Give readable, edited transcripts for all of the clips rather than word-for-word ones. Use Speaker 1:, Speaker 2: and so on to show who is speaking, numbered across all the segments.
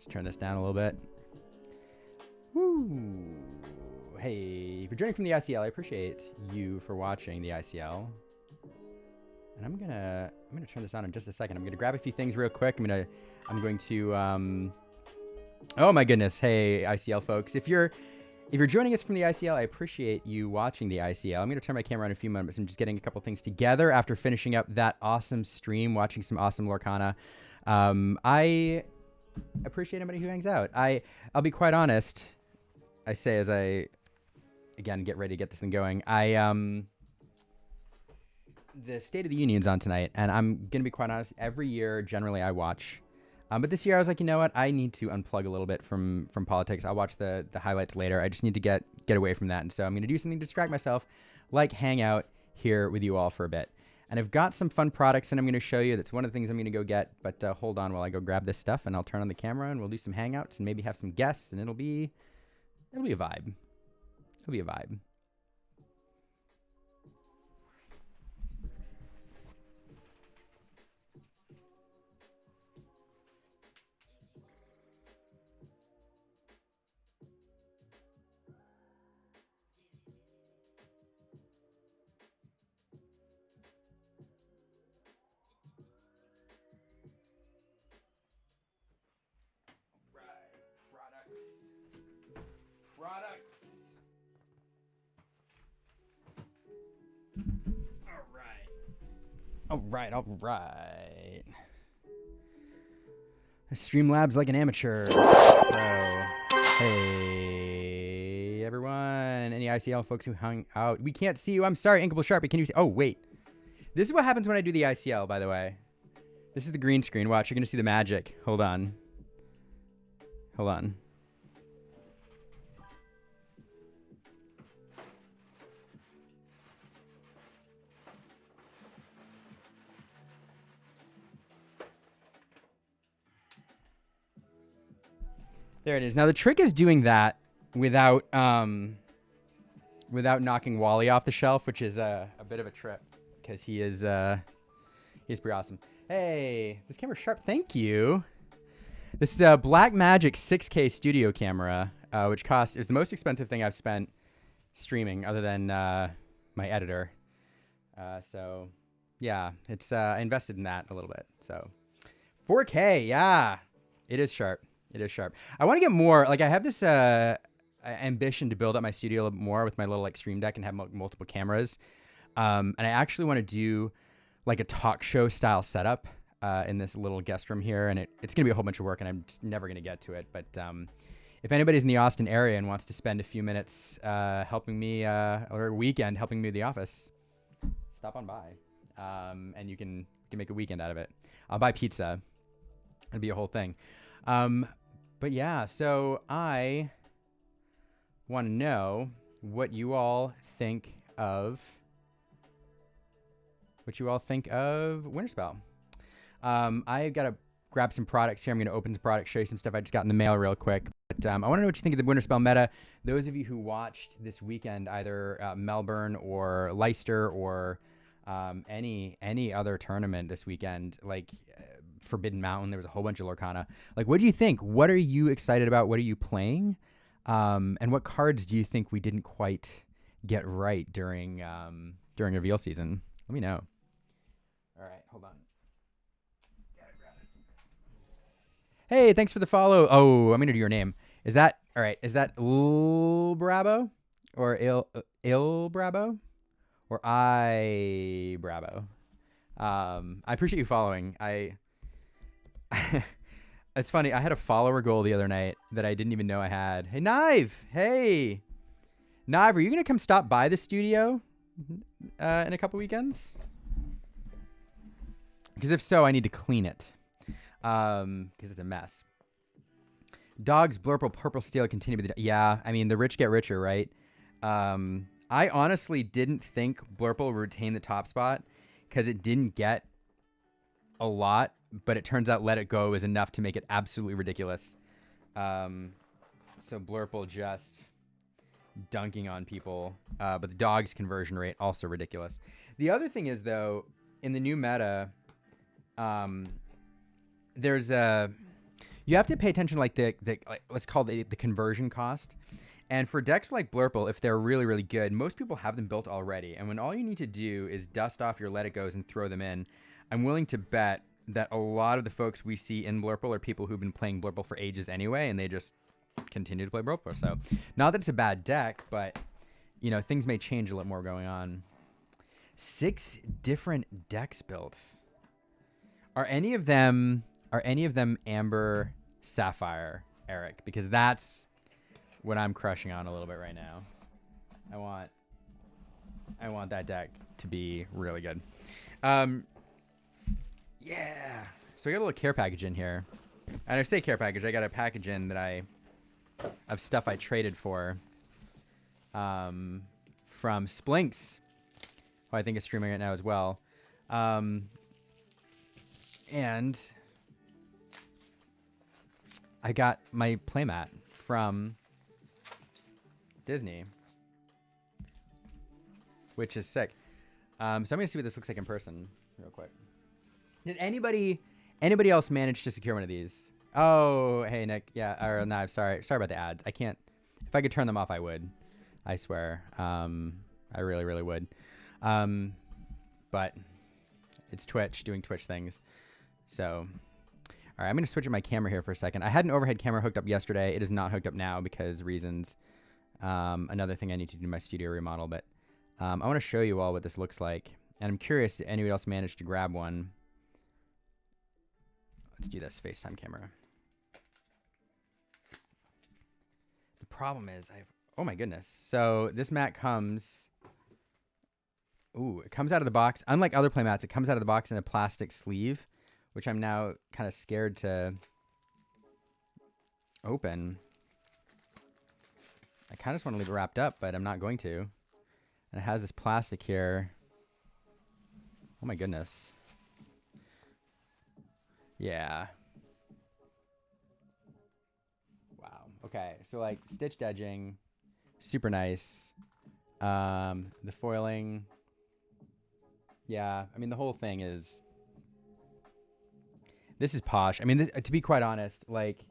Speaker 1: turn this down a little bit. Woo. Hey, if you're joining from the ICL, I appreciate you for watching the ICL. And I'm gonna turn this on in just a second. I'm gonna grab a few things real quick. I'm going to oh my goodness. Hey, ICL folks. If you're joining us from the ICL, I appreciate you watching the ICL. I'm going to turn my camera on in a few moments. I'm just getting a couple things together after finishing up that awesome stream, watching some awesome Lorcana. I appreciate anybody who hangs out. I'll be quite honest. I say as I, again, get ready to get this thing going. The State of the Union's on tonight, and I'm going to be quite honest. Every year, generally, I watch. But this year, I was like, you know what? I need to unplug a little bit from politics. I'll watch the highlights later. I just need to get away from that. And so I'm going to do something to distract myself, like hang out here with you all for a bit. And I've got some fun products that I'm going to show you. That's one of the things I'm going to go get. But hold on while I go grab this stuff, and I'll turn on the camera, and we'll do some hangouts and maybe have some guests, and it'll be a vibe. It'll be a vibe. Products. All right. Streamlabs like an amateur. Oh. Hey, everyone. Any ICL folks who hung out? We can't see you. I'm sorry, Inkable Sharpie. Can you see? Oh, wait. This is what happens when I do the ICL, by the way. This is the green screen. Watch, you're going to see the magic. Hold on. There it is. Now the trick is doing that without knocking Wally off the shelf, which is a bit of a trip because he's pretty awesome. Hey, this camera's sharp. Thank you. This is a Blackmagic 6K studio camera, which is the most expensive thing I've spent streaming other than my editor. So yeah, I invested in that a little bit. So 4K, yeah, it is sharp. It is sharp. I want to get more. Like, I have this ambition to build up my studio a little bit more with my little like Stream Deck and have multiple cameras. And I actually want to do like a talk show style setup in this little guest room here. And it's going to be a whole bunch of work, and I'm just never going to get to it. But if anybody's in the Austin area and wants to spend a few minutes helping me or a weekend helping me with the office, stop on by. And you can make a weekend out of it. I'll buy pizza. It'll be a whole thing. But yeah, so I want to know what you all think of Winterspell. I've got to grab some products here. I'm going to open the products, show you some stuff I just got in the mail real quick. But I want to know what you think of the Winterspell meta. Those of you who watched this weekend, either Melbourne or Leicester or any other tournament this weekend, like Forbidden Mountain, there was a whole bunch of Lorcana. Like, what do you think? What are you excited about? What are you playing? And what cards do you think we didn't quite get right during reveal season? Let me know. All right, hold on. Gotta grab this. Hey, thanks for the follow. Oh, I'm gonna do your name. Is that all right? Is that Il Brabo or Il Brabo or I Brabo? I appreciate you following. It's funny. I had a follower goal the other night that I didn't even know I had. Hey, Nive. Hey, Nive, are you going to come stop by the studio in a couple weekends? Because if so, I need to clean it because it's a mess. Dogs, Blurple, Purple Steel continue with the... Yeah, I mean, the rich get richer, right? I honestly didn't think Blurple would retain the top spot because it didn't get a lot, but it turns out Let It Go is enough to make it absolutely ridiculous. So Blurple just dunking on people, but the dog's conversion rate also ridiculous. The other thing is, though, in the new meta, there's a... you have to pay attention like the like, what's called the conversion cost. And for decks like Blurple, if they're really, really good, most people have them built already. And when all you need to do is dust off your Let It Goes and throw them in, I'm willing to bet that a lot of the folks we see in Blurple are people who've been playing Blurple for ages anyway, and they just continue to play Blurple. So not that it's a bad deck, but, you know, things may change a little more going on. 6 different decks built. Are any of them Amber Sapphire, Eric? Because that's what I'm crushing on a little bit right now. I want that deck to be really good. Yeah. So we got a little care package in here. And I say care package, I got a package in that of stuff I traded for from Splinks, who I think is streaming right now as well. And I got my playmat from Disney, which is sick. So I'm gonna see what this looks like in person real quick. Did anybody else manage to secure one of these? Oh, hey Nick. Yeah, or no, I'm sorry about the ads. I can't. If I could turn them off, I would. I swear. I really, really would. But it's Twitch doing Twitch things. So, all right, I'm gonna switch my camera here for a second. I had an overhead camera hooked up yesterday. It is not hooked up now because reasons. Another thing I need to do in my studio remodel, but I want to show you all what this looks like. And I'm curious, did anybody else manage to grab one? Let's do this FaceTime camera. The problem is oh my goodness. So this mat comes, it comes out of the box. Unlike other play mats, it comes out of the box in a plastic sleeve, which I'm now kind of scared to open. I kind of just want to leave it wrapped up, but I'm not going to. And it has this plastic here. Oh my goodness. Yeah. Wow. Okay. So like stitched edging, super nice. The foiling. Yeah. I mean, the whole thing is, this is posh. I mean, to be quite honest, like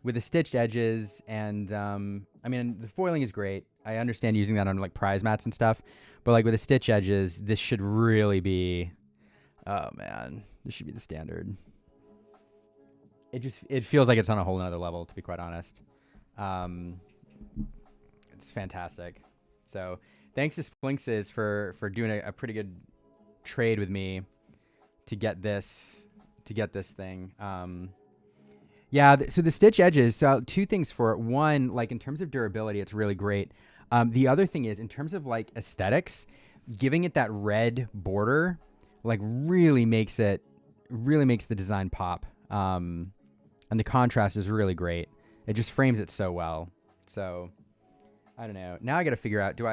Speaker 1: with the stitched edges and, I mean, the foiling is great. I understand using that on like prize mats and stuff, but like with the stitch edges, this should really be, oh man, this should be the standard. It feels like it's on a whole nother level, to be quite honest. It's fantastic. So thanks to Splinks for doing a pretty good trade with me to get this thing. Yeah, so the stitch edges, so 2 things for it. One, like in terms of durability, it's really great. The other thing is in terms of like aesthetics, giving it that red border like really makes the design pop. And the contrast is really great. It just frames it so well. So I don't know. Now I got to figure out, do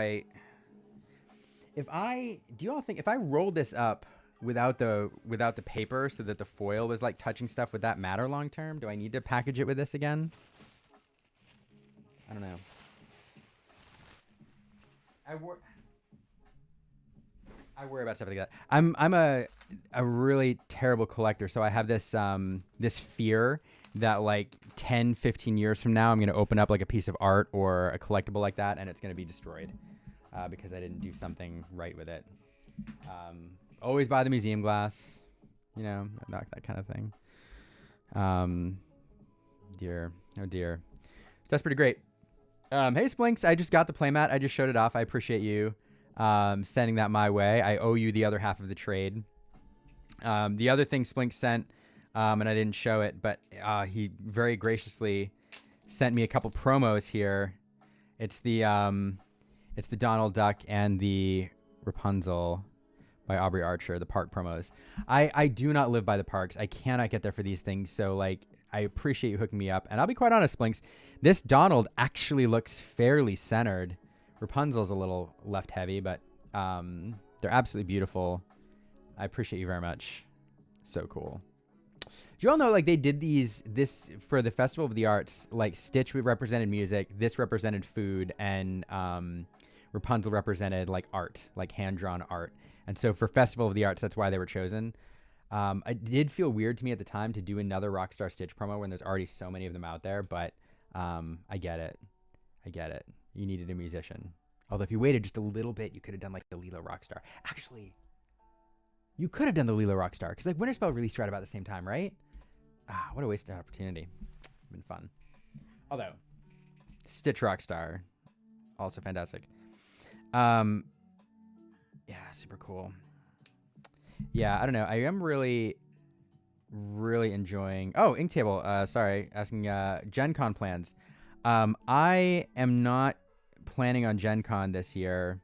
Speaker 1: you all think if I rolled this up without the paper so that the foil was like touching stuff, would that matter long term? Do I need to package it with this again? I don't know. I worry about stuff like that. I'm a really terrible collector, so I have this this fear that like 10, 15 years from now I'm gonna open up like a piece of art or a collectible like that and it's gonna be destroyed because I didn't do something right with it. Always buy the museum glass, you know, not that kind of thing. Dear, oh dear. So that's pretty great. Hey Splinks, I just got the playmat. I just showed it off. I appreciate you sending that my way. I owe you the other half of the trade. The other thing Splinks sent, and I didn't show it, but he very graciously sent me a couple promos here. It's the Donald Duck and the Rapunzel by Aubrey Archer, the park promos. I do not live by the parks. I cannot get there for these things. So like, I appreciate you hooking me up. And I'll be quite honest, Splinks, this Donald actually looks fairly centered. Rapunzel's a little left heavy, but they're absolutely beautiful. I appreciate you very much. So cool. Do you all know, like, they did this for the Festival of the Arts, like Stitch represented music, this represented food, and Rapunzel represented like art, like hand-drawn art. And so for Festival of the Arts, that's why they were chosen. It did feel weird to me at the time to do another Rockstar Stitch promo when there's already so many of them out there, but I get it. I get it. You needed a musician. Although if you waited just a little bit, you could have done like the Lilo Rockstar. Actually, you could have done the Lilo Rockstar because like Winterspell released right about the same time, right? Ah, what a wasted opportunity. Been fun. Although Stitch Rockstar, also fantastic. Yeah, super cool. Yeah, I don't know. I am really enjoying. Oh, Inktable. Sorry, asking Gen Con plans. I am not planning on Gen Con this year.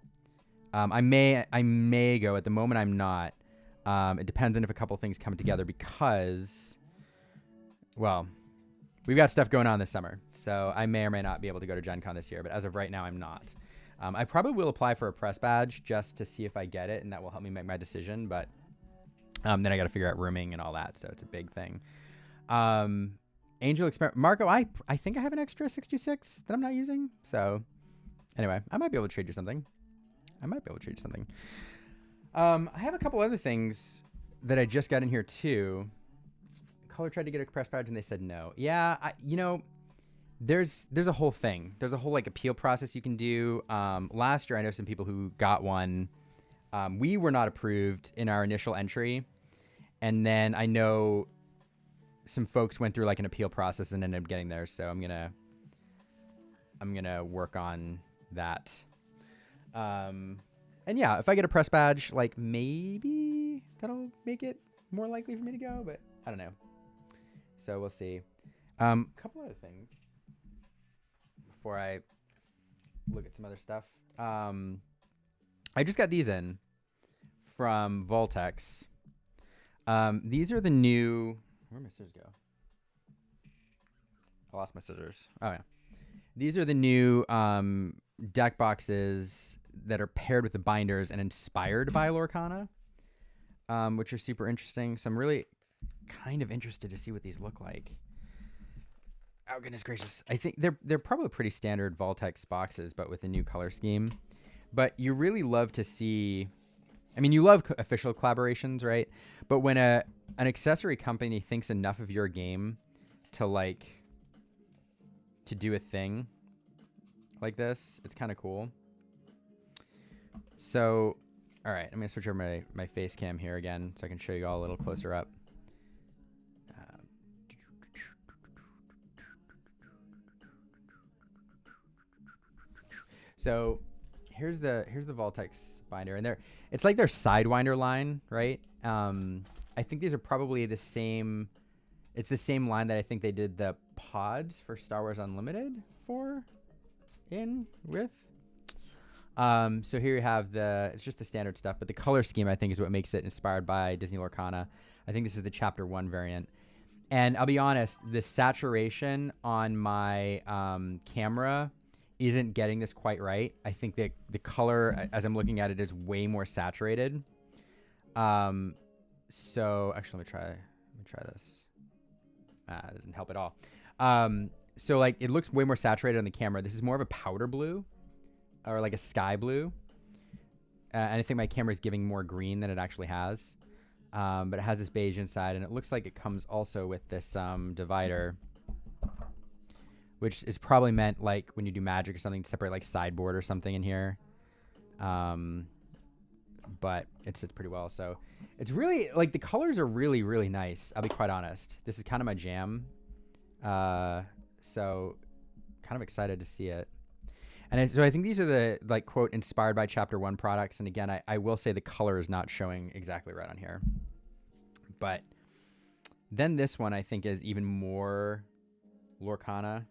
Speaker 1: I may go. At the moment, I'm not. It depends on if a couple things come together because, well, we've got stuff going on this summer, so I may or may not be able to go to Gen Con this year. But as of right now, I'm not. I probably will apply for a press badge just to see if I get it, and that will help me make my decision. But then I got to figure out rooming and all that, so it's a big thing. Angel Experiment. Marco, I think I have an extra 66 that I'm not using. So anyway, I might be able to trade you something. I have a couple other things that I just got in here too. Color tried to get a press badge and they said no. Yeah, there's a whole thing. There's a whole like appeal process you can do. Last year I know some people who got one. We were not approved in our initial entry. And then I know some folks went through like an appeal process and ended up getting there. So I'm gonna work on that. And yeah, if I get a press badge, like maybe that'll make it more likely for me to go, but I don't know. So we'll see. Couple other things before I look at some other stuff. I just got these in from Voltex. These are the new. Where'd my scissors go? I lost my scissors. Oh yeah. These are the new deck boxes that are paired with the binders and inspired by Lorcana, which are super interesting. So I'm really kind of interested to see what these look like. Oh goodness gracious! I think they're probably pretty standard Voltex boxes, but with a new color scheme. But you really love to see. I mean, you love official collaborations, right? But when an accessory company thinks enough of your game to do a thing like this, it's kind of cool. So, all right, I'm gonna switch over my face cam here again so I can show you all a little closer up. So here's the Voltex binder, and it's like their Sidewinder line, right? I think these are probably the same. It's the same line that I think they did the pods for Star Wars Unlimited with. So here you have it's just the standard stuff, but the color scheme I think is what makes it inspired by Disney Lorcana. I think this is the Chapter 1 variant. And I'll be honest, the saturation on my camera isn't getting this quite right. I think that the color, as I'm looking at it, is way more saturated. So actually, let me try this. It doesn't help at all. So like it looks way more saturated on the camera. This is more of a powder blue, or like a sky blue. And I think my camera is giving more green than it actually has. But it has this beige inside, and it looks like it comes also with this divider, which is probably meant like when you do magic or something to separate like sideboard or something in here. But it sits pretty well. So it's really like the colors are really, really nice. I'll be quite honest. This is kind of my jam. So kind of excited to see it. And so I think these are the like quote inspired by Chapter 1 products. And again, I will say the color is not showing exactly right on here. But then this one I think is even more Lorcana,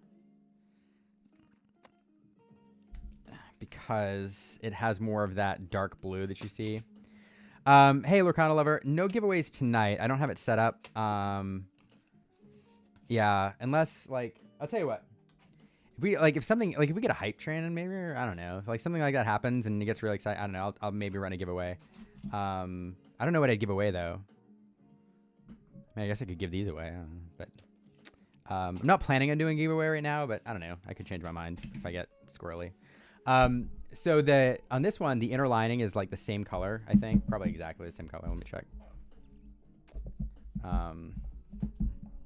Speaker 1: because it has more of that dark blue that you see. Hey, Lorcana lover, no giveaways tonight. I don't have it set up. Yeah, unless like, I'll tell you what, if we get a hype train and maybe, or I don't know, if like something like that happens and it gets really exciting, I don't know, I'll maybe run a giveaway. I don't know what I'd give away though. I mean, I guess I could give these away, I don't know, but I'm not planning on doing a giveaway right now, but I don't know, I could change my mind if I get squirrely. So on this one, the inner lining is like the same color, I think. Probably exactly the same color. Let me check.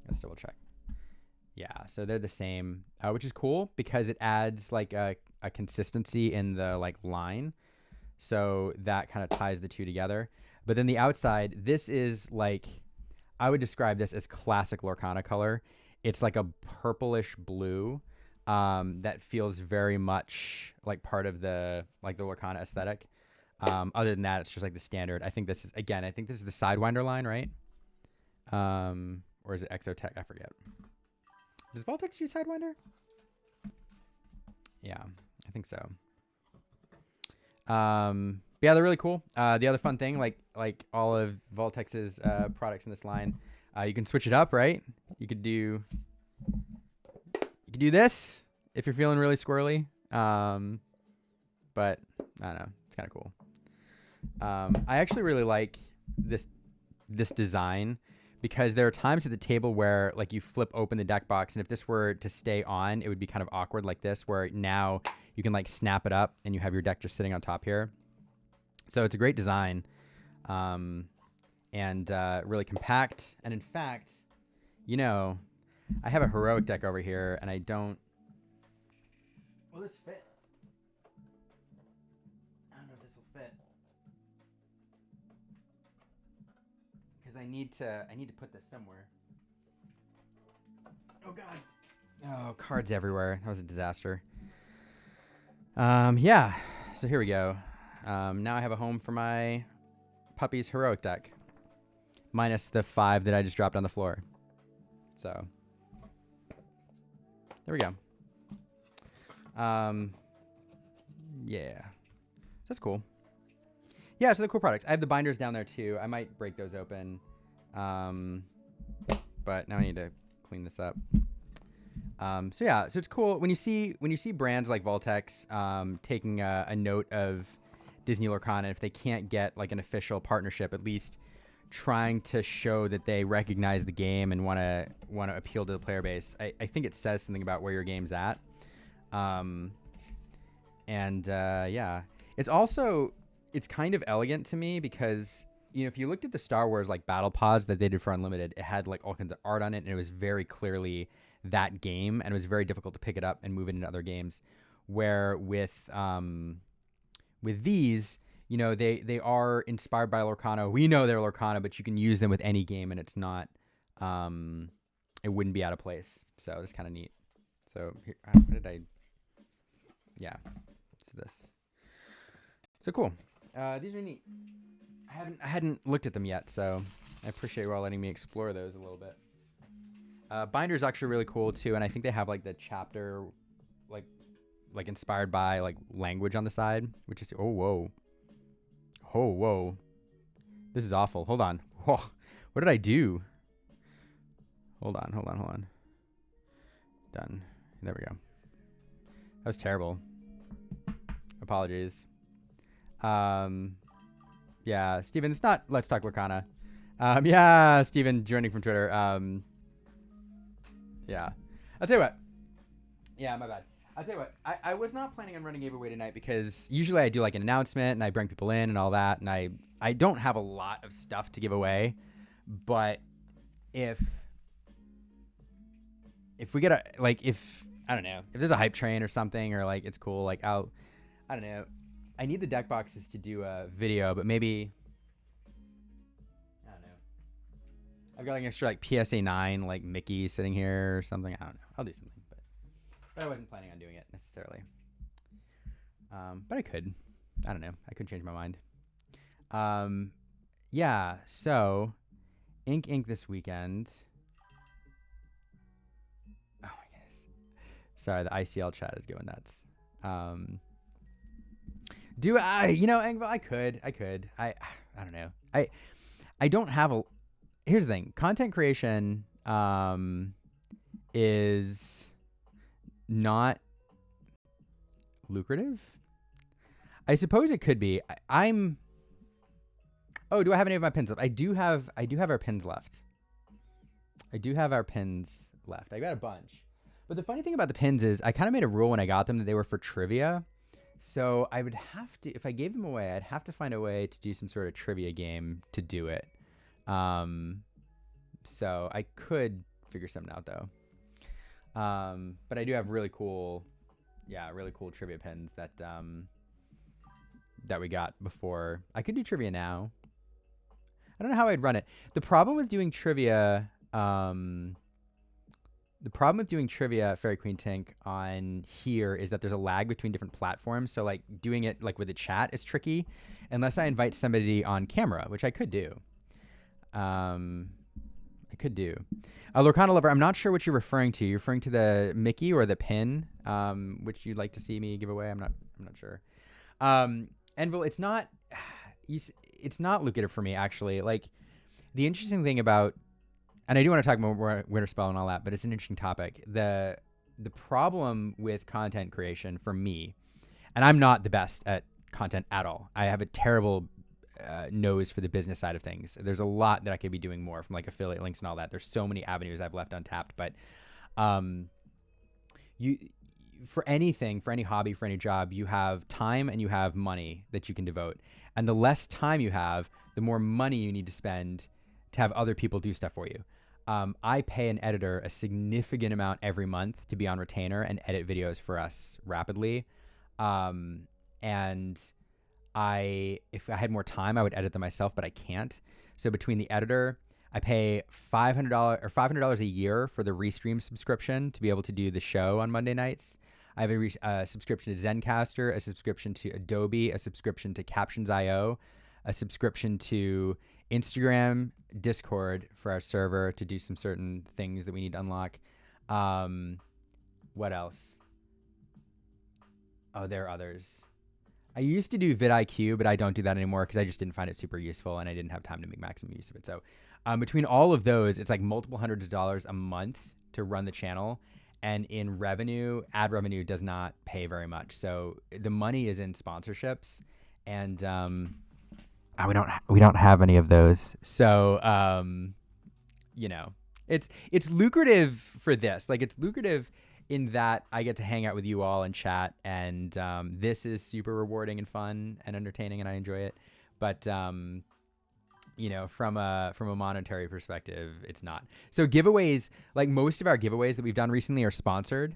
Speaker 1: Let's double check. Yeah, so they're the same, which is cool because it adds like a consistency in the like line. So that kind of ties the two together. But then the outside, this is like, I would describe this as classic Lorcana color. It's like a purplish blue that feels very much like part of the Lorcana aesthetic. Other than that, it's just like the standard. I think this is the Sidewinder line, right? Or is it Exotech? I forget. Does Voltex use Sidewinder? Yeah, I think so. Yeah, they're really cool. The other fun thing, like all of Voltex's products in this line, you can switch it up, right? You could do this if you're feeling really squirrely. But I don't know, it's kind of cool. I actually really like this design because there are times at the table where like you flip open the deck box, and if this were to stay on, it would be kind of awkward like this, where now you can like snap it up and you have your deck just sitting on top here. So it's a great design, and really compact. And in fact, you know, I have a heroic deck over here, and I don't. Will this fit? I don't know if this will fit because I need to put this somewhere. Oh God! Oh, cards everywhere. That was a disaster. Yeah. So here we go. Now I have a home for my puppy's heroic deck, minus the 5 that I just dropped on the floor. So there we go. Yeah, that's cool. Yeah, so the cool products. I have the binders down there too. I might break those open, but now I need to clean this up. So yeah, so it's cool when you see brands like Voltex taking a note of Disney Lorcana. If they can't get like an official partnership, at least trying to show that they recognize the game and want to appeal to the player base. I think it says something about where your game's at. Yeah, it's kind of elegant to me because, you know, if you looked at the Star Wars like battle pods that they did for Unlimited, it had like all kinds of art on it, and it was very clearly that game, and it was very difficult to pick it up and move it into other games. Where with these, you know, they are inspired by Lorcana. We know they're Lorcana, but you can use them with any game, and it's not, it wouldn't be out of place. So it's kind of neat. So here, what did I? Yeah, it's this. So cool. These are neat. I hadn't looked at them yet, so I appreciate you all letting me explore those a little bit. Binder's actually really cool too, and I think they have like the chapter, like inspired by like language on the side, which is whoa, this is awful. Hold on. Whoa, what did I do? Hold on. Done. There we go. That was terrible. Apologies. Yeah, Steven, it's not Let's Talk Lorcana. Yeah, Steven joining from Twitter. Yeah. I'll tell you what. Yeah, my bad. I'll tell you what. I was not planning on running giveaway tonight because usually I do like an announcement and I bring people in and all that, and I don't have a lot of stuff to give away. But if we get a if I don't know, if there's a hype train or something, or like it's cool, like I don't know. I need the deck boxes to do a video, but maybe I don't know. I've got like an extra like PSA 9 like Mickey sitting here or something. I don't know. I'll do something, but I wasn't planning on doing it necessarily. But I could. I don't know. I could change my mind. Yeah. So, Ink this weekend. Oh my goodness. Sorry, the ICL chat is going nuts. Do I, you know, Engville, I could. I don't know. I don't have a, here's the thing. Content creation, is not lucrative. I suppose it could be. Oh, do I have any of my pins left? I do have our pins left. I got a bunch. But the funny thing about the pins is I kind of made a rule when I got them that they were for trivia. So I would have to, if I gave them away, I'd have to find a way to do some sort of trivia game to do it. So I could figure something out though. But I do have really cool trivia pins that that we got before. I could do trivia now. I don't know how I'd run it. The problem with doing trivia, Fairy Queen Tank on here is that there's a lag between different platforms. So like doing it like with the chat is tricky unless I invite somebody on camera, which I could do. Lorcana Lover, I'm not sure what you're referring to. You're referring to the Mickey or the pin, which you'd like to see me give away. I'm not sure. Envil, it's not lucrative for me actually. Like the interesting thing about, and I do want to talk more Winterspell and all that, but it's an interesting topic. The problem with content creation for me, and I'm not the best at content at all. I have a terrible nose for the business side of things. There's a lot that I could be doing more from like affiliate links and all that. There's so many avenues I've left untapped, but for anything, for any hobby, for any job, you have time and you have money that you can devote. And the less time you have, the more money you need to spend to have other people do stuff for you. I pay an editor a significant amount every month to be on retainer and edit videos for us rapidly. And if I had more time, I would edit them myself, but I can't. So between the editor, I pay $500 a year for the Restream subscription to be able to do the show on Monday nights. I have a subscription to Zencaster, a subscription to Adobe, a subscription to Captions.io, a subscription to Instagram, Discord for our server to do some certain things that we need to unlock. What else? Oh, there are others. I used to do vidIQ, but I don't do that anymore because I just didn't find it super useful and I didn't have time to make maximum use of it. So between all of those, it's like multiple hundreds of dollars a month to run the channel. And in revenue, ad revenue does not pay very much. So the money is in sponsorships, and we don't have any of those. So it's lucrative for this. Like it's lucrative in that I get to hang out with you all and chat, and this is super rewarding and fun and entertaining, and I enjoy it. But from a monetary perspective, it's not. So giveaways, like most of our giveaways that we've done recently are sponsored.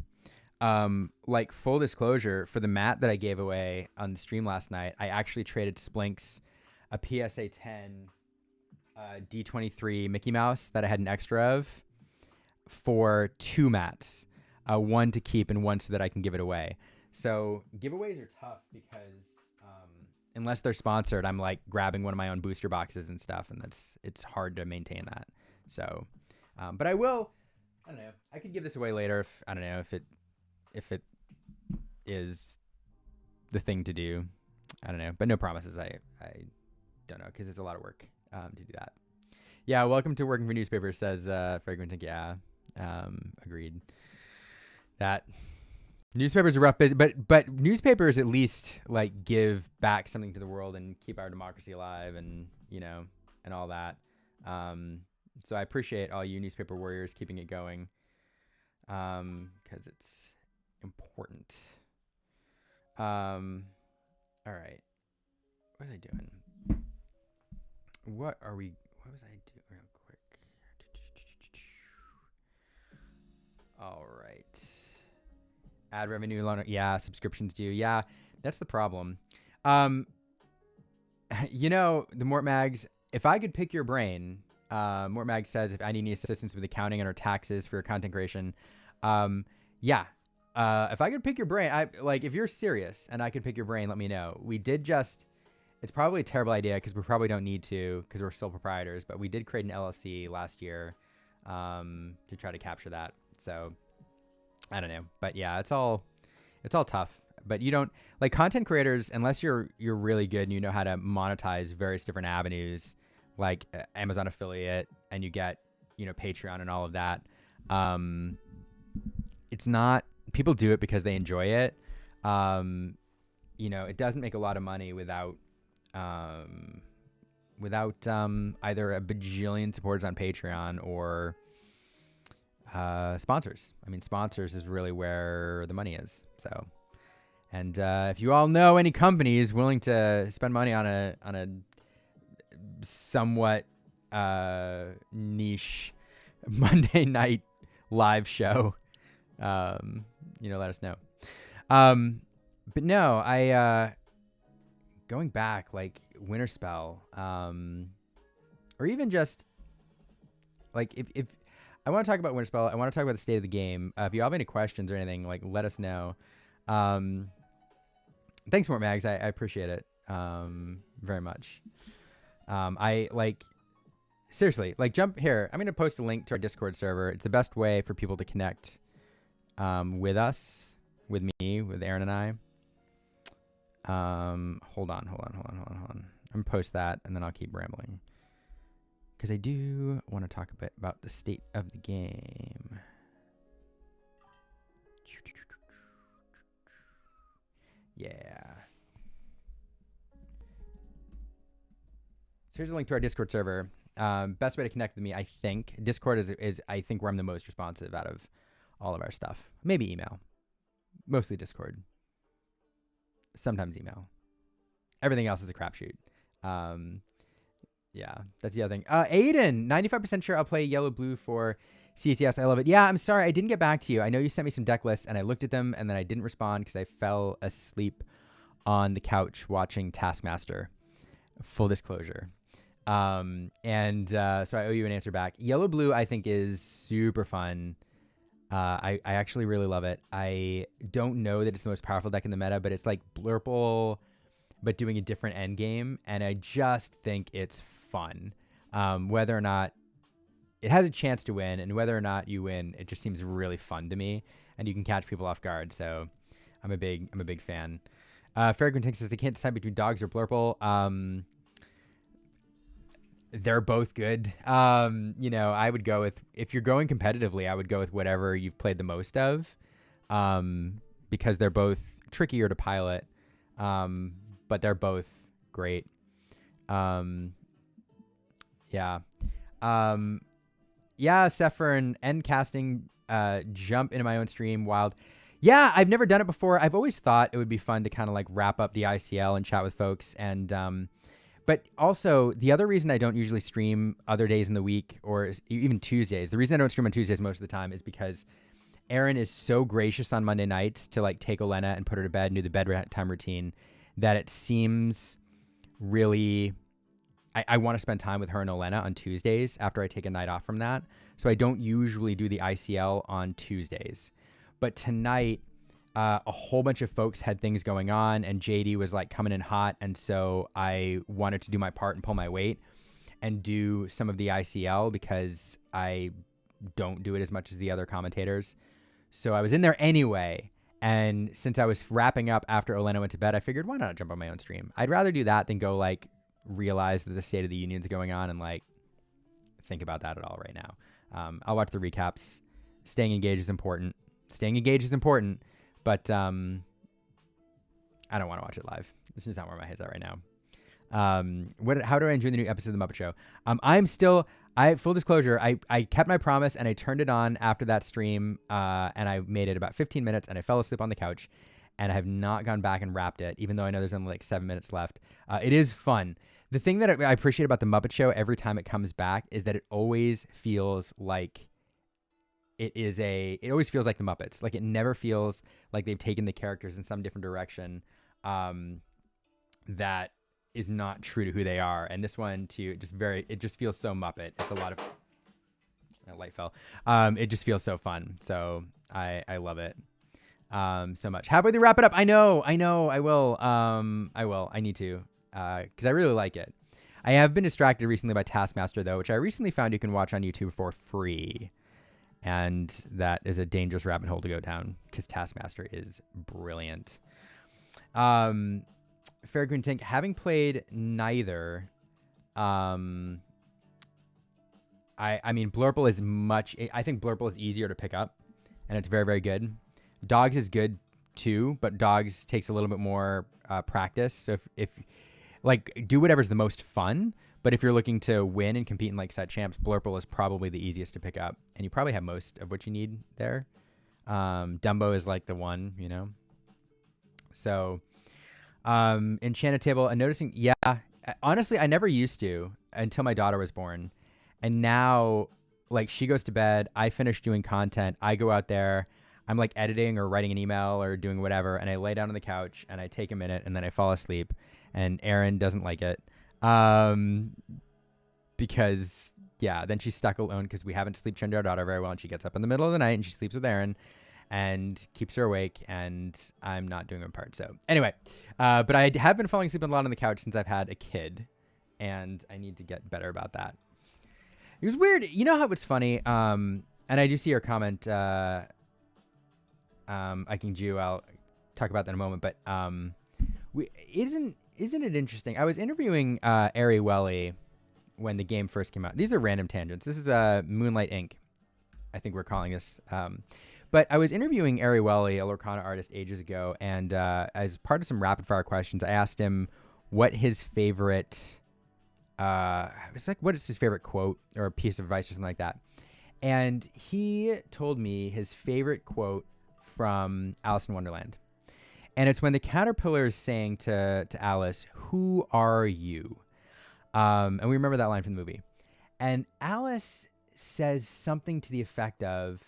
Speaker 1: Like full disclosure, for the mat that I gave away on the stream last night, I actually traded Splinks a PSA 10 D23 Mickey Mouse that I had an extra of for 2 mats, one to keep and one so that I can give it away. So giveaways are tough because unless they're sponsored, I'm like grabbing one of my own booster boxes and stuff, and it's hard to maintain that. So, but I don't know. I could give this away later if it is the thing to do. I don't know, but no promises. I don't know because it's a lot of work to do that. Yeah, welcome to working for newspapers, says Fragrant. Yeah, agreed. That newspapers are rough business, but newspapers at least like give back something to the world and keep our democracy alive, and and all that. So I appreciate all you newspaper warriors keeping it going, because it's important. All right, what was I doing? What was I doing real quick? All right. Ad revenue, yeah, subscriptions do. Yeah, that's the problem. The Mort Mags, if I could pick your brain, Mort Mag says if I need any assistance with accounting and or taxes for your content creation, if I could pick your brain, if you're serious and I could pick your brain, let me know. It's probably a terrible idea because we probably don't need to because we're sole proprietors, but we did create an LLC last year to try to capture that. So I don't know, but yeah, it's all tough. But you don't like content creators unless you're really good and you know how to monetize various different avenues, like Amazon affiliate, and you get Patreon and all of that. It's not, people do it because they enjoy it. It doesn't make a lot of money without either a bajillion supporters on Patreon or sponsors. I mean, sponsors is really where the money is. So, and if you all know any companies willing to spend money on a somewhat niche Monday night live show. Let us know. But no, I going back like Winterspell, or even just like if I want to talk about Winterspell, I want to talk about the state of the game. If you have any questions or anything, like let us know. Thanks, Mort Mags. I appreciate it very much. I like seriously like jump here. I'm gonna post a link to our Discord server. It's the best way for people to connect with us, with me, with Aaron and I. Hold on. I'm gonna post that and then I'll keep rambling because I do want to talk a bit about the state of the game. Yeah. So here's a link to our Discord server. Best way to connect with me, I think. Discord is I think where I'm the most responsive out of all of our stuff. Maybe email. Mostly Discord. Sometimes email. Everything else is a crapshoot. Yeah, that's the other thing. Aiden, 95% sure I'll play Yellow Blue for CCS. I love it. Yeah, I'm sorry I didn't get back to you. I know you sent me some deck lists and I looked at them and then I didn't respond because I fell asleep on the couch watching Taskmaster. Full disclosure. So I owe you an answer back. Yellow Blue I think is super fun. I actually really love it. I don't know that it's the most powerful deck in the meta, but it's like Blurple, but doing a different end game, and I just think it's fun. Whether or not it has a chance to win, and whether or not you win, it just seems really fun to me, and you can catch people off guard. So I'm a big fan. Fairground Tank says I can't decide between dogs or Blurple. They're both good. I would go with, if you're going competitively, I would go with whatever you've played the most of, because they're both trickier to pilot, but they're both great. Sephron, end casting, jump into my own stream, wild. Yeah, I've never done it before. I've always thought it would be fun to kind of like wrap up the ICL and chat with folks, and but also, the other reason I don't usually stream other days in the week or even Tuesdays, the reason I don't stream on Tuesdays most of the time is because Aaron is so gracious on Monday nights to like take Olena and put her to bed and do the bedtime routine that it seems really, I want to spend time with her and Olena on Tuesdays after I take a night off from that. So I don't usually do the ICL on Tuesdays. But tonight, a whole bunch of folks had things going on and JD was like coming in hot. And so I wanted to do my part and pull my weight and do some of the ICL because I don't do it as much as the other commentators. So I was in there anyway. And since I was wrapping up after Olena went to bed, I figured, why not jump on my own stream? I'd rather do that than go like realize that the State of the Union is going on and like think about that at all right now. I'll watch the recaps. Staying engaged is important. But I don't want to watch it live. This is not where my head's at right now. How do I enjoy the new episode of The Muppet Show? Full disclosure, I kept my promise and I turned it on after that stream, and I made it about 15 minutes and I fell asleep on the couch and I have not gone back and wrapped it, even though I know there's only like 7 minutes left. It is fun. The thing that I appreciate about The Muppet Show every time it comes back is that it always feels like it always feels like the Muppets. Like it never feels like they've taken the characters in some different direction that is not true to who they are. And this one too, it just feels so Muppet. It's a lot of that light fell. It just feels so fun. So I love it so much. How about we wrap it up? I know, I will. I need to because I really like it. I have been distracted recently by Taskmaster though, which I recently found you can watch on YouTube for free. And that is a dangerous rabbit hole to go down because Taskmaster is brilliant. Fairgreen Tank, having played neither, I mean, Blurple is I think Blurple is easier to pick up, and it's very, very good. Dogs is good too, but Dogs takes a little bit more practice. So if like, do whatever's the most fun. But if you're looking to win and compete in like set champs, Blurple is probably the easiest to pick up. And you probably have most of what you need there. Dumbo is like the one, you know. So Enchanted Table, and noticing, honestly, I never used to until my daughter was born. And now, like she goes to bed, I finish doing content, I go out there, I'm like editing or writing an email or doing whatever, and I lay down on the couch and I take a minute and then I fall asleep, and Erin doesn't like it. Because then she's stuck alone because we haven't sleep trained our daughter very well, and she gets up in the middle of the night and she sleeps with Erin and keeps her awake, and I'm not doing my part. So anyway, but I have been falling asleep a lot on the couch since I've had a kid, and I need to get better about that. It was weird. You know how it's funny? And I do see your comment, Iking Jew. I'll talk about that in a moment. But isn't it interesting? I was interviewing Ari Welly when the game first came out. These are random tangents. This is Moonlight Inc. I think we're calling this. But I was interviewing Ari Welly, a Lorcana artist, ages ago, and as part of some rapid fire questions, I asked him what his favorite. It's like, what is his favorite quote or a piece of advice or something like that? And he told me his favorite quote from Alice in Wonderland. And it's when the caterpillar is saying to Alice, "Who are you?" And we remember that line from the movie. And Alice says something to the effect of,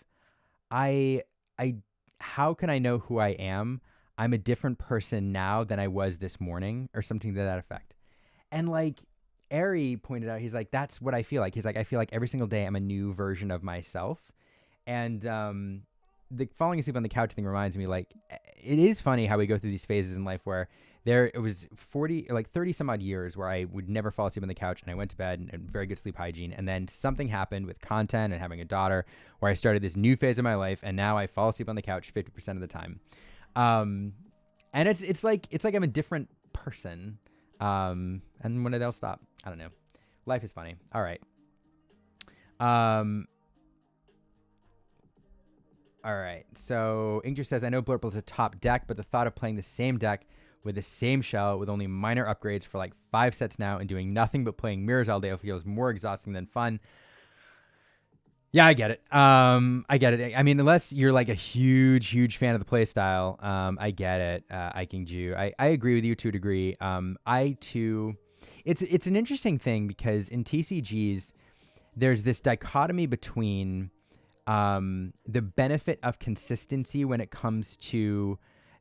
Speaker 1: how can I know who I am? I'm a different person now than I was this morning, or something to that effect. And like Ari pointed out, he's like, that's what I feel like. He's like, I feel like every single day I'm a new version of myself. And the falling asleep on the couch thing reminds me, like, it is funny how we go through these phases in life where it was 30 some odd years where I would never fall asleep on the couch, and I went to bed and very good sleep hygiene. And then something happened with content and having a daughter where I started this new phase of my life, and now I fall asleep on the couch 50% of the time. And it's like I'm a different person. And when they'll stop, I don't know. Life is funny. All right. All right. So Inkster says, I know Blurple is a top deck, but the thought of playing the same deck with the same shell with only minor upgrades for like 5 sets now and doing nothing but playing mirrors all day feels more exhausting than fun. Yeah, I get it. I get it. I mean, unless you're like a huge fan of the play style, I get it. Iking Jew. I agree with you to a degree. I too. It's an interesting thing because in TCGs, there's this dichotomy between the benefit of consistency when it comes to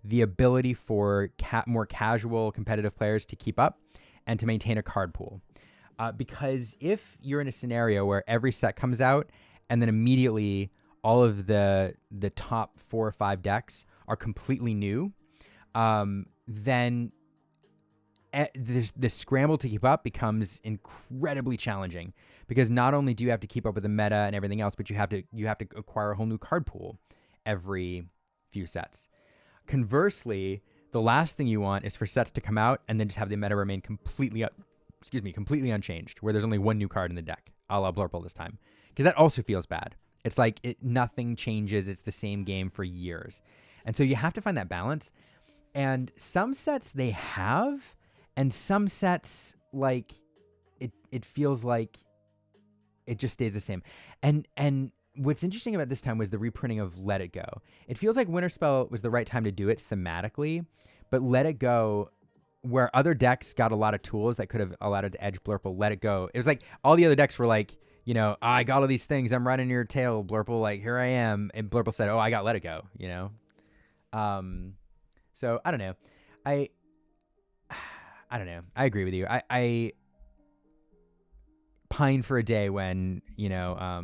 Speaker 1: the ability for more casual competitive players to keep up and to maintain a card pool. Because if you're in a scenario where every set comes out and then immediately all of the top 4 or 5 decks are completely new, then the scramble to keep up becomes incredibly challenging, because not only do you have to keep up with the meta and everything else, but you have to acquire a whole new card pool every few sets. Conversely, the last thing you want is for sets to come out and then just have the meta remain completely unchanged, where there's only one new card in the deck, a la Blurple this time, because that also feels bad. It's like nothing changes. It's the same game for years. And so you have to find that balance. And some sets they have, and some sets, like, it feels like it just stays the same. And what's interesting about this time was the reprinting of Let It Go. It feels like Winterspell was the right time to do it thematically, but Let It Go, where other decks got a lot of tools that could have allowed it to edge Blurple, Let It Go. It was like all the other decks were like, you know, I got all these things, I'm riding your tail, Blurple, like, here I am. And Blurple said, oh, I got Let It Go, you know? So I don't know. I don't know. I agree with you. I pine for a day when, you know,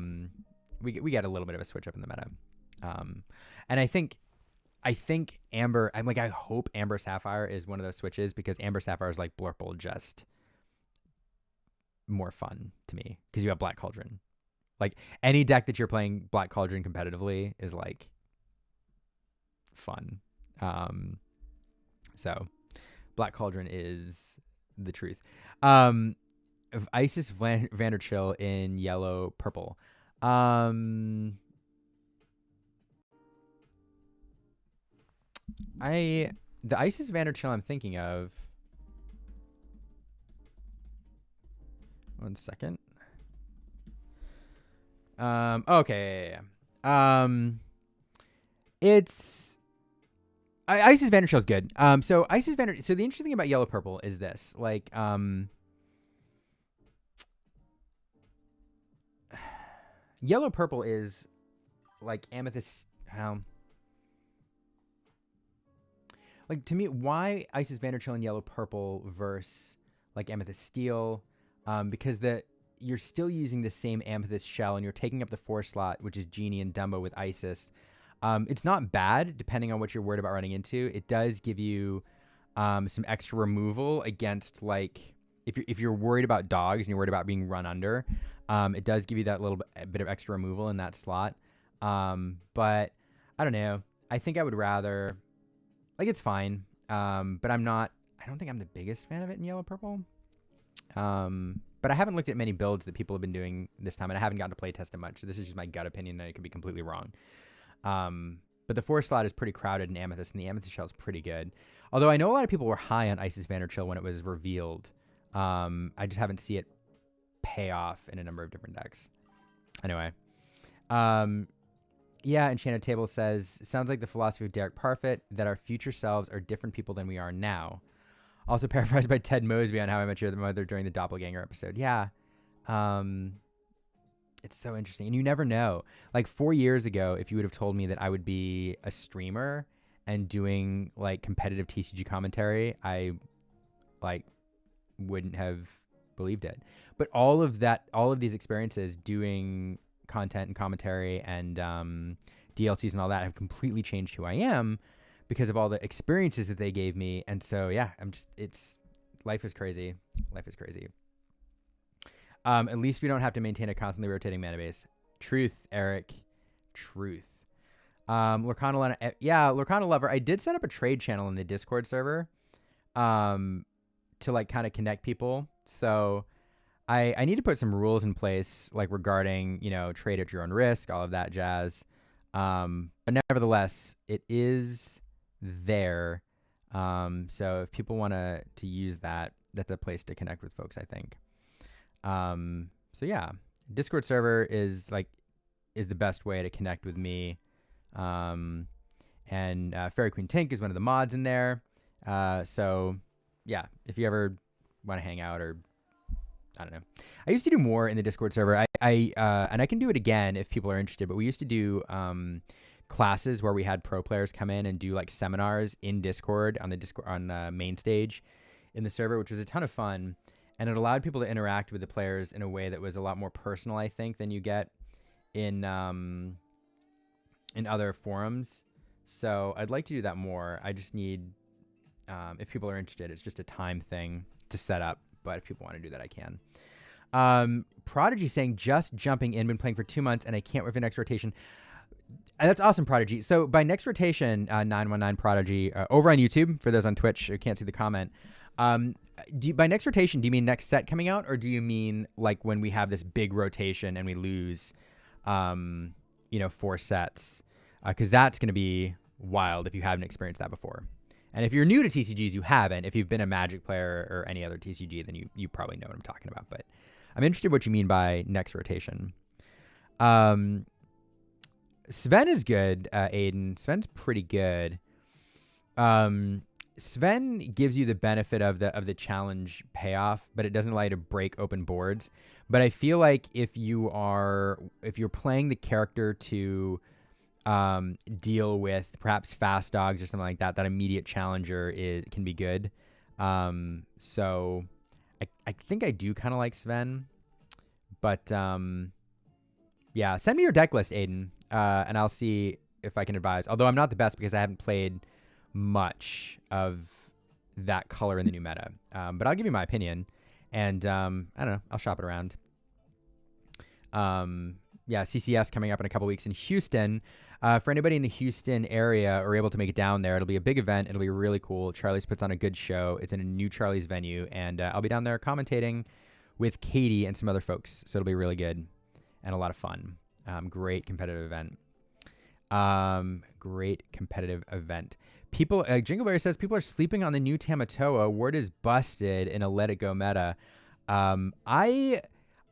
Speaker 1: we get a little bit of a switch up in the meta. And I think Amber, I hope Amber Sapphire is one of those switches, because Amber Sapphire is like Blurple, just more fun to me, because you have Black Cauldron. Like, any deck that you're playing Black Cauldron competitively is like fun. So Black Cauldron is the truth. Isis Vanderchill in yellow purple. The Isis Vanderchill I'm thinking of. One second. Okay. It's Isis Vanderchill is good. So the interesting thing about yellow purple is this, like, Yellow purple is like amethyst. Like to me, why Isis Vanderchill in yellow purple versus like amethyst steel? Because you're still using the same amethyst shell and you're taking up the 4 slot, which is Genie and Dumbo with Isis. It's not bad depending on what you're worried about running into. It does give you some extra removal against, like, if you're worried about dogs and you're worried about being run under, it does give you that little bit of extra removal in that slot. But I don't know. I think I would rather, like, it's fine. But I don't think I'm the biggest fan of it in yellow purple. But I haven't looked at many builds that people have been doing this time, and I haven't gotten to play test it much. So this is just my gut opinion, and it could be completely wrong. But the 4 slot is pretty crowded in amethyst, and the amethyst shell is pretty good. Although I know a lot of people were high on Isis Vanderchill when it was revealed. I just haven't seen it pay off in a number of different decks. Anyway. Yeah, Enchanted Table says, sounds like the philosophy of Derek Parfit, that our future selves are different people than we are now. Also paraphrased by Ted Mosby on How I Met Your Mother during the Doppelganger episode. Yeah. It's so interesting. And you never know. Like 4 years ago, if you would have told me that I would be a streamer and doing like competitive TCG commentary, I like wouldn't have believed it. But all of these experiences doing content and commentary and DLCs and all that have completely changed who I am because of all the experiences that they gave me. And so, yeah, life is crazy. Life is crazy. At least we don't have to maintain a constantly rotating mana base. Truth, Eric. Truth. Lorcana Lover. I did set up a trade channel in the Discord server to like kind of connect people. So I need to put some rules in place, like regarding, trade at your own risk, all of that jazz. But nevertheless, it is there. So if people want to use that, that's a place to connect with folks, I think. So yeah, Discord server is the best way to connect with me. And Fairy Queen Tink is one of the mods in there. So yeah, if you ever want to hang out, or I don't know, I used to do more in the Discord server. And I can do it again if people are interested, but we used to do, classes where we had pro players come in and do like seminars in Discord on the main stage in the server, which was a ton of fun. And it allowed people to interact with the players in a way that was a lot more personal, I think, than you get in other forums. So I'd like to do that more. I just need, if people are interested, it's just a time thing to set up. But if people want to do that, I can. Prodigy saying, just jumping in, been playing for 2 months, and I can't wait for the next rotation. That's awesome, Prodigy. So by next rotation, 919 Prodigy, over on YouTube, for those on Twitch who can't see the comment, by next rotation, do you mean next set coming out, or do you mean like when we have this big rotation and we lose, 4 sets? Because that's going to be wild if you haven't experienced that before. And if you're new to TCGs, you haven't. If you've been a Magic player or any other TCG, then you probably know what I'm talking about. But I'm interested what you mean by next rotation. Sven is good, Aiden. Sven's pretty good. Sven gives you the benefit of the challenge payoff, but it doesn't allow you to break open boards. But I feel like if you're playing the character to deal with perhaps fast dogs or something like that, that immediate challenger can be good. So I think I do kind of like Sven, but yeah, send me your deck list, Aiden, and I'll see if I can advise. Although I'm not the best because I haven't played much of that color in the new meta. But I'll give you my opinion, and I don't know, I'll shop it around. Yeah, CCS coming up in a couple weeks in Houston. For anybody in the Houston area or able to make it down there, it'll be a big event. It'll be really cool. Charlie's puts on a good show. It's in a new Charlie's venue, and I'll be down there commentating with Katie and some other folks. So it'll be really good and a lot of fun. Great competitive event. Great competitive event. People, Jingleberry says people are sleeping on the new Tamatoa. Word is busted in a Let It Go meta.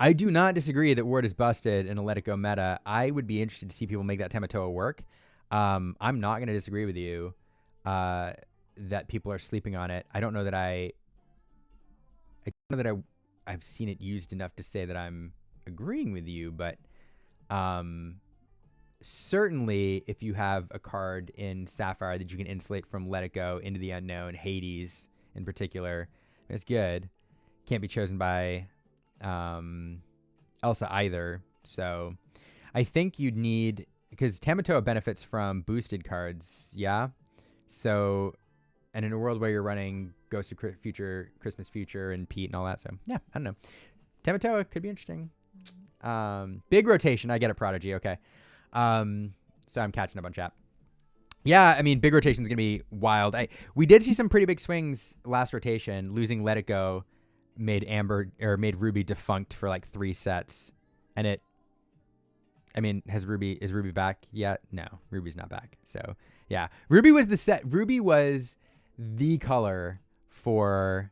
Speaker 1: I do not disagree that Word is busted in a Let It Go meta. I would be interested to see people make that Tamatoa work. I'm not going to disagree with you that people are sleeping on it. I don't know that I've seen it used enough to say that I'm agreeing with you, but Certainly, if you have a card in Sapphire that you can insulate from Let It Go, Into the Unknown, Hades in particular, it's good. Can't be chosen by Elsa either. So I think you'd need, because Tamatoa benefits from boosted cards, yeah? So, and in a world where you're running Ghost of Future, Christmas Future, and Pete and all that, so yeah, I don't know. Tamatoa could be interesting. Big rotation. I get it, Prodigy. Okay. So I'm catching up on chat. Yeah, I mean, big rotation is going to be wild. We did see some pretty big swings last rotation. Losing Let It Go made Ruby defunct for like 3 sets. And is Ruby back yet? No, Ruby's not back. So yeah, Ruby was the color for,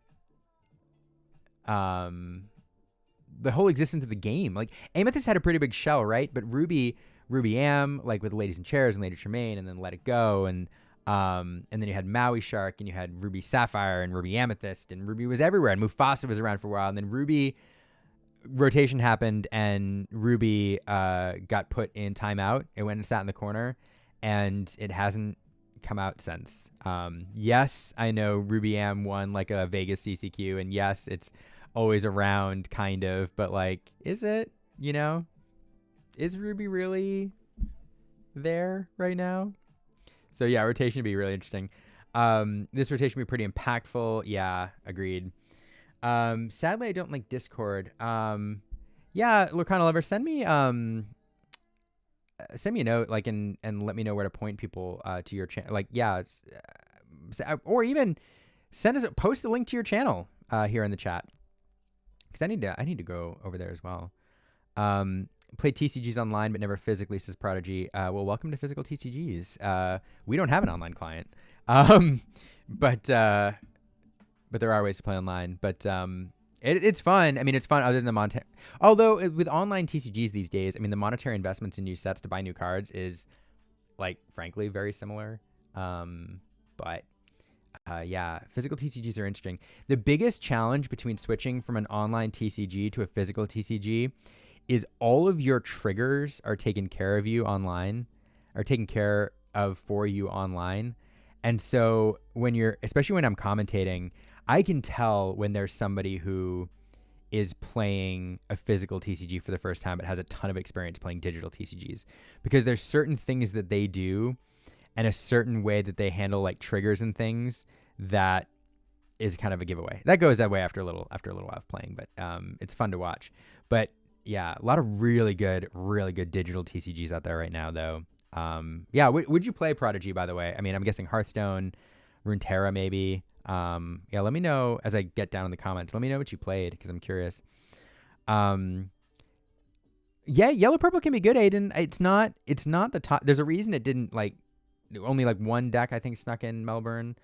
Speaker 1: the whole existence of the game. Like Amethyst had a pretty big shell, right? But Ruby Am, like with Ladies in Chairs and Lady Tremaine, and then Let It Go, and then you had Maui Shark, and you had Ruby Sapphire and Ruby Amethyst, and Ruby was everywhere, and Mufasa was around for a while, and then Ruby rotation happened, and Ruby got put in timeout. It went and sat in the corner, and it hasn't come out since. Yes, I know Ruby Am won like a Vegas CCQ, and yes, it's always around kind of, but like, is it, is Ruby really there right now? So yeah, rotation would be really interesting. This rotation would be pretty impactful. Yeah, agreed. Sadly I don't like Discord. Yeah, Lorcana Lover, send me a note, like, and let me know where to point people to your channel. Like, yeah, or even post a link to your channel here in the chat. Because I need to go over there as well. Play TCGs online, but never physically, says Prodigy. Well, welcome to physical TCGs. We don't have an online client, but there are ways to play online. But it's fun. I mean, it's fun other than the monetary. Although with online TCGs these days, I mean, the monetary investments in new sets to buy new cards is, like, frankly, very similar. But yeah, physical TCGs are interesting. The biggest challenge between switching from an online TCG to a physical TCG is all of your triggers are taken care of for you online. And so especially when I'm commentating, I can tell when there's somebody who is playing a physical TCG for the first time but has a ton of experience playing digital TCGs, because there's certain things that they do and a certain way that they handle like triggers and things that is kind of a giveaway. That goes that way after a little while of playing, but it's fun to watch. But yeah, a lot of really good digital TCGs out there right now, though. Yeah, would you play Prodigy, by the way? I mean, I'm guessing Hearthstone, Runeterra, maybe. Yeah, let me know as I get down in the comments. Let me know what you played, because I'm curious. Yeah, Yellow Purple can be good, Aiden. It's not the top. There's a reason it didn't, like, only like one deck I think snuck in Melbourne.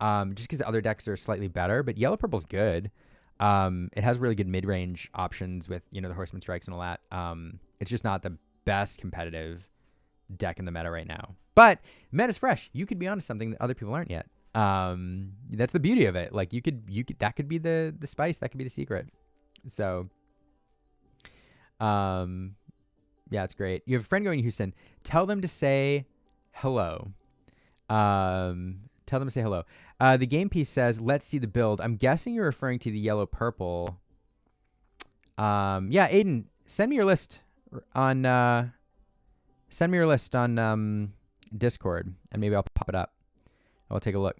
Speaker 1: Just because the other decks are slightly better, but Yellow Purple's good. It has really good mid-range options with, the Horseman Strikes and all that. It's just not the best competitive deck in the meta right now. But meta's fresh. You could be onto something that other people aren't yet. That's the beauty of it. Like, you could that could be the spice, that could be the secret. So yeah, it's great. You have a friend going to Houston. Tell them to say hello. Tell them to say hello. The game piece says, let's see the build. I'm guessing you're referring to the Yellow Purple. Yeah, Aiden, send me your list on Discord, and maybe I'll pop it up. I'll take a look.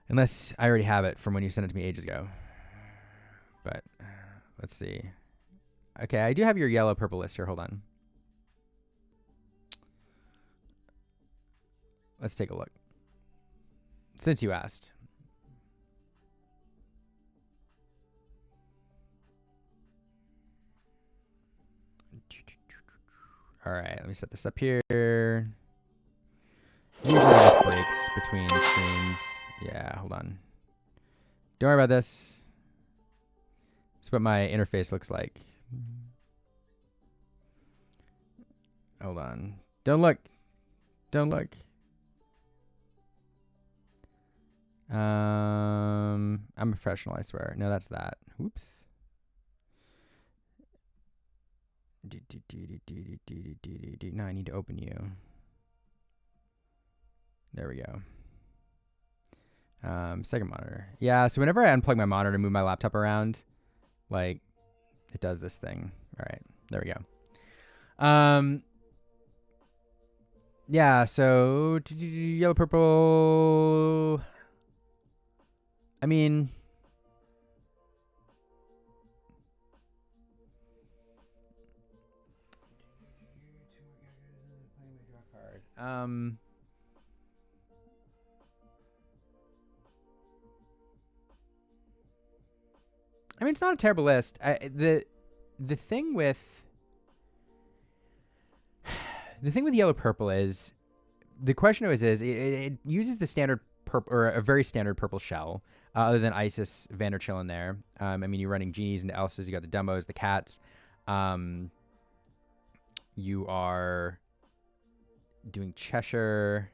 Speaker 1: Unless I already have it from when you sent it to me ages ago. But let's see. Okay, I do have your Yellow Purple list here. Hold on. Let's take a look. Since you asked. All right, let me set this up here. Usually this breaks between streams. Yeah, hold on. Don't worry about this. This is what my interface looks like. Hold on. Don't look. Don't look. I'm a professional, I swear. No, that's that. Oops. No, I need to open you. There we go. Second monitor. Yeah, so whenever I unplug my monitor and move my laptop around, like, it does this thing. All right, there we go. Yeah, so yellow, purple. I mean, I mean, it's not a terrible list. The thing with yellow purple is, the question always is, it uses the standard purple, or a very standard purple shell, other than Isis, Vanderchill in there. I mean, you're running genies and Elsas. You got the Dumbos, the cats. You are doing Cheshire,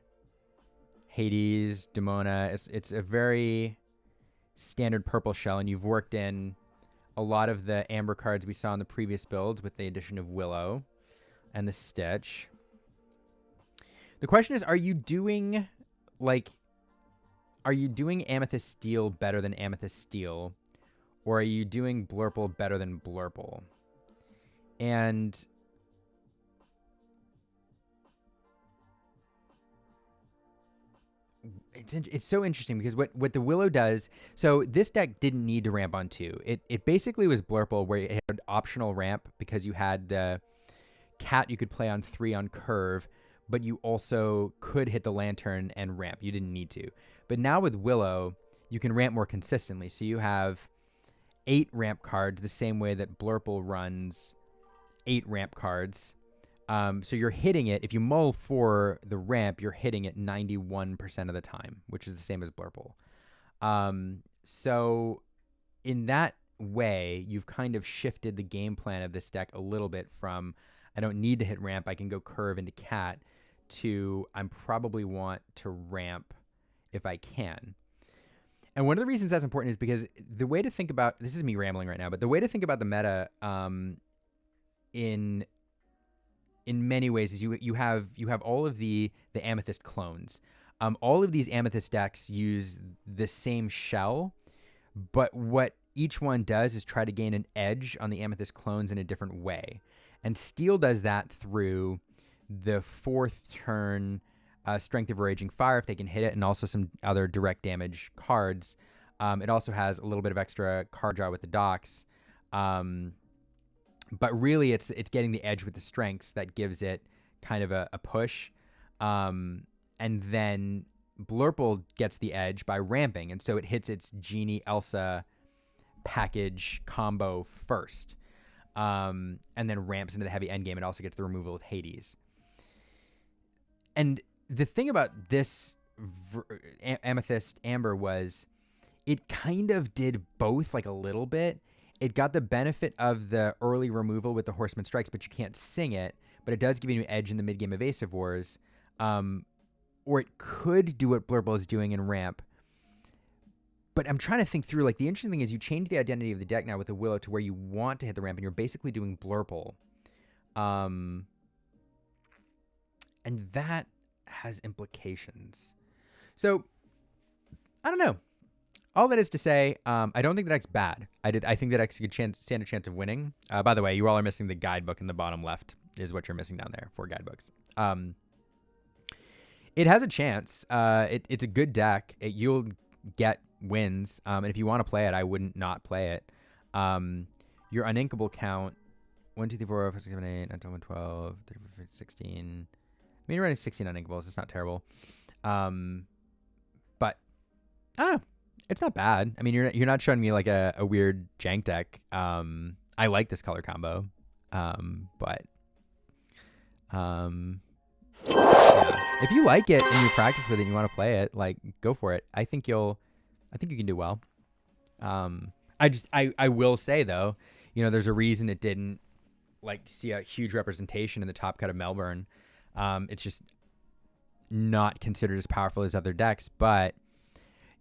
Speaker 1: Hades, Demona. It's a very standard purple shell, and you've worked in a lot of the amber cards we saw in the previous builds with the addition of Willow and the Stitch. The question is, are you doing Amethyst Steel better than Amethyst Steel, or are you doing Blurple better than Blurple? And it's so interesting because what the Willow does, so this deck didn't need to ramp on 2. It basically was Blurple, where it had optional ramp because you had the cat you could play on 3 on curve, but you also could hit the lantern and ramp. You didn't need to. But now with Willow, you can ramp more consistently. So you have 8 ramp cards, the same way that Blurple runs 8 ramp cards. So you're hitting it. If you mull for the ramp, you're hitting it 91% of the time, which is the same as Blurple. So in that way, you've kind of shifted the game plan of this deck a little bit from, I don't need to hit ramp, I can go curve into cat, to I probably want to ramp if I can. And one of the reasons that's important is because the way to think about, this is me rambling right now, but the way to think about the meta in many ways is you have all of the Amethyst clones. All of these Amethyst decks use the same shell, but what each one does is try to gain an edge on the Amethyst clones in a different way. And Steel does that through the 4th turn Strength of Raging Fire, if they can hit it, and also some other direct damage cards. It also has a little bit of extra card draw with the docks. But really, it's getting the edge with the strengths that gives it kind of a push. And then Blurple gets the edge by ramping, and so it hits its Genie Elsa package combo first. And then ramps into the heavy endgame. It also gets the removal with Hades. And the thing about this Amethyst Amber was it kind of did both, like, a little bit. It got the benefit of the early removal with the Horseman Strikes, but you can't sing it. But it does give you an edge in the mid-game Evasive Wars. Or it could do what Blurple is doing in ramp. But I'm trying to think through, like, the interesting thing is you change the identity of the deck now with the Willow to where you want to hit the ramp, and you're basically doing Blurple. And that has implications. So, I don't know. All that is to say, I don't think the deck's bad. I think the deck could stand a chance of winning. By the way, you all are missing the guidebook in the bottom left is what you're missing down there. 4 guidebooks. It has a chance. It's a good deck. You'll get wins. And if you want to play it, I wouldn't not play it. Your uninkable count, 1, 2, 3, 4, 5, 6, 7, 8, 9, 10, 11, 12, 13, 14, 15, 16. I mean, you're running 16 uninkables. It's not terrible. But I don't know. It's not bad. I mean, you're not showing me like a weird jank deck. I like this color combo. But yeah. If you like it and you practice with it and you want to play it, like, go for it. I think you can do well. I will say though, you know, there's a reason it didn't like see a huge representation in the top cut of Melbourne. It's just not considered as powerful as other decks, but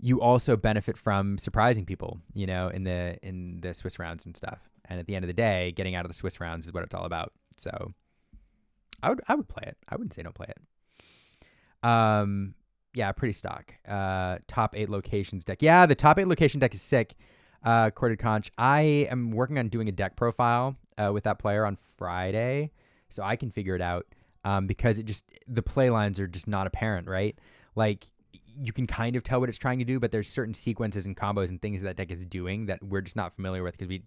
Speaker 1: you also benefit from surprising people, you know, in the Swiss rounds and stuff. And at the end of the day, getting out of the Swiss rounds is what it's all about. So I would play it. I wouldn't say don't play it. Yeah, pretty stock. Top 8 locations deck. Yeah, the top 8 location deck is sick. Corded Conch. I am working on doing a deck profile with that player on Friday, so I can figure it out. Because the play lines are just not apparent, right? Like, you can kind of tell what it's trying to do, but there's certain sequences and combos and things that deck is doing that we're just not familiar with because we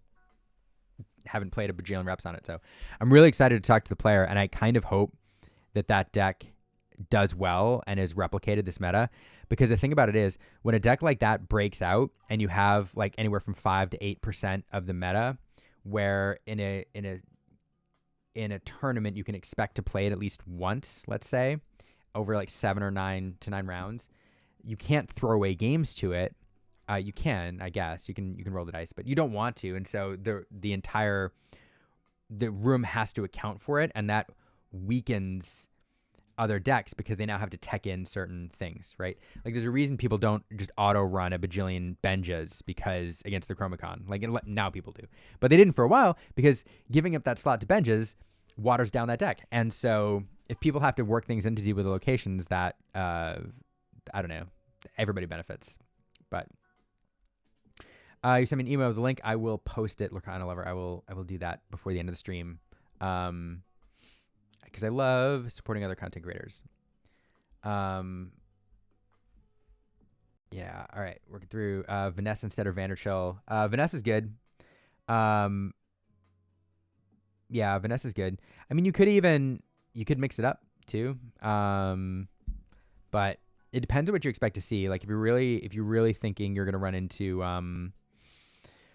Speaker 1: haven't played a bajillion reps on it. So I'm really excited to talk to the player, and I kind of hope that deck does well and is replicated this meta, because the thing about it is when a deck like that breaks out and you have like anywhere from 5 to 8% of the meta, where in a tournament you can expect to play it at least once, let's say over like 7 or 9 to 9 rounds, you can't throw away games to it. You can, I guess you can roll the dice, but you don't want to. And so the entire room has to account for it. And that weakens other decks because they now have to tech in certain things, right? Like there's a reason people don't just auto run a bajillion Benjas because against the Chromicon, like now people do, but they didn't for a while because giving up that slot to Benjas waters down that deck. And so if people have to work things in to deal with the locations, that I don't know, everybody benefits. But you send me an email with the link. I will post it. Lorcana Lover. I will do that before the end of the stream. Because I love supporting other content creators. Yeah, all right. Working through Vanessa instead of Vanderchill. Vanessa's good. Yeah, Vanessa's good. I mean, you could mix it up too. But it depends on what you expect to see. Like if you're really thinking you're gonna run into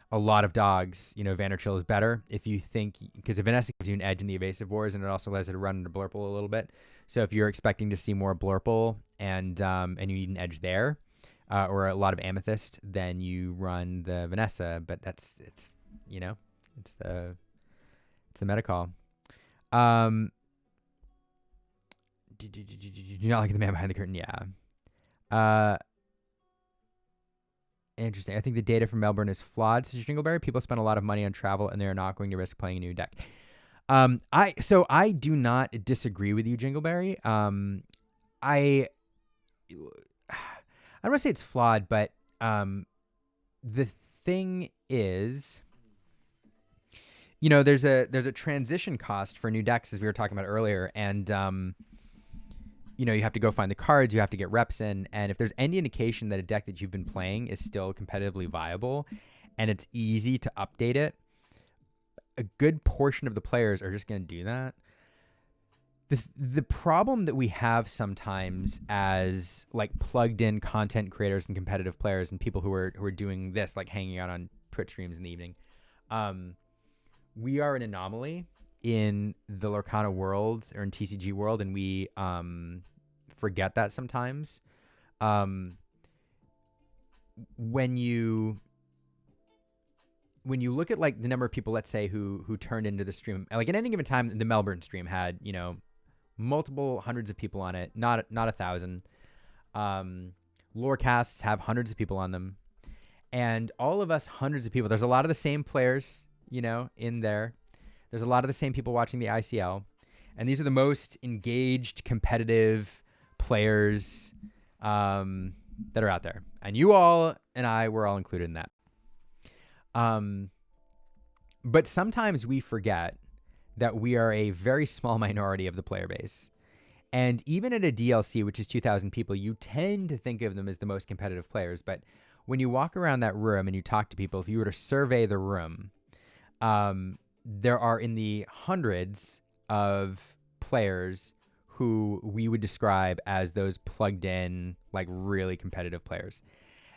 Speaker 1: a lot of dogs, Vanderchill is better if you think, because Vanessa gives you an edge in the evasive wars, and it also allows you to run into Blurple a little bit. So if you're expecting to see more Blurple and you need an edge there, or a lot of Amethyst, then you run the Vanessa. But it's the meta call. Do you not like the man behind the curtain? Yeah. Interesting. I think the data from Melbourne is flawed, says Jingleberry. People spend a lot of money on travel, and they are not going to risk playing a new deck. I do not disagree with you, Jingleberry. I don't want to say it's flawed, but the thing is, there's a transition cost for new decks, as we were talking about earlier, and you have to go find the cards, you have to get reps in, and if there's any indication that a deck that you've been playing is still competitively viable and it's easy to update it, a good portion of the players are just going to do that. The problem that we have sometimes as like plugged in content creators and competitive players and people who are doing this, like hanging out on Twitch streams in the evening, we are an anomaly in the Lorcana world or in TCG world, and we forget that sometimes. When you look at like the number of people, let's say, who turned into the stream, like at any given time, the Melbourne stream had multiple hundreds of people on it, not 1,000. Lorecasts have hundreds of people on them, and all of us hundreds of people. There's a lot of the same players, in there. There's a lot of the same people watching the ICL, and these are the most engaged, competitive players that are out there. And you all and I were all included in that. But sometimes we forget that we are a very small minority of the player base. And even at a DLC, which is 2,000 people, you tend to think of them as the most competitive players. But when you walk around that room and you talk to people, if you were to survey the room, there are in the hundreds of players who we would describe as those plugged in, like really competitive players.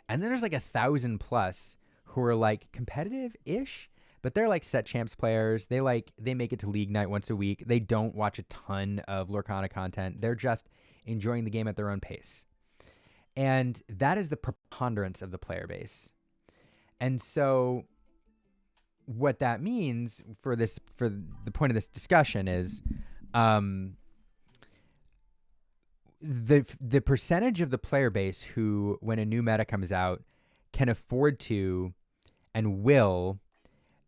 Speaker 1: And then there's like 1,000 plus who are like competitive-ish, but they're like set champs players. They make it to league night once a week. They don't watch a ton of Lorcana content. They're just enjoying the game at their own pace. And that is the preponderance of the player base. And so what that means for the point of this discussion is the percentage of the player base who, when a new meta comes out, can afford to and will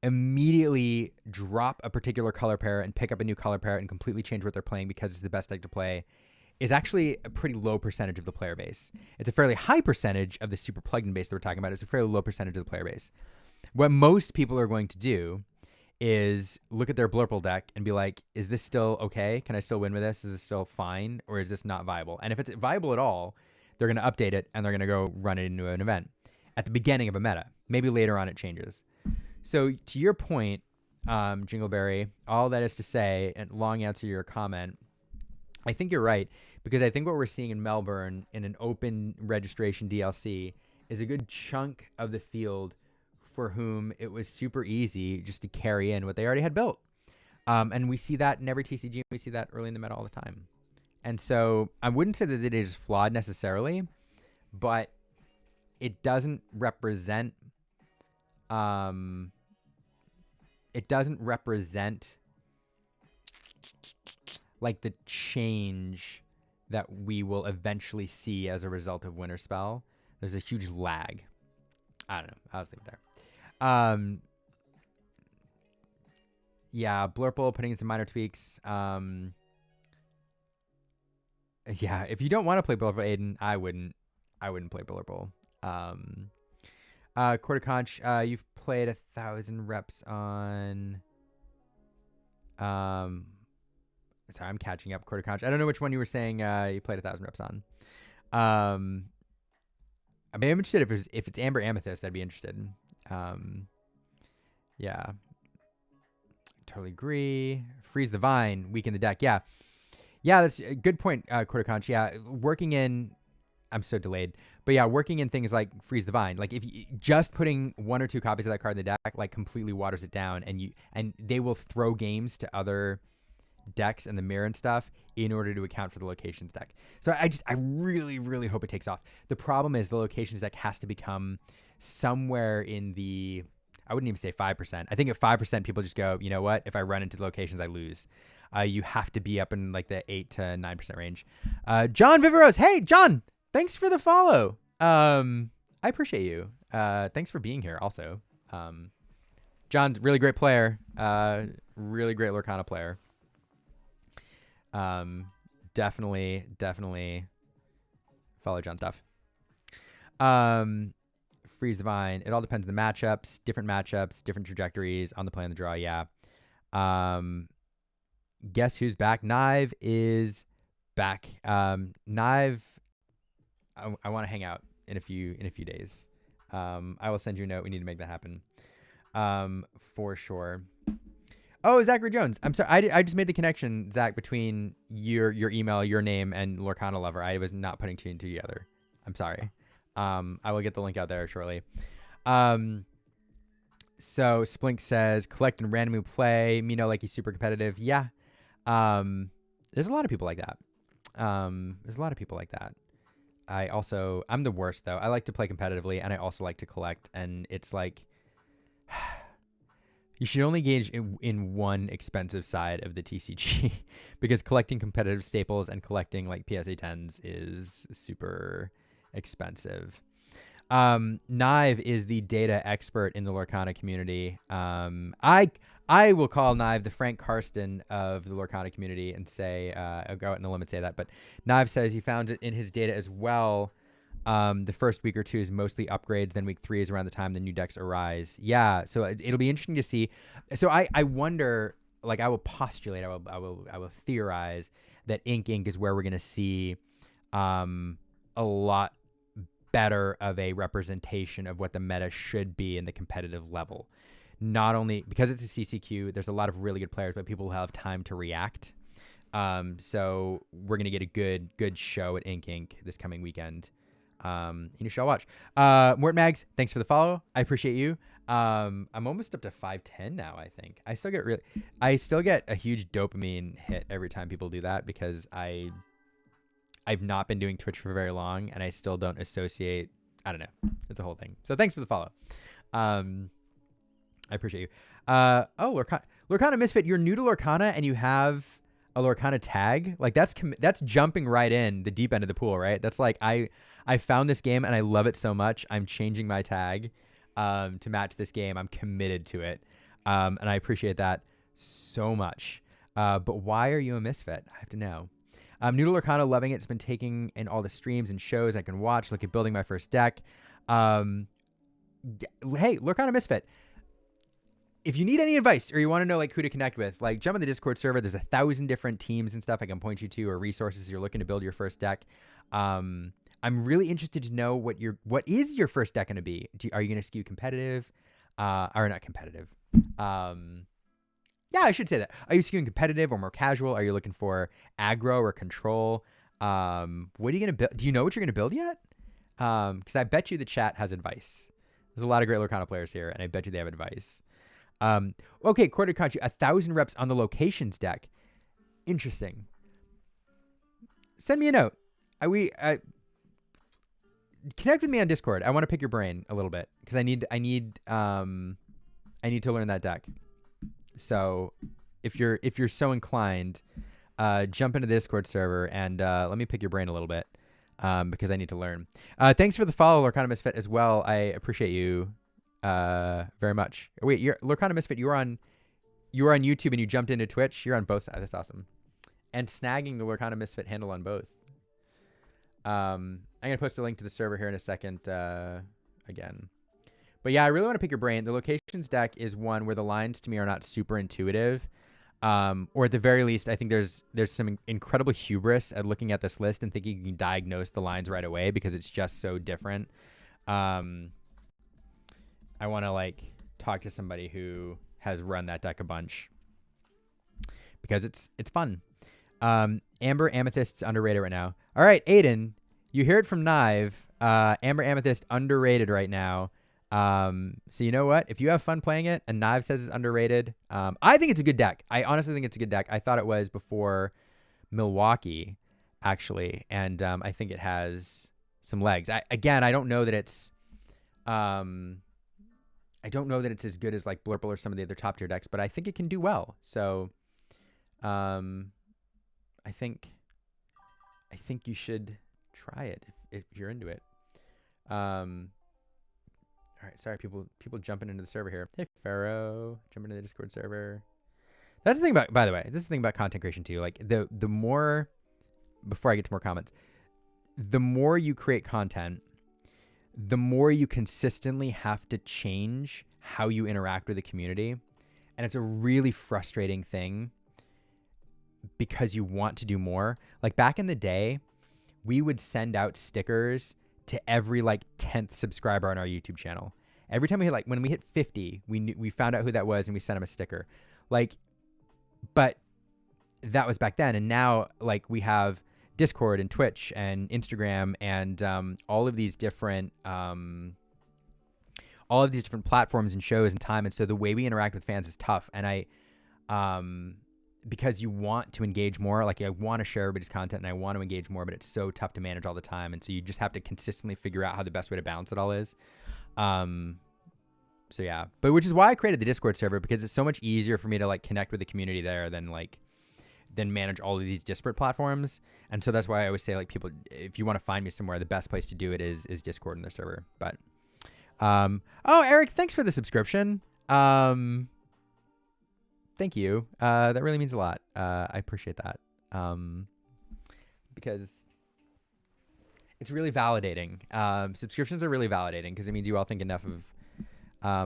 Speaker 1: immediately drop a particular color pair and pick up a new color pair and completely change what they're playing because it's the best deck to play is actually a pretty low percentage of the player base. It's a fairly high percentage of the super plugged in base that we're talking about. It's a fairly low percentage of the player base. What most people are going to do is look at their Blurple deck and be like, is this still okay? Can I still win with this? Is this still fine? Or is this not viable? And if it's viable at all, they're going to update it and they're going to go run it into an event at the beginning of a meta. Maybe later on it changes. So to your point, Jingleberry, all that is to say, and long answer to your comment, I think you're right, because I think what we're seeing in Melbourne in an open registration DLC is a good chunk of the field for whom it was super easy just to carry in what they already had built. And we see that in every TCG. We see that early in the meta all the time. And so I wouldn't say that it is flawed necessarily, but it doesn't represent like the change that we will eventually see as a result of Winterspell. There's a huge lag. I don't know. I was thinking there. Yeah, Blurple putting in some minor tweaks. Yeah, if you don't want to play Blurple, Aiden, I wouldn't play Blurple. Quarter Conch, you've played 1,000 reps on. Sorry, I'm catching up. Quarter Conch. I don't know which one you were saying. You played 1,000 reps on. I mean, I'm interested if it's Amber Amethyst. I'd be interested. Yeah, totally agree. Freeze the Vine, weaken the deck. Yeah, that's a good point. Quarter Conch. Yeah, working in. I'm so delayed. But yeah, working in things like Freeze the Vine, like if you just putting 1 or 2 copies of that card in the deck, like completely waters it down, and they will throw games to other decks and the mirror and stuff in order to account for the locations deck. So I really, really hope it takes off. The problem is the locations deck has to become somewhere in the, I wouldn't even say 5%. I think at 5%, people just go, you know what? If I run into the locations, I lose. You have to be up in like the 8 to 9% range. John Viveros. Hey, John. Thanks for the follow. I appreciate you. Thanks for being here also. John's really great player. Really great Lorcana player. Definitely follow John's stuff. Freeze the Vine. It all depends on the matchups, different trajectories on the play and the draw. Yeah. Guess who's back? Knive is back. Knive, I want to hang out in a few days. I will send you a note. We need to make that happen. For sure. Oh, Zachary Jones. I'm sorry. I just made the connection, Zach, between your email, your name, and Lorcana Lover. I was not putting 2 and 2 together. I'm sorry. I will get the link out there shortly. So Splink says, collect and randomly play. Mino like he's super competitive. Yeah. There's a lot of people like that. I'm the worst though. I like to play competitively and I also like to collect, and it's like you should only engage in one expensive side of the TCG because collecting competitive staples and collecting like PSA 10s is super expensive. Knive is the data expert in the Lorcana community. I will call Knive the Frank Karsten of the Lorcana community and say, I'll go out on a limb and say that, but Knive says he found it in his data as well. The first week or 2 is mostly upgrades. Then week 3 is around the time the new decks arise. Yeah. So it'll be interesting to see. So I wonder, like I will postulate, I will theorize that Ink is where we're going to see, a lot better of a representation of what the meta should be in the competitive level. Not only because it's a CCQ, there's a lot of really good players, but people will have time to react. So we're going to get a good show at Ink this coming weekend. You shall watch. Mort Mags, thanks for the follow. I appreciate you. I'm almost up to 510 now, I think. I still get a huge dopamine hit every time people do that because I've not been doing Twitch for very long and I still don't associate. I don't know. It's a whole thing. So thanks for the follow. I appreciate you. Lorcana Misfit, you're new to Lorcana and you have a Lorcana tag. Like that's jumping right in the deep end of the pool, right? That's like, I found this game and I love it so much. I'm changing my tag, to match this game. I'm committed to it. And I appreciate that so much. But why are you a misfit? I have to know. Noodle Lorcana, loving it. It's been taking in all the streams and shows I can watch. Look at building my first deck. Hey, Lorcana Misfit. If you need any advice or you want to know like who to connect with, like jump on the Discord server. There's 1,000 different teams and stuff I can point you to, or resources you're looking to build your first deck. I'm really interested to know what is your first deck going to be. Are you going to skew competitive? Or not competitive? Yeah, I should say that. Are you skewing competitive or more casual? Are you looking for aggro or control? What are you going to build? Do you know what you're going to build yet? Because I bet you the chat has advice. There's a lot of great Lorcana players here, and I bet you they have advice. Okay, quarter country, 1,000 reps on the locations deck. Interesting. Send me a note. Connect with me on Discord. I want to pick your brain a little bit because I need to learn that deck. So if you're so inclined, jump into the Discord server and let me pick your brain a little bit because I need to learn. Thanks for the follow, Lorcana Misfit, as well. I appreciate you very much. Wait, you're Lorcana Misfit. You were on YouTube and you jumped into Twitch. You're on both sides. That's awesome. And snagging the Lorcana Misfit handle on both. I'm gonna post a link to the server here in a second. Again. But yeah, I really want to pick your brain. The locations deck is one where the lines to me are not super intuitive. Or at the very least, I think there's some incredible hubris at looking at this list and thinking you can diagnose the lines right away because it's just so different. I want to like talk to somebody who has run that deck a bunch because it's fun. Amber Amethyst's underrated right now. All right, Aiden, you hear it from Nive. Amber Amethyst underrated right now. So you know what? If you have fun playing it and Nive says it's underrated, I think it's a good deck. I honestly think it's a good deck. I thought it was before Milwaukee, actually. And I think it has some legs. I don't know that it's as good as like Blurple or some of the other top tier decks, but I think it can do well. So I think you should try it if you're into it. All right, sorry, people jumping into the server here. Hey, Pharaoh, jumping into the Discord server. That's the thing about, by the way, this is the thing about content creation too. Like the more, before I get to more comments, the more you create content, the more you consistently have to change how you interact with the community. And it's a really frustrating thing because you want to do more. Like back in the day, we would send out stickers to every like 10th subscriber on our YouTube channel. Every time when we hit 50, we found out who that was and we sent them a sticker. Like, but that was back then. And now like we have Discord and Twitch and Instagram and all of these different platforms and shows and time. And so the way we interact with fans is tough. And because you want to engage more, like I want to share everybody's content and I want to engage more, but it's so tough to manage all the time. And so you just have to consistently figure out how the best way to balance it all is. So yeah, but which is why I created the Discord server, because it's so much easier for me to like connect with the community there than manage all of these disparate platforms. And so that's why I always say like people, if you want to find me somewhere, the best place to do it is Discord in the server. But, oh, Eric, thanks for the subscription. Thank you. That really means a lot. I appreciate that. Because it's really validating. Subscriptions are really validating because it means you all think enough of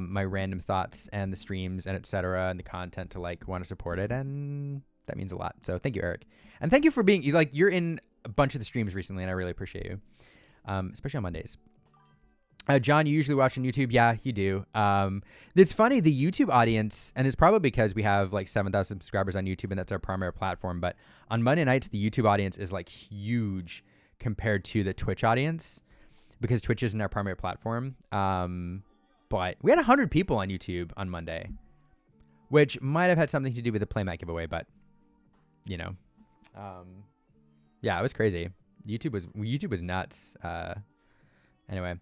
Speaker 1: my random thoughts and the streams and etc. and the content to like want to support it, and that means a lot. So thank you, Eric, and thank you for being like you're in a bunch of the streams recently, and I really appreciate you, especially on Mondays. John, you usually watch on YouTube? Yeah, you do. It's funny, the YouTube audience, and it's probably because we have like 7,000 subscribers on YouTube and that's our primary platform, but on Monday nights, the YouTube audience is like huge compared to the Twitch audience because Twitch isn't our primary platform. But we had 100 people on YouTube on Monday, which might have had something to do with the playmat giveaway, but you know, yeah, it was crazy. YouTube was nuts. Anyway.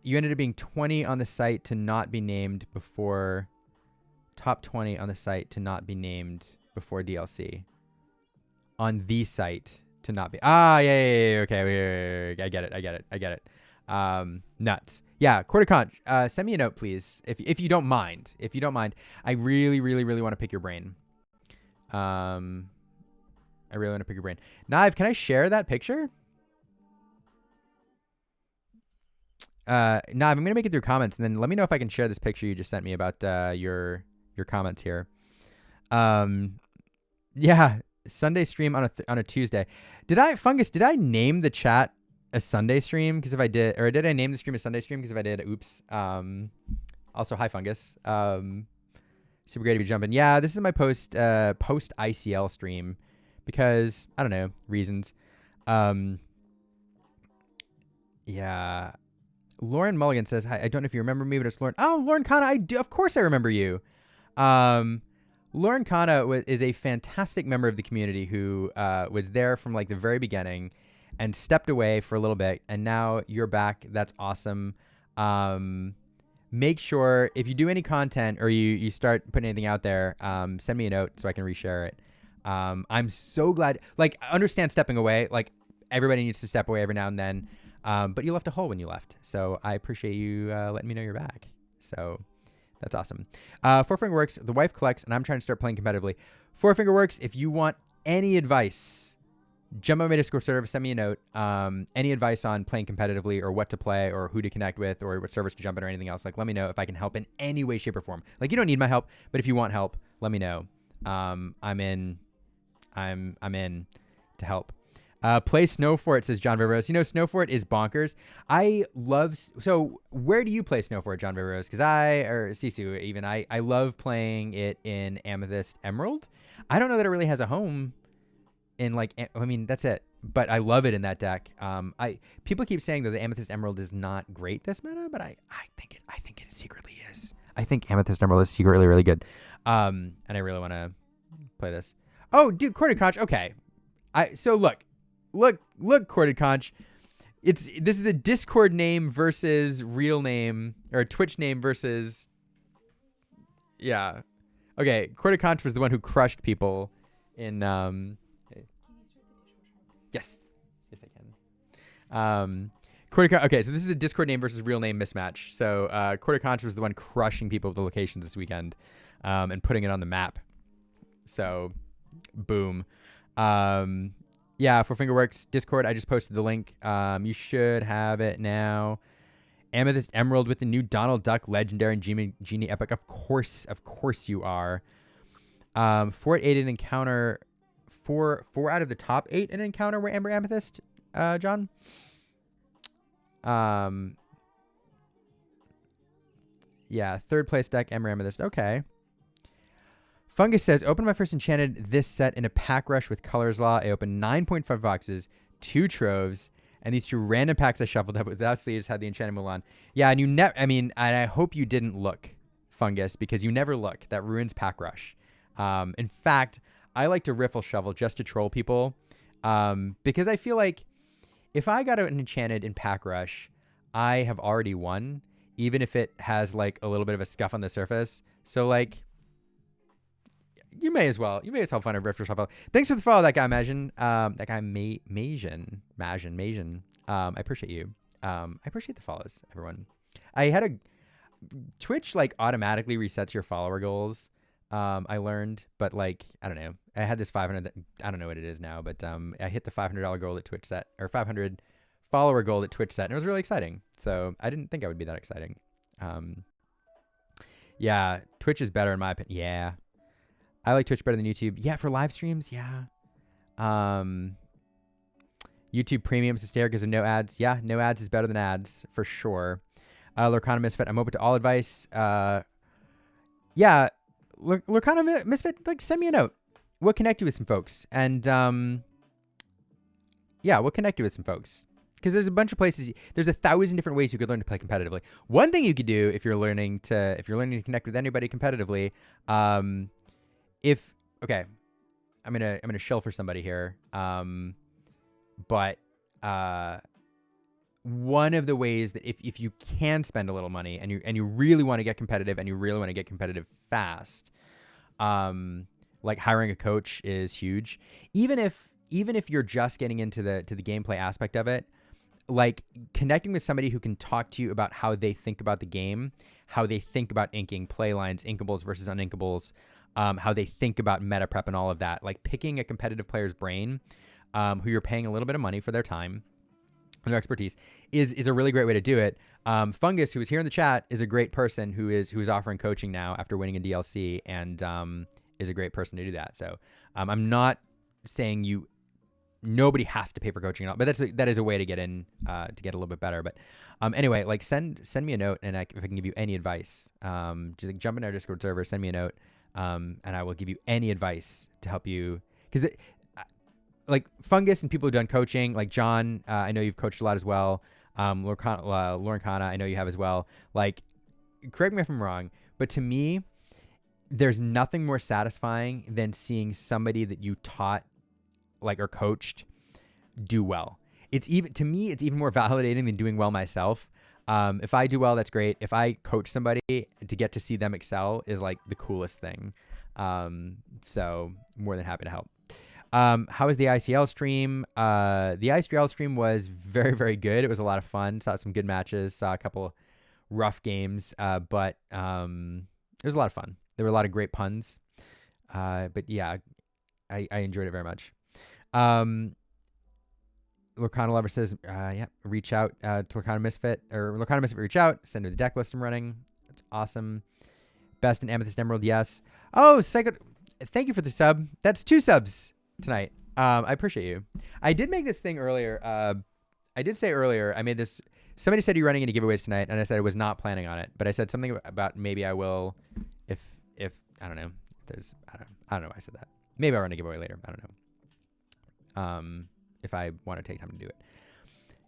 Speaker 1: You ended up being 20 on the site to not be named before top 20 on the site to not be named before DLC on the site to not be, yeah, okay. I get it. Nuts. Yeah, Corticon, send me a note, please, if you don't mind. If you don't mind, I really, really, really want to pick your brain. I really want to pick your brain. Nive, can I share that picture? Nive, I'm gonna make it through comments, and then let me know if I can share this picture you just sent me about your comments here. Yeah, Sunday stream on a Tuesday. Did I name the chat a Sunday stream? Because if I did, or did I name the stream a Sunday stream? Because if I did, oops. Also, hi Fungus. Super great to be jumping. Yeah, this is my post ICL stream because I don't know reasons. Yeah. Lauren Mulligan says, hi, I don't know if you remember me, but it's Lauren. Oh, Lorcana, I do. Of course I remember you. Lorcana is a fantastic member of the community who was there from like the very beginning and stepped away for a little bit. And now you're back. That's awesome. Make sure if you do any content or you start putting anything out there, send me a note so I can reshare it. I'm so glad, like, I understand stepping away. Like everybody needs to step away every now and then. But you left a hole when you left. So I appreciate you letting me know you're back. So that's awesome. Four Finger Works, the wife collects, and I'm trying to start playing competitively. Four Finger Works, if you want any advice, jump on my Discord server, send me a note. Any advice on playing competitively or what to play or who to connect with or what servers to jump in or anything else, like let me know if I can help in any way, shape, or form. Like you don't need my help, but if you want help, let me know. I'm in to help. Play Snow Fort, says John Vivros. You know, Snow Fort is bonkers. So where do you play Snow Fort, John Vivros? Because or Sisu even, I love playing it in Amethyst Emerald. I don't know that it really has a home in like, I mean, that's it. But I love it in that deck. People keep saying that the Amethyst Emerald is not great this meta, but I think it secretly is. I think Amethyst Emerald is secretly really good. And I really want to play this. Oh, dude, Corded Conch. Okay. So look, Corded Conch. This is a Discord name versus real name, or a Twitch name versus. Yeah. Okay. Corded Conch was the one who crushed people in. Yes, I can. Okay, so this is a Discord name versus real name mismatch. So Corded Conch was the one crushing people with the locations this weekend, and putting it on the map. So, boom. Yeah, for Fingerworks Discord, I just posted the link. You should have it now. Amethyst Emerald with the new Donald Duck Legendary and Genie Epic. Of course you are. 4 8 an encounter. 4 out of the top 8 in an encounter were Amber Amethyst, John. Yeah, third place deck, Amber Amethyst. Okay. Fungus says, open my first enchanted this set in a pack rush with Color's Law. I opened 9.5 boxes, 2 troves, and these 2 random packs I shuffled up without sleeves had the enchanted Mulan. Yeah, and and I hope you didn't look, Fungus, because you never look. That ruins pack rush. In fact, I like to riffle shovel just to troll people, because I feel like if I got an enchanted in pack rush, I have already won, even if it has like a little bit of a scuff on the surface. So like, you may as well find a riffle shovel. Thanks for the follow, that guy Majin. That guy Majin. I appreciate you. I appreciate the follows, everyone. I had a Twitch like automatically resets your follower goals. I learned, but like, I don't know. I had this 500, I don't know what it is now, but I hit the $500 goal at Twitch set, or 500 follower goal at Twitch set, and it was really exciting. So I didn't think I would be that exciting. Yeah, Twitch is better in my opinion. Yeah. I like Twitch better than YouTube. Yeah, for live streams, yeah. YouTube Premium is hysterical because of no ads. Yeah, no ads is better than ads, for sure. Lorcana Misfit, I'm open to all advice. Yeah, Lorcana Misfit, like, send me a note. We'll connect you with some folks. And, yeah, we'll connect you with some folks. Because there's a bunch of places, there's 1,000 different ways you could learn to play competitively. One thing you could do if you're learning to connect with anybody competitively, okay, I'm gonna shill for somebody here, but one of the ways that if you can spend a little money and you really want to get competitive and you really want to get competitive fast, like hiring a coach is huge. Even if you're just getting into the gameplay aspect of it, like connecting with somebody who can talk to you about how they think about the game, how they think about inking, play lines, inkables versus uninkables, how they think about meta prep and all of that. Like picking a competitive player's brain, who you're paying a little bit of money for their time and their expertise, is a really great way to do it. Fungus, who is here in the chat, is a great person who is offering coaching now after winning a DLC, and is a great person to do that. So I'm not saying nobody has to pay for coaching at all, but that is a way to get in, to get a little bit better. But anyway, like send me a note, and if I can give you any advice, just like jump in our Discord server, send me a note, and I will give you any advice to help you. Because like Fungus and people who've done coaching, like John, I know you've coached a lot as well. Lorcana, I know you have as well. Like, correct me if I'm wrong, but to me, there's nothing more satisfying than seeing somebody that you taught, like, or coached do well. To me, it's even more validating than doing well myself. If I do well, that's great. If I coach somebody, to get to see them excel is like the coolest thing. So more than happy to help. How was the ICL stream? The ICL stream was very, very good. It was a lot of fun. Saw some good matches, saw a couple rough games, but it was a lot of fun. There were a lot of great puns. But yeah, I enjoyed it very much. Lorcana Lover says, yeah, reach out to Lorcana Misfit, or Lorcana Misfit, reach out, send her the deck list I'm running. That's awesome. Best in Amethyst Emerald, yes. Oh, second, thank you for the sub. That's 2 subs tonight. I appreciate you. I did make this thing earlier. I did say earlier, I made this, somebody said you're running into giveaways tonight, and I said I was not planning on it, but I said something about maybe I will if I don't know, I don't know why I said that. Maybe I'll run a giveaway later. I don't know. If I want to take time to do it,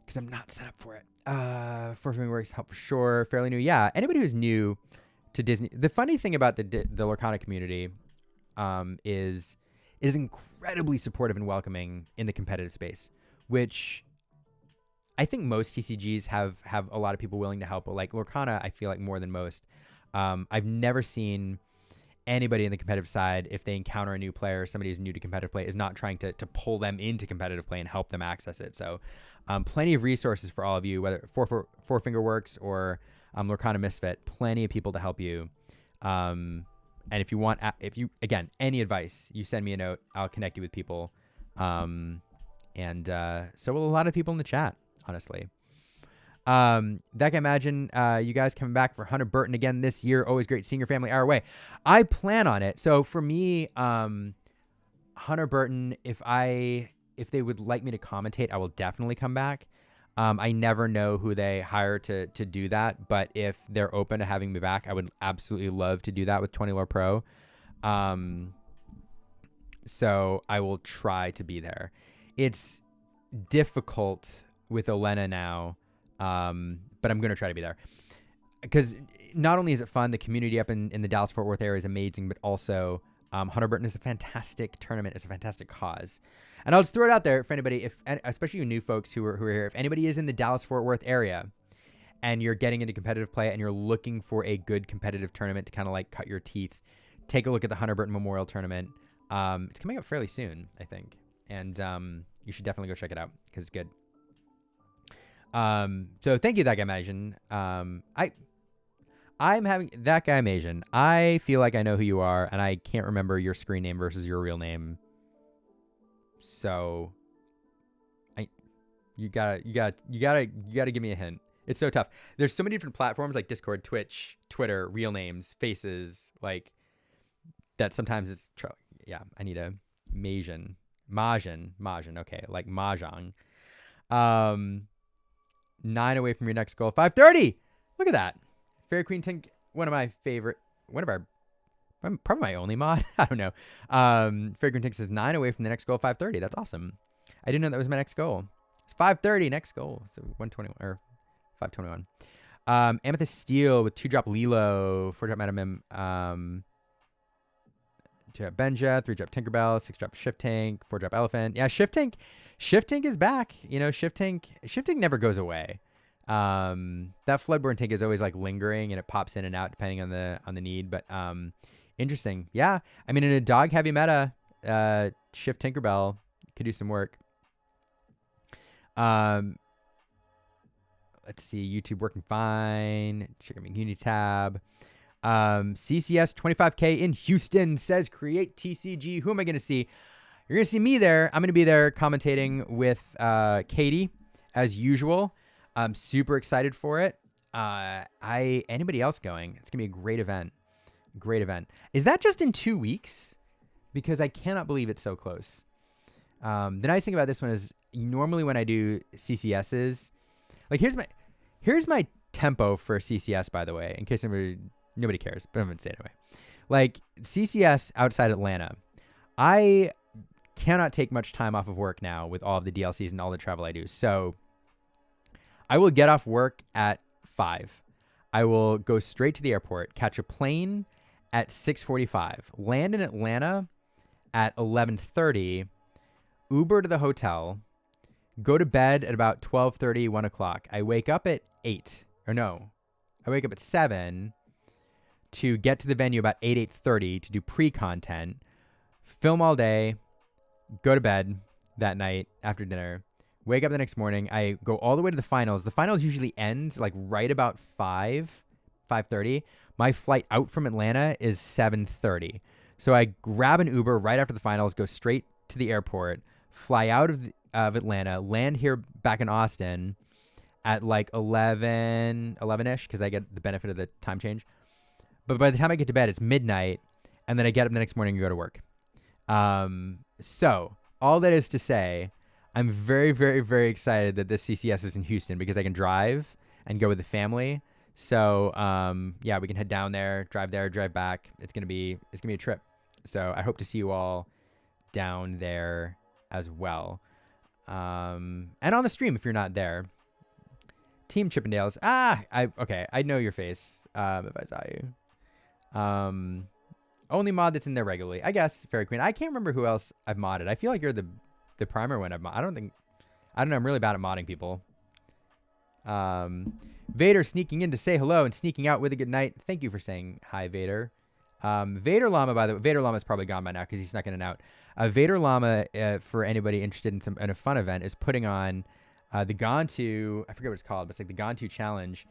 Speaker 1: because I'm not set up for it. Forcing works help for sure. Fairly new. Yeah. Anybody who's new to Disney, the funny thing about the Lorcana community, is incredibly supportive and welcoming in the competitive space, which I think most TCGs have a lot of people willing to help. But like Lorcana, I feel like more than most. I've never seen anybody in the competitive side, if they encounter a new player, somebody who's new to competitive play, is not trying to pull them into competitive play and help them access it. So plenty of resources for all of you, whether Four Finger Works or Lorcana Misfit, plenty of people to help you. And if you want, again, any advice, you send me a note, I'll connect you with people. And so will a lot of people in the chat, honestly. That can imagine you guys coming back for Hunter Burton again this year. Always great seeing your family our way. I plan on it. So for me, Hunter Burton, if they would like me to commentate, I will definitely come back. I never know who they hire to do that, but if they're open to having me back, I would absolutely love to do that with 20 Lore Pro. So I will try to be there. It's difficult with Olena now. But I'm going to try to be there, because not only is it fun, the community up in the Dallas-Fort Worth area is amazing, but also Hunter Burton is a fantastic tournament. It's a fantastic cause. And I'll just throw it out there for anybody, especially you new folks who are here, if anybody is in the Dallas-Fort Worth area and you're getting into competitive play and you're looking for a good competitive tournament to kind of like cut your teeth, take a look at the Hunter Burton Memorial Tournament. It's coming up fairly soon, I think. And you should definitely go check it out because it's good. So thank you, That Guy Asian. I'm having That Guy Asian. I feel like I know who you are, and I can't remember your screen name versus your real name. So you gotta give me a hint. It's so tough. There's so many different platforms like Discord, Twitch, Twitter, real names, faces, like that. Sometimes it's yeah. I need a Majin. Okay, like Mahjong. 9 away from your next goal. 530. Look at that. Fairy Queen Tink, probably my only mod. I don't know. Fairy Queen Tink says 9 away from the next goal. 530. That's awesome. I didn't know that was my next goal. It's 530 next goal. So 121 or 521. Amethyst Steel with 2-drop Lilo, 4-drop Madam 2-drop Benja, 3-drop Tinkerbell, 6-drop Shift Tank, 4-drop Elephant. Yeah, Shift Tank is back. You know, Shift Tank never goes away. That Floodborne tank is always like lingering, and it pops in and out depending on the need. But interesting. Yeah, I mean, in a dog heavy meta, Shift Tinkerbell could do some work. Let's see. YouTube working fine. Check our community tab. CCS 25K in Houston says create TCG. Who am I going to see? You're going to see me there. I'm going to be there commentating with Katie as usual. I'm super excited for it. Anybody else going? It's going to be a great event. Great event. Is that just in 2 weeks? Because I cannot believe it's so close. The nice thing about this one is normally when I do CCSs, like here's my tempo for CCS, by the way, in case nobody cares, but I'm going to say it anyway. Like CCS outside Atlanta, I cannot take much time off of work now with all of the DLCs and all the travel I do. So I will get off work at 5. I will go straight to the airport, catch a plane at 6:45, land in Atlanta at 11:30, Uber to the hotel, go to bed at about 12:30, 1 o'clock. I wake up at 8, or no, I wake up at 7 to get to the venue about 8:30 to do pre-content, film all day, go to bed that night after dinner, wake up the next morning. I go all the way to the finals. The finals usually ends like right about 5:30. My flight out from Atlanta is 7:30. So I grab an Uber right after the finals, go straight to the airport, fly out of Atlanta, land here back in Austin at like 11-ish because I get the benefit of the time change. But by the time I get to bed, it's midnight, and then I get up the next morning and go to work. So all that is to say, I'm very, very, very excited that this CCS is in Houston because I can drive and go with the family. So yeah, we can head down there, drive back. It's gonna be a trip. So I hope to see you all down there as well. And on the stream if you're not there. Team Chippendales. I know your face if I saw you. Only mod that's in there regularly, I guess. Fairy Queen. I can't remember who else I've modded. I feel like you're the primer one I've modded. I don't know. I'm really bad at modding people. Vader sneaking in to say hello and sneaking out with a good night. Thank you for saying hi, Vader. Vader Llama, by the way, Vader Llama's probably gone by now because he's snuck in and out. Vader Llama, for anybody interested in a fun event, is putting on the Gontu. I forget what it's called, but it's like the Gontu Challenge.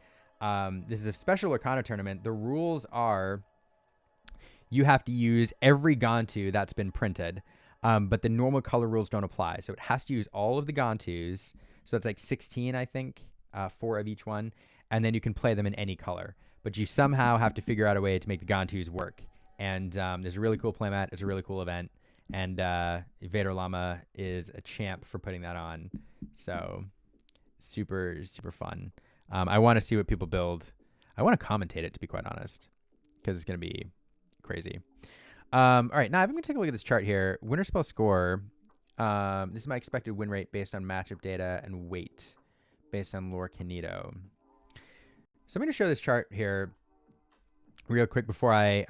Speaker 1: This is a special Lorcana tournament. The rules are you have to use every Gontu that's been printed, but the normal color rules don't apply. So it has to use all of the Gontus. So it's like 16, I think, 4 of each one. And then you can play them in any color. But you somehow have to figure out a way to make the Gontus work. And there's a really cool playmat. It's a really cool event. And Vader Llama is a champ for putting that on. So super, super fun. I want to see what people build. I want to commentate it, to be quite honest, because it's going to be crazy. All right, now I'm going to take a look at this chart here. Winterspell score. This is my expected win rate based on matchup data and weight based on Lorcanito. So I'm going to show this chart here real quick before I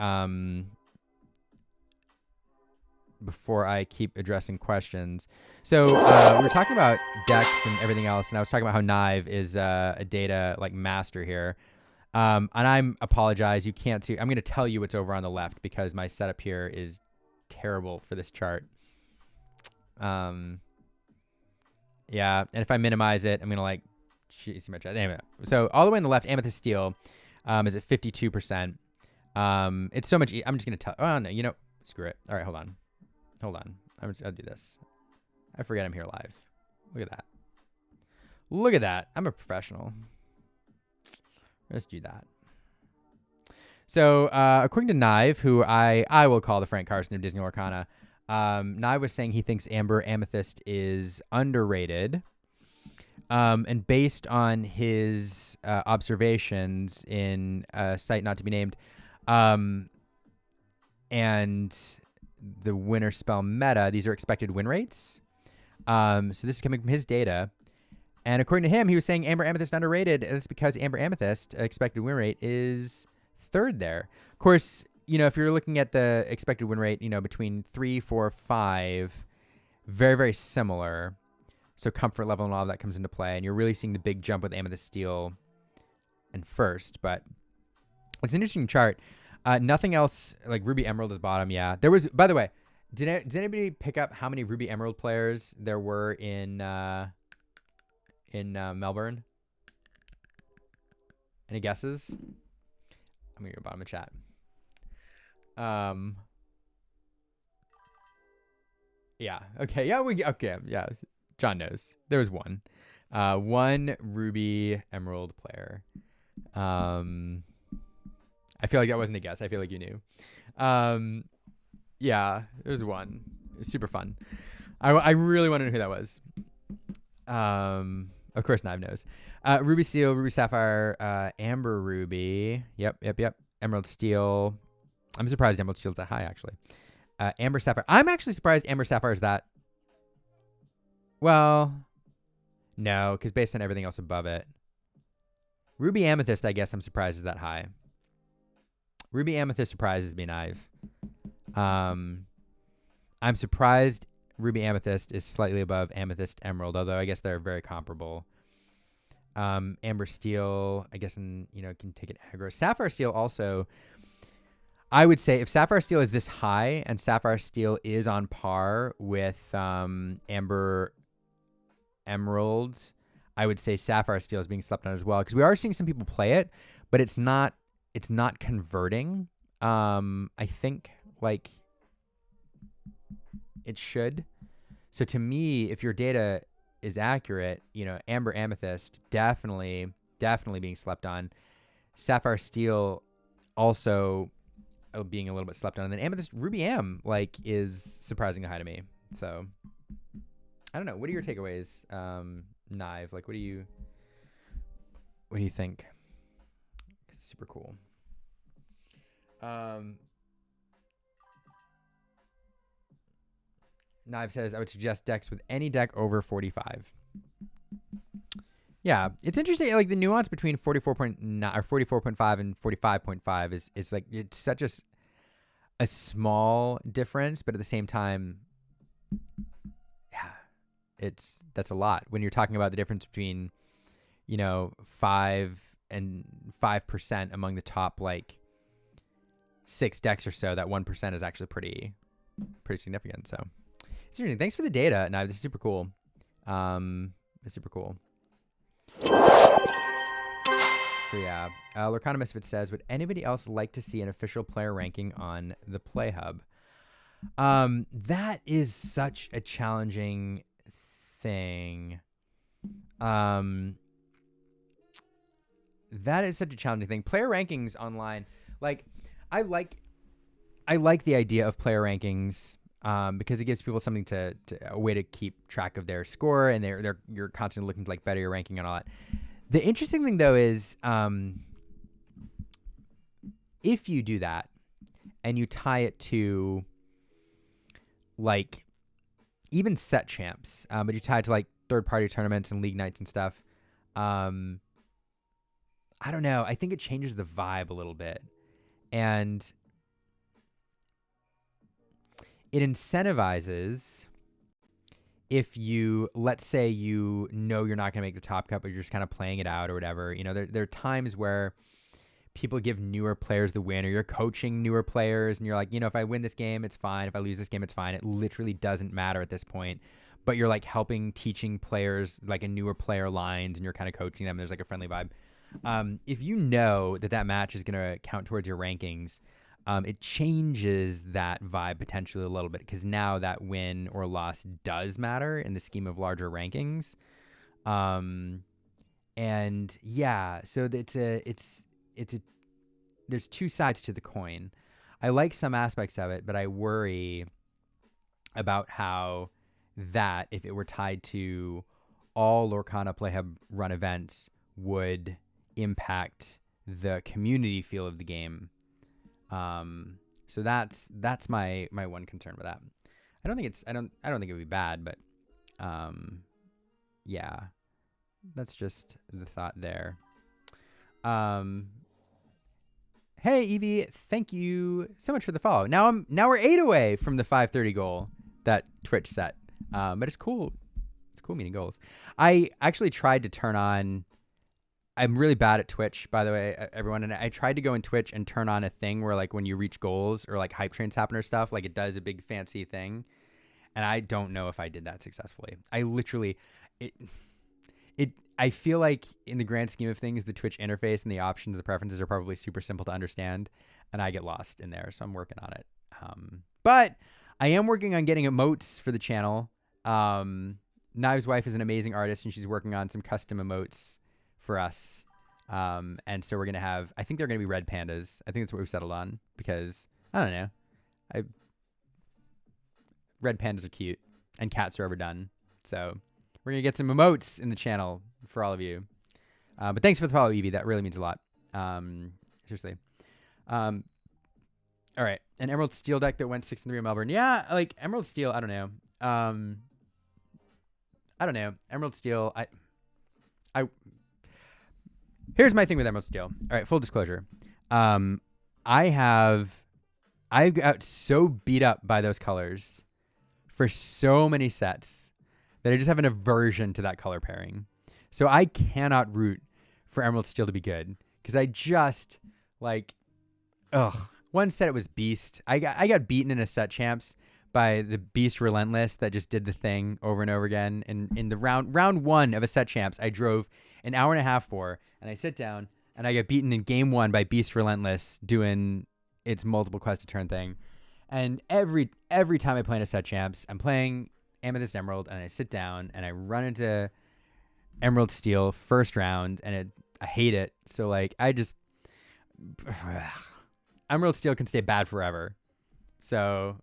Speaker 1: keep addressing questions. So we were talking about decks and everything else, and I was talking about how Knive is a data like master here. And I'm apologize, you can't see. I'm going to tell you what's over on the left because my setup here is terrible for this chart. Yeah, and if I minimize it, I'm going to like see my chart. Anyway, so all the way on the left, Amethyst Steel is at 52%. It's so much. I'm just going to tell. Oh, no, you know, screw it. All right, hold on. I'll do this. I forget I'm here live. Look at that. Look at that. I'm a professional. Let's do that. So according to Knive, who I will call the Frank Carson of Disney Lorcana, Knive was saying he thinks Amber Amethyst is underrated. And based on his observations in a site not to be named, and the Winterspell meta, these are expected win rates. So this is coming from his data. And according to him, he was saying Amber Amethyst underrated. And it's because Amber Amethyst expected win rate is 3rd there. Of course, you know, if you're looking at the expected win rate, you know, between 3, 4, 5, very, very similar. So comfort level and all of that comes into play. And you're really seeing the big jump with Amethyst Steel in 1st. But it's an interesting chart. Nothing else, like Ruby Emerald at the bottom, yeah. There was, by the way, did anybody pick up how many Ruby Emerald players there were in Melbourne? Any guesses? I'm gonna go bottom of chat. Yeah. Okay. Yeah. Okay. Yeah. John knows. There was one. One Ruby Emerald player. I feel like that wasn't a guess. I feel like you knew. Yeah. There's one. It was super fun. I really want to know who that was. Of course, Knive knows. Ruby Steel, Ruby Sapphire, Amber Ruby. Yep. Emerald Steel. I'm surprised Emerald Steel's that high, actually. Amber Sapphire. I'm actually surprised Amber Sapphire is that. Well, no, because based on everything else above it. Ruby Amethyst, I guess I'm surprised is that high. Ruby Amethyst surprises me, Knive. I'm surprised Ruby Amethyst is slightly above Amethyst Emerald, although I guess they're very comparable. Amber Steel, I guess, can take it aggro. Sapphire Steel also, I would say if Sapphire Steel is this high and Sapphire Steel is on par with Amber Emerald, I would say Sapphire Steel is being slept on as well, because we are seeing some people play it, but it's not converting. I think like it should. So to me, if your data is accurate, Amber Amethyst definitely being slept on. Sapphire Steel also being a little bit slept on, and then Amethyst Ruby Am is surprisingly high to me. So I don't know. What are your takeaways, Knive? What do you think? It's super cool. Knive says, I would suggest decks with any deck over 45. Yeah, it's interesting. The nuance between 44.9 or 44.5 and 45.5 is it's such a small difference, but at the same time, yeah, that's a lot when you're talking about the difference between 5 and 5% among the top 6 decks or so. That 1% is actually pretty significant. So. Seriously, thanks for the data. No, this is super cool. It's super cool. So yeah, Lorcana Misfit says, would anybody else like to see an official player ranking on the Play Hub? That is such a challenging thing. That is such a challenging thing. Player rankings online, I like the idea of player rankings. Because it gives people something a way to keep track of their score, and you're constantly looking to better your ranking and all that. The interesting thing though is, if you do that and you tie it to even set champs, but you tie it to third-party tournaments and league nights and stuff, I don't know. I think it changes the vibe a little bit, and it incentivizes if you, let's say you're not going to make the top cut, but you're just kind of playing it out or whatever. There are times where people give newer players the win, or you're coaching newer players and you're like, if I win this game, it's fine. If I lose this game, it's fine. It literally doesn't matter at this point. But you're teaching players a newer player lines, and you're kind of coaching them. There's a friendly vibe. If you know that match is going to count towards your rankings, it changes that vibe potentially a little bit, because now that win or loss does matter in the scheme of larger rankings. And yeah, so there's two sides to the coin. I like some aspects of it, but I worry about how that, if it were tied to all Lorcana Play Hub run events, would impact the community feel of the game. So that's my one concern with that. I don't think it would be bad, but yeah, that's just the thought there. Hey Evie, thank you so much for the follow. Now we're 8 away from the 530 goal that Twitch set. But it's cool. It's cool meeting goals. I actually tried to turn on. I'm really bad at Twitch, by the way, everyone. And I tried to go in Twitch and turn on a thing where when you reach goals or hype trains happen or stuff, it does a big fancy thing. And I don't know if I did that successfully. I literally, I feel like in the grand scheme of things, the Twitch interface and the options, the preferences are probably super simple to understand, and I get lost in there. So I'm working on it. But I am working on getting emotes for the channel. Knives' wife is an amazing artist, and she's working on some custom emotes for us. And so we're going to have, I think they're going to be red pandas. I think that's what we've settled on because, I don't know. Red pandas are cute, and cats are overdone. So we're going to get some emotes in the channel for all of you. But thanks for the follow, Evie. That really means a lot. Seriously. All right. An Emerald Steel deck that went 6-3 in Melbourne. Yeah, like Emerald Steel, I don't know. I don't know. Emerald Steel, here's my thing with Emerald Steel. All right, full disclosure. I got so beat up by those colors for so many sets that I just have an aversion to that color pairing. So I cannot root for Emerald Steel to be good because I just like, one set it was Beast. I got beaten in a set champs by the Beast Relentless that just did the thing over and over again. And in the round one of a set champs, I drove an hour and a half for, and I sit down and I get beaten in game one by Beast Relentless doing its multiple quest to turn thing. And every time I play in a set champs, I'm playing Amethyst Emerald, and I sit down and I run into Emerald Steel first round, and I hate it. So like Emerald Steel can stay bad forever. So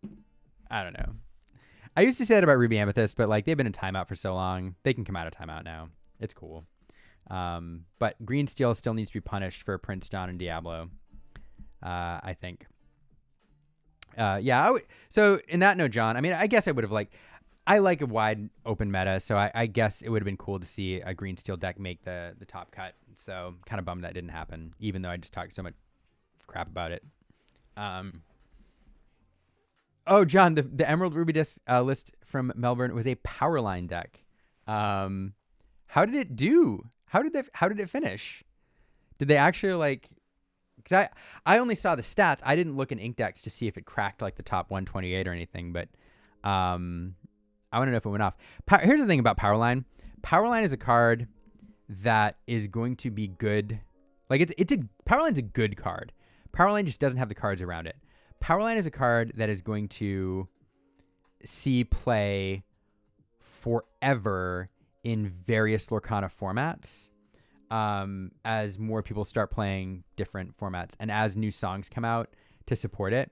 Speaker 1: I don't know. I used to say that about Ruby Amethyst, but like they've been in timeout for so long, they can come out of timeout now. It's cool. But Green Steel still needs to be punished for Prince John and Diablo. I think. Yeah. So in that note, John, I mean, I guess I would have I like a wide open meta, so I guess it would have been cool to see a Green Steel deck make the top cut. So kind of bummed that didn't happen, even though I just talked so much crap about it. Oh, John, the Emerald Ruby disc list from Melbourne was a Powerline deck. How did it do? How did it finish? Did they actually because I only saw the stats. I didn't look in Inkdex to see if it cracked like the top 128 or anything, but I want to know if it went off. Here's the thing about Powerline. Powerline is a card that is going to be good. Like Powerline's a good card. Powerline just doesn't have the cards around it. Powerline is a card that is going to see play forever in various Lorcana formats. As more people start playing different formats and as new songs come out to support it.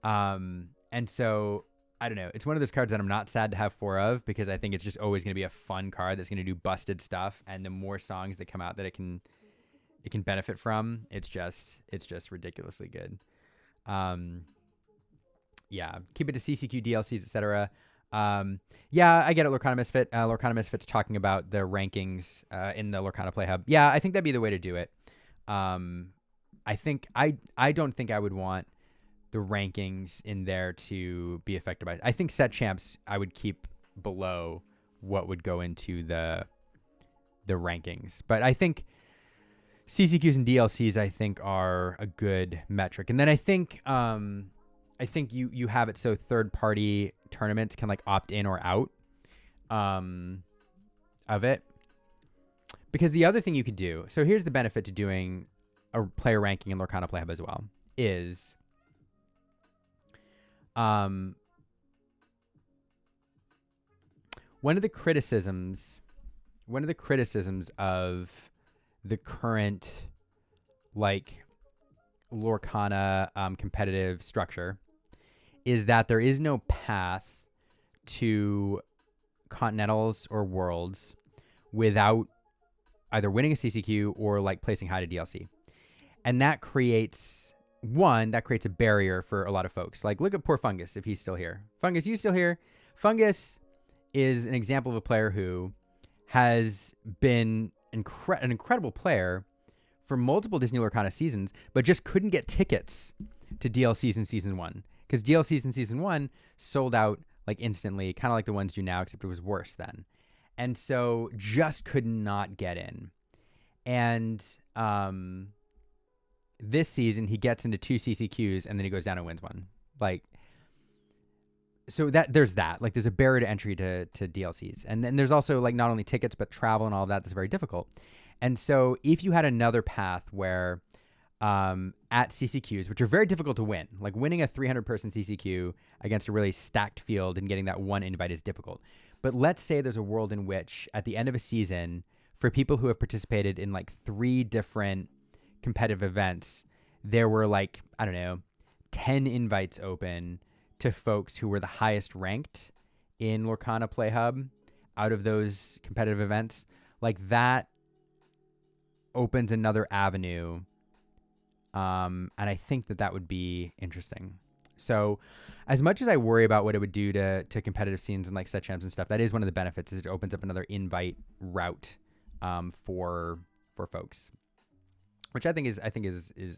Speaker 1: And so I don't know. It's one of those cards that I'm not sad to have 4 of because I think it's just always going to be a fun card that's going to do busted stuff. And the more songs that come out that it can benefit from, it's just ridiculously good. Yeah, keep it to CCQ, DLCs, etc. Yeah, I get it, Lorcana Misfit. Lorcana Misfit's talking about the rankings in the Lorcana Play Hub. Yeah, I think that'd be the way to do it. I don't think I would want the rankings in there to be affected by it. I think set champs I would keep below what would go into the rankings. But I think CCQs and DLCs I think are a good metric. And then I think you have it so third party tournaments can opt in or out of it. Because the other thing you could do, so here's the benefit to doing a player ranking in Lorcana Play Hub as well, is one of the criticisms of the current Lorcana competitive structure is that there is no path to Continentals or Worlds without either winning a CCQ or placing high to DLC. And that creates a barrier for a lot of folks. Look at poor Fungus if he's still here. Fungus, you still here? Fungus is an example of a player who has been an incredible player for multiple Disney Lorcana seasons, but just couldn't get tickets to DLCs in Season 1. Because DLCs in Season 1 sold out instantly, kind of like the ones do now, except it was worse then. And so just could not get in. And this season, he gets into 2 CCQs, and then he goes down and wins one. so that there's that. Like, there's a barrier to entry to DLCs, and then there's also like not only tickets but travel and all of that that's very difficult. And so if you had another path where at CCQs, which are very difficult to win, like winning a 300-person CCQ against a really stacked field and getting that one invite is difficult. But let's say there's a world in which at the end of a season, for people who have participated in like 3 different competitive events, there were like, I don't know, 10 invites open to folks who were the highest ranked in Lorcana Play Hub out of those competitive events. Like, that opens another avenue. And I think that would be interesting. So as much as I worry about what it would do to competitive scenes and like set champs and stuff, that is one of the benefits, is it opens up another invite route for folks, which I think is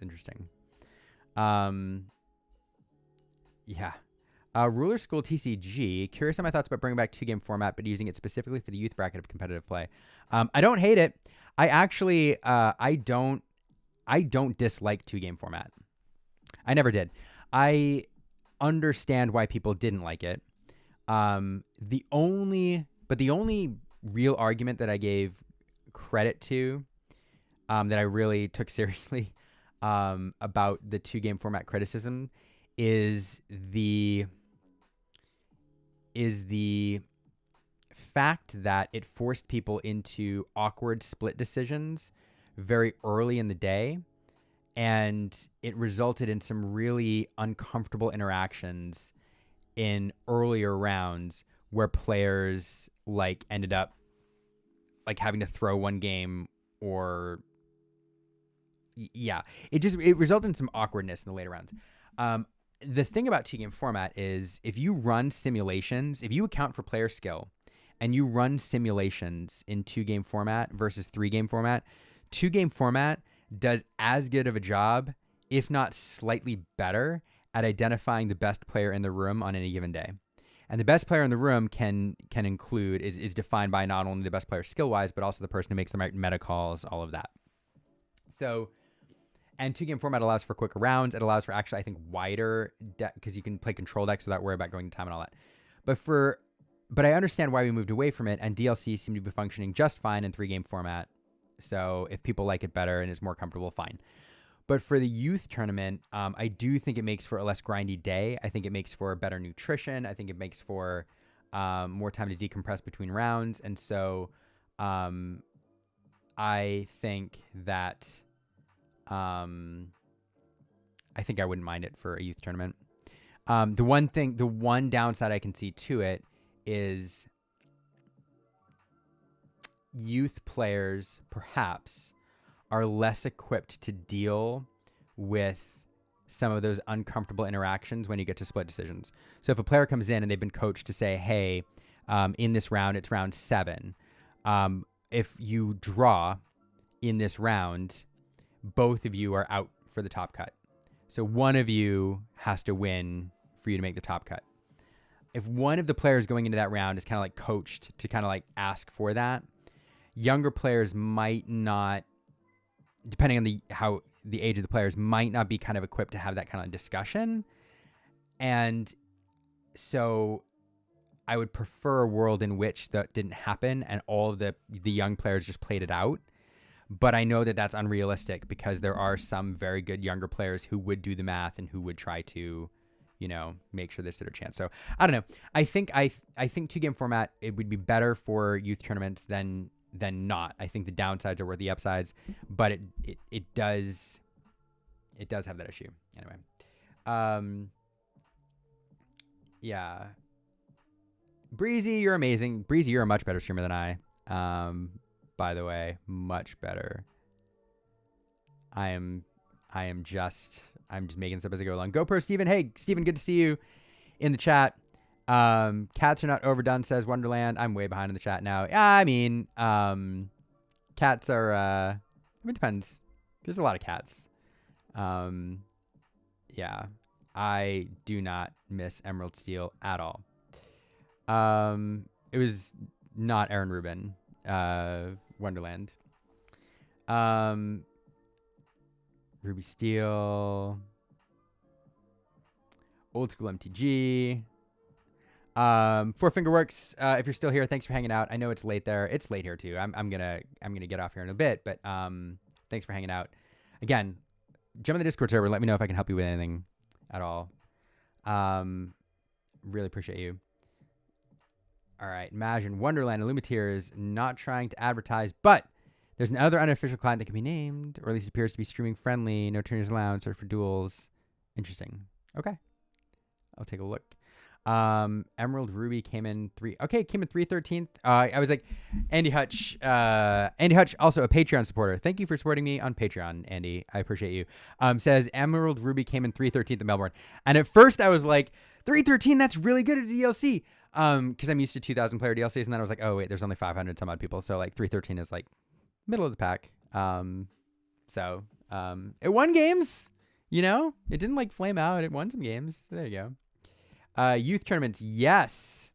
Speaker 1: interesting. Yeah. Ruler School TCG, curious on my thoughts about bringing back 2-game format, but using it specifically for the youth bracket of competitive play. I don't hate it. I actually, I don't dislike 2-game format. I never did. I understand why people didn't like it. The only real argument that I gave credit to, that I really took seriously, about the 2-game format criticism is the fact that it forced people into awkward split decisions very early in the day, and it resulted in some really uncomfortable interactions in earlier rounds where players like ended up like having to throw one game, or it resulted in some awkwardness in the later rounds. The thing about 2-game format is if you run simulations, if you account for player skill and you run simulations in 2-game format versus 3-game format, 2-game format does as good of a job, if not slightly better, at identifying the best player in the room on any given day. And the best player in the room can include, is defined by not only the best player skill-wise, but also the person who makes the right meta calls, all of that. So, and 2-game format allows for quicker rounds. It allows for actually, I think, wider deck, because you can play control decks without worrying about going to time and all that. But I understand why we moved away from it, and DLCs seem to be functioning just fine in 3-game format. So if people like it better and is more comfortable, fine. But for the youth tournament, I do think it makes for a less grindy day. I think it makes for better nutrition. I think it makes for more time to decompress between rounds. And so I think that I wouldn't mind it for a youth tournament. The one downside I can see to it is youth players perhaps are less equipped to deal with some of those uncomfortable interactions when you get to split decisions. So if a player comes in and they've been coached to say, hey, in this round, it's round 7. If you draw in this round, both of you are out for the top cut. So one of you has to win for you to make the top cut. If one of the players going into that round is kind of like coached to kind of like ask for that, younger players might not, depending on the age of the players, might not be kind of equipped to have that kind of discussion. And so I would prefer a world in which that didn't happen and all of the young players just played it out. But I know that that's unrealistic, because there are some very good younger players who would do the math and who would try to, make sure they stood a chance. So I don't know. I think 2-game format, it would be better for youth tournaments than not. I think the downsides are worth the upsides, but it does have that issue. Anyway. Yeah. Breezy, you're amazing. Breezy, you're a much better streamer than I. By the way, much better. I'm just making this up as I go along. GoPro Steven. Hey, Steven, good to see you in the chat. Cats are not overdone, says Wonderland. I'm way behind in the chat now. I mean, cats are, it depends. There's a lot of cats. Yeah, I do not miss Emerald Steel at all. It was not Aaron Rubin, Wonderland. Ruby Steel. Old School MTG. Four Finger Works. If you're still here, thanks for hanging out. I know it's late there. It's late here too. I'm gonna get off here in a bit, but thanks for hanging out. Again, jump in the Discord server. Let me know if I can help you with anything at all. Really appreciate you. All right, Imagine Wonderland Illuminateers, not trying to advertise, but there's another unofficial client that can be named, or at least appears to be streaming friendly. No turners allowed. Sort for duels. Interesting. Okay, I'll take a look. Emerald Ruby came in 313th. I was like, Andy Hutch, also a Patreon supporter. Thank you for supporting me on Patreon, Andy. I appreciate you. Says Emerald Ruby came in 313th in Melbourne. And at first I was like, 313, that's really good at DLC. Cause I'm used to 2,000 player DLCs. And then I was like, oh wait, there's only 500 some odd people. So like 313 is like middle of the pack. It won games, you know, it didn't like flame out. It won some games. There you go. Youth tournaments, yes.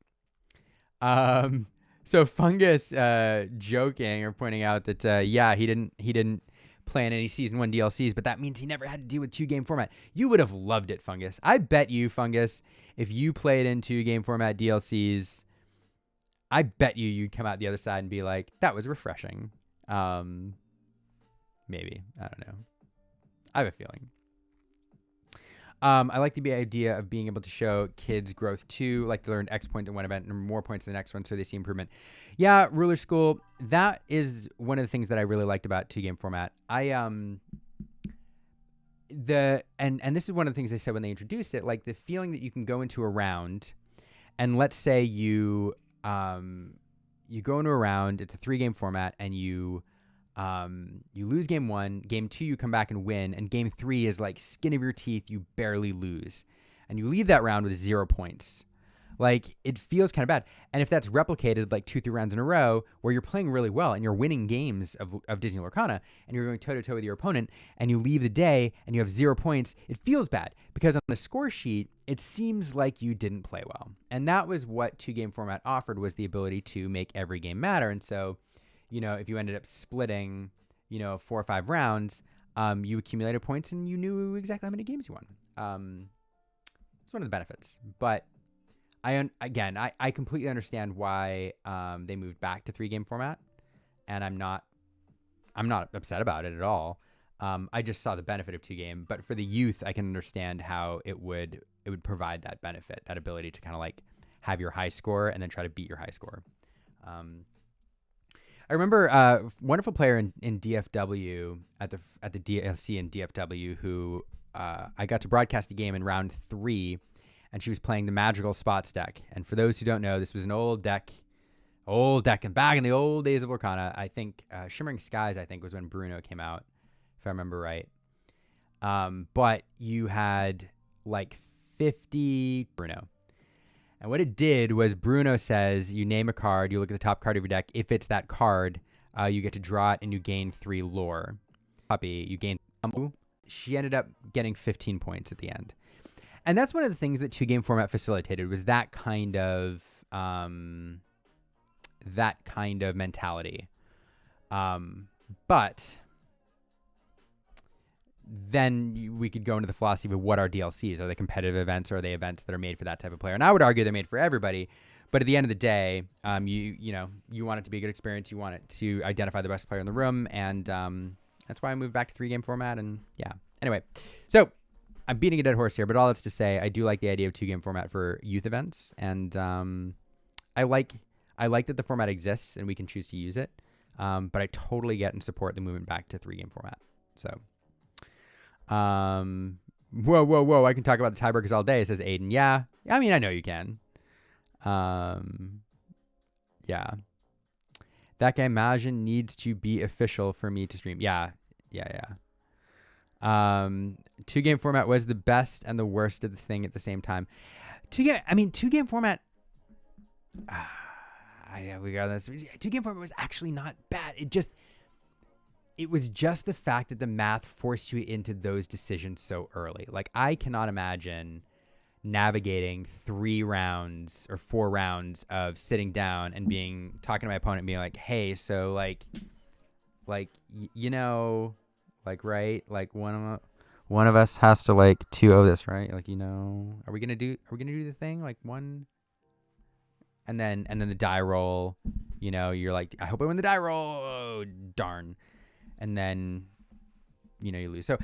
Speaker 1: So Fungus joking or pointing out that yeah, he didn't play in any season 1 DLCs, but that means he never had to deal with 2-game format. You would have loved it, Fungus. I bet you, Fungus, if you played in 2-game format DLCs, I bet you'd come out the other side and be like, that was refreshing. Maybe, I don't know. I have a feeling. I like the idea of being able to show kids growth too, like they learned X point in one event and more points in the next one, so they see improvement. Yeah, Ruler School, that is one of the things that I really liked about 2-game format. And this is one of the things they said when they introduced it, like the feeling that you can go into a round, and let's say you go into a round, it's a 3-game format, and you lose game 1, game 2 you come back and win, and game 3 is like skin of your teeth, you barely lose, and you leave that round with 0 points. Like, it feels kind of bad. And if that's replicated like 2-3 rounds in a row where you're playing really well and you're winning games of Disney Lorcana and you're going toe to toe with your opponent and you leave the day and you have 0 points, it feels bad because on the score sheet it seems like you didn't play well. And that was what 2-game format offered, was the ability to make every game matter. And so, you know, if you ended up splitting, you know, 4 or 5 rounds, you accumulated points and you knew exactly how many games you won. It's one of the benefits. But I completely understand why they moved back to 3-game format, and I'm not upset about it at all. I just saw the benefit of 2-game, but for the youth, I can understand how it would provide that benefit, that ability to kind of like have your high score and then try to beat your high score. I remember a wonderful player in DFW at the DLC in DFW who I got to broadcast a game in round 3, and she was playing the Magical Spots deck. And for those who don't know, this was an old deck, and back in the old days of Lorcana. I think Shimmering Skies, I think, was when Bruno came out, if I remember right. But you had like 50 Bruno. And what it did was Bruno says, you name a card, you look at the top card of your deck. If it's that card, you get to draw it and you gain 3 lore. You gain. She ended up getting 15 points at the end. And that's one of the things that 2-game format facilitated, was that kind of mentality. But then we could go into the philosophy of what are DLCs. Are they competitive events, or are they events that are made for that type of player? And I would argue they're made for everybody. But at the end of the day, you want it to be a good experience. You want it to identify the best player in the room. And that's why I moved back to 3-game format. And yeah, anyway, so I'm beating a dead horse here, but all that's to say, I do like the idea of 2-game format for youth events. And I like that the format exists and we can choose to use it. But I totally get and support the movement back to 3-game format. So, whoa. I can talk about the tiebreakers all day, says Aiden. Yeah. I mean, I know you can. Yeah. That guy Majin needs to be official for me to stream. Yeah. 2-game format was the best and the worst of the thing at the same time. 2-game format. We got this. 2-game format was actually not bad. It was just the fact that the math forced you into those decisions so early. Like, I cannot imagine navigating 3 rounds or 4 rounds of sitting down and talking to my opponent and being like, hey, so like, you know, like, right? Like, one of us has to like 2-0 this, right? Like, you know, are we gonna do the thing? Like, one and then the die roll, you know, you're like, I hope I win the die roll. Oh, darn. And then, you know, you lose. So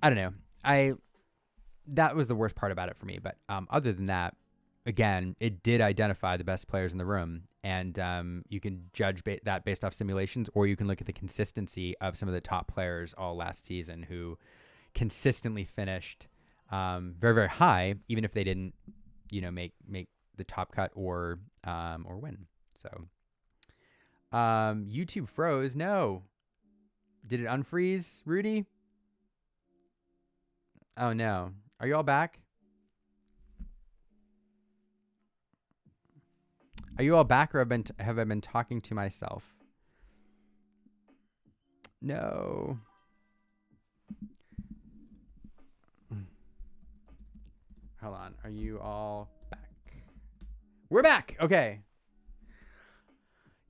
Speaker 1: I don't know. That was the worst part about it for me. But other than that, again, it did identify the best players in the room. And you can judge that based off simulations, or you can look at the consistency of some of the top players all last season who consistently finished very, very high, even if they didn't, you know, make the top cut or win. So YouTube froze. No. Did it unfreeze, Rudy? Oh no. Are you all back? Are you all back, or have I been talking to myself? No. Hold on. Are you all back? We're back. Okay.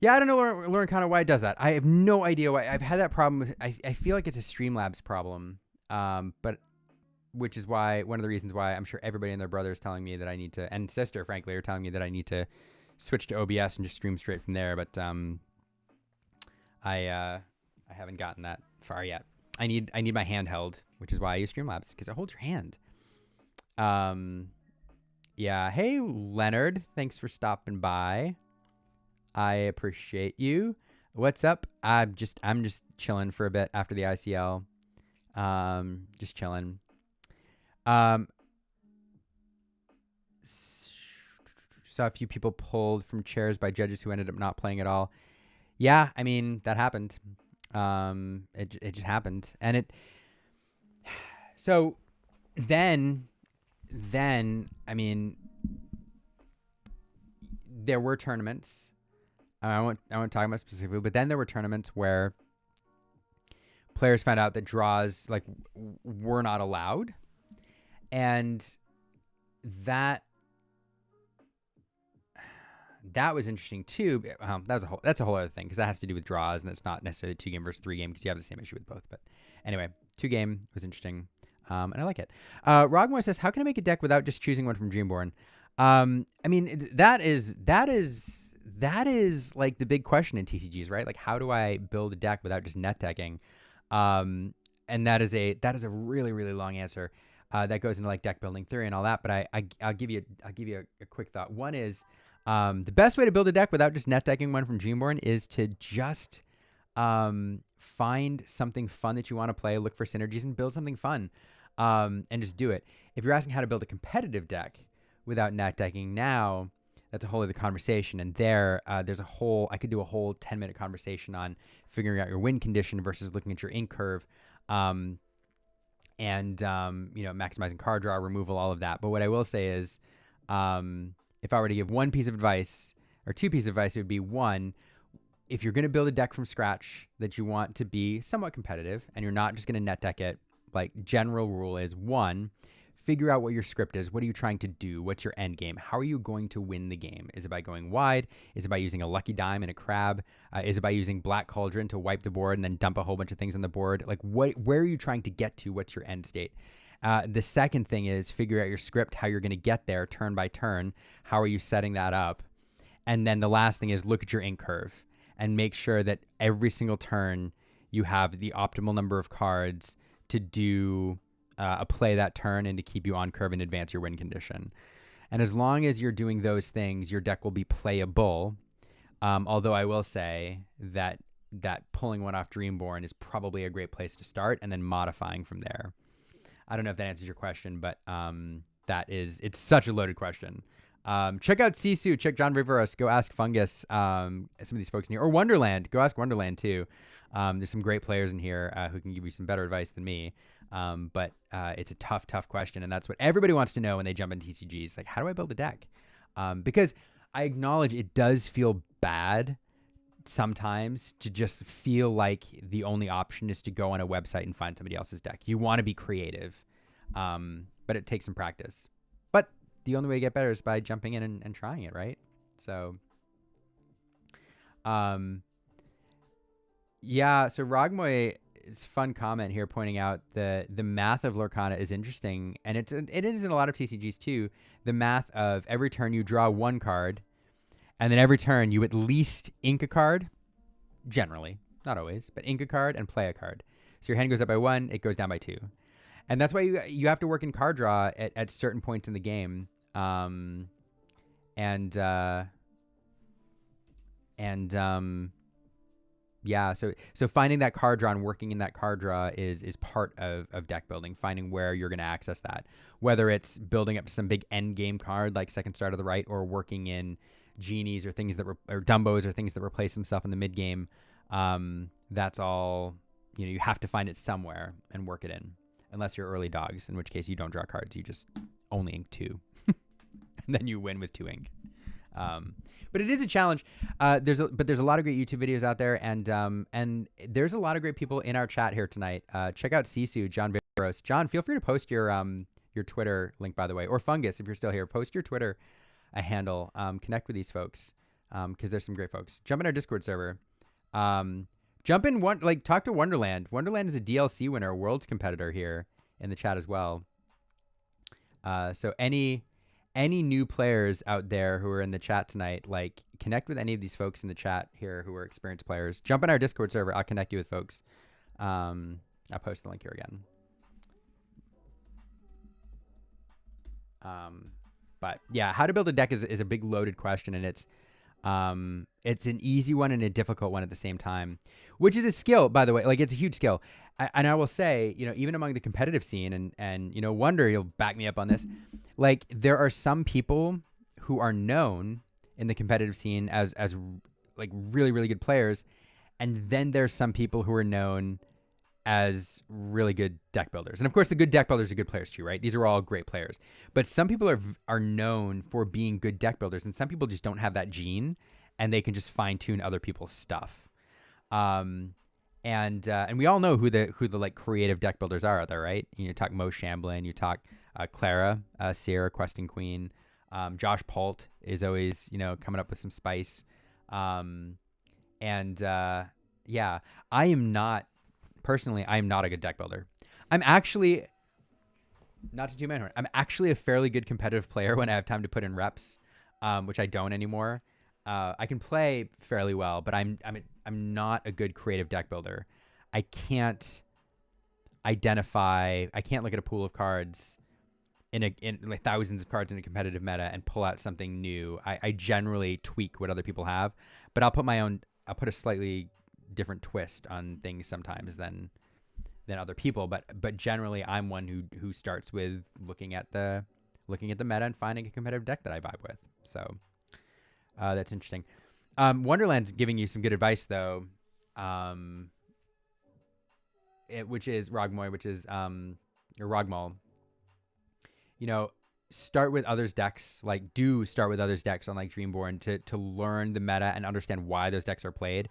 Speaker 1: Yeah, I don't know Lorcana why it does that. I have no idea why. I've had that problem with, I feel like it's a Streamlabs problem. But which is why, one of the reasons why I'm sure everybody and their brother is telling me that I need to, and sister, frankly, are telling me that I need to switch to OBS and just stream straight from there. But I haven't gotten that far yet. I need my handheld, which is why I use Streamlabs, because it holds your hand. Yeah. Hey, Leonard. Thanks for stopping by. I appreciate you. What's up? I'm just chilling for a bit after the ICL. Just chilling. Saw a few people pulled from chairs by judges who ended up not playing at all. Yeah, I mean, that happened. It just happened. And it, so then, I mean, there were tournaments. I won't talk about specifically, but then there were tournaments where players found out that draws like were not allowed. And that was interesting too. That's a whole other thing, because that has to do with draws, and it's not necessarily 2-game versus 3-game, because you have the same issue with both. But anyway, 2-game was interesting, and I like it. Rogmore says, "How can I make a deck without just choosing one from Dreamborn?" I mean, that is like the big question in TCGs, right? Like, how do I build a deck without just net decking? And that is a really, really long answer. That goes into like deck building theory and all that. But I'll give you a quick thought. One is, the best way to build a deck without just net decking one from Dreamborn is to just find something fun that you want to play, look for synergies, and build something fun, and just do it. If you're asking how to build a competitive deck without net decking, now that's a whole other conversation. And there's I could do a whole 10-minute conversation on figuring out your win condition versus looking at your ink curve, and you know, maximizing card draw, removal, all of that. But what I will say is, if I were to give one piece of advice or two pieces of advice, it would be, one, if you're going to build a deck from scratch that you want to be somewhat competitive and you're not just going to net deck it, like, general rule is, one, figure out what your script is. What are you trying to do? What's your end game? How are you going to win the game? Is it by going wide? Is it by using a lucky dime and a crab? Is it by using Black Cauldron to wipe the board and then dump a whole bunch of things on the board? Like, where are you trying to get to? What's your end state? The second thing is figure out your script, how you're going to get there turn by turn. How are you setting that up? And then the last thing is look at your ink curve and make sure that every single turn you have the optimal number of cards to do a play that turn and to keep you on curve and advance your win condition. And as long as you're doing those things, your deck will be playable. Although I will say that pulling one off Dreamborn is probably a great place to start, and then modifying from there. I don't know if that answers your question, but it's such a loaded question. Check out Sisu, check John Riveros, go ask Fungus, some of these folks in here, or Wonderland, go ask Wonderland too. There's some great players in here who can give you some better advice than me. But it's a tough question, and that's what everybody wants to know when they jump into TCGs. Like, how do I build a deck? Because I acknowledge it does feel bad sometimes to just feel like the only option is to go on a website and find somebody else's deck. You want to be creative, but it takes some practice. But the only way to get better is by jumping in and trying it, right? So, yeah. So Rogmoy, it's a fun comment here pointing out the math of Lorcana is interesting, and it is in a lot of TCGs too. The math of every turn you draw one card, And then every turn, you at least ink a card, generally, not always, but ink a card and play a card. So your hand goes up by 1, it goes down by 2. And that's why you have to work in card draw at certain points in the game. Yeah, so finding that card draw and working in that card draw is part of deck building, finding where you're going to access that, whether it's building up some big end game card like second star to the right, or working in genies or things that or Dumbos or things that replace themselves in the mid game. That's all, you have to find it somewhere and work it in, unless you're early dogs, in which case you don't draw cards, you just only ink 2 and then you win with 2 ink. But it is a challenge. There's a lot of great YouTube videos out there, and there's a lot of great people in our chat here tonight. Check out Sisu, John Veros. John, feel free to post your Twitter link, by the way, or Fungus if you're still here. Post your Twitter handle. Connect with these folks because there's some great folks. Jump in our Discord server. Jump in talk to Wonderland. Wonderland is a DLC winner, a Worlds competitor here in the chat as well. So any new players out there who are in the chat tonight, connect with any of these folks in the chat here who are experienced players. Jump in our Discord server. I'll connect you with folks. I'll post the link here again. But yeah, how to build a deck is a big loaded question, and it's an easy one and a difficult one at the same time, which is a skill, by the way. It's a huge skill. And I will say, even among the competitive scene, and Wonder, you'll back me up on this. There are some people who are known in the competitive scene as really, really good players. And then there's some people who are known as really good deck builders. And of course, the good deck builders are good players too, right? These are all great players. But some people are known for being good deck builders, and some people just don't have that gene, and they can just fine tune other people's stuff. And we all know who the creative deck builders are out there, right? You talk Mo Shamblin, you talk Clara, Sierra, Questing Queen, Josh Palt is always coming up with some spice. Yeah, I am not a good deck builder. I'm actually, not to do my horn, I'm actually a fairly good competitive player when I have time to put in reps, which I don't anymore. I can play fairly well, but I'm not a good creative deck builder. I can't look at a pool of cards in thousands of cards in a competitive meta and pull out something new. I generally tweak what other people have, but I'll put a slightly different twist on things sometimes than other people. But generally I'm one who starts with looking at the meta and finding a competitive deck that I vibe with. So that's interesting. Wonderland's giving you some good advice though, which is Rogmoy, which is or Rogmal. Start with others' decks. Start with others' decks on Dreamborn to learn the meta and understand why those decks are played.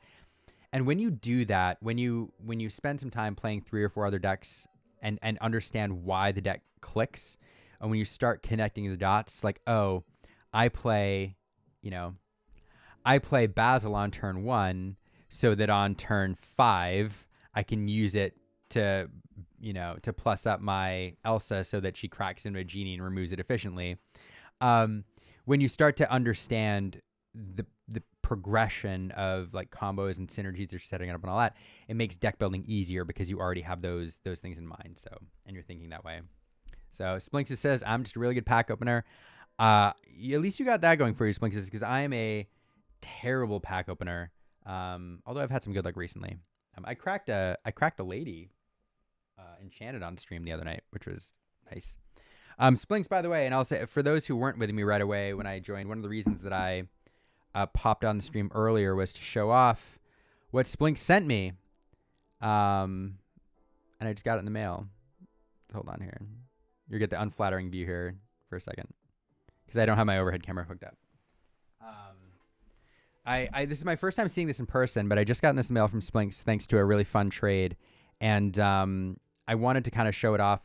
Speaker 1: And when you do that, when you spend some time playing 3 or 4 other decks and understand why the deck clicks, and when you start connecting the dots, I play Basil on turn 1 so that on turn 5 I can use it to plus up my Elsa so that she cracks into a genie and removes it efficiently. When you start to understand the progression of combos and synergies they're setting up and all that, it makes deck building easier because you already have those things in mind. So, and you're thinking that way. So Splinks says, I'm just a really good pack opener. At least you got that going for you, Splinks, because I am a terrible pack opener. Although I've had some good luck recently. I cracked a lady enchanted on stream the other night, which was nice. Splinks, by the way, and I'll say for those who weren't with me right away when I joined, one of the reasons that I popped on the stream earlier was to show off what Splink sent me. And I just got it in the mail. Hold on here. You'll get the unflattering view here for a second because I don't have my overhead camera hooked up. This is my first time seeing this in person, but I just got this mail from Splinks thanks to a really fun trade. And I wanted to kind of show it off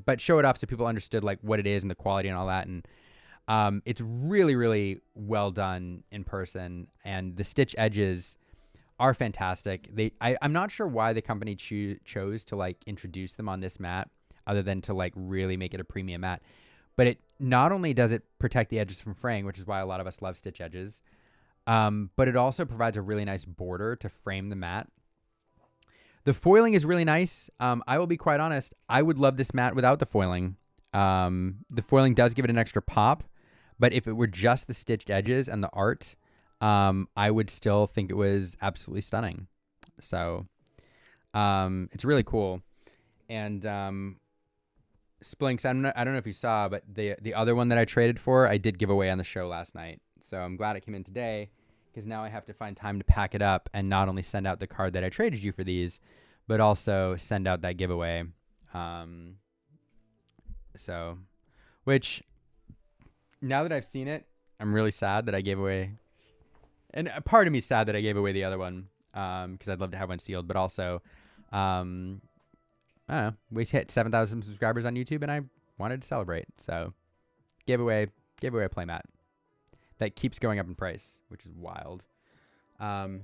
Speaker 1: but show it off so people understood what it is and the quality and all that. And it's really, really well done in person, and the stitch edges are fantastic. I'm not sure why the company chose to introduce them on this mat other than to really make it a premium mat. But it not only does it protect the edges from fraying, which is why a lot of us love stitch edges, But it also provides a really nice border to frame the mat. The foiling is really nice. I will be quite honest. I would love this mat without the foiling. The foiling does give it an extra pop, but if it were just the stitched edges and the art, I would still think it was absolutely stunning. So it's really cool. And Splinks, I don't know if you saw, but the other one that I traded for, I did give away on the show last night. So I'm glad it came in today, because now I have to find time to pack it up and not only send out the card that I traded you for these, but also send out that giveaway. So, which, now that I've seen it, I'm really sad that I gave away, and a part of me is sad that I gave away the other one, because I'd love to have one sealed, but also, I don't know, we hit 7,000 subscribers on YouTube, and I wanted to celebrate, so gave away a playmat that keeps going up in price, which is wild. Eric,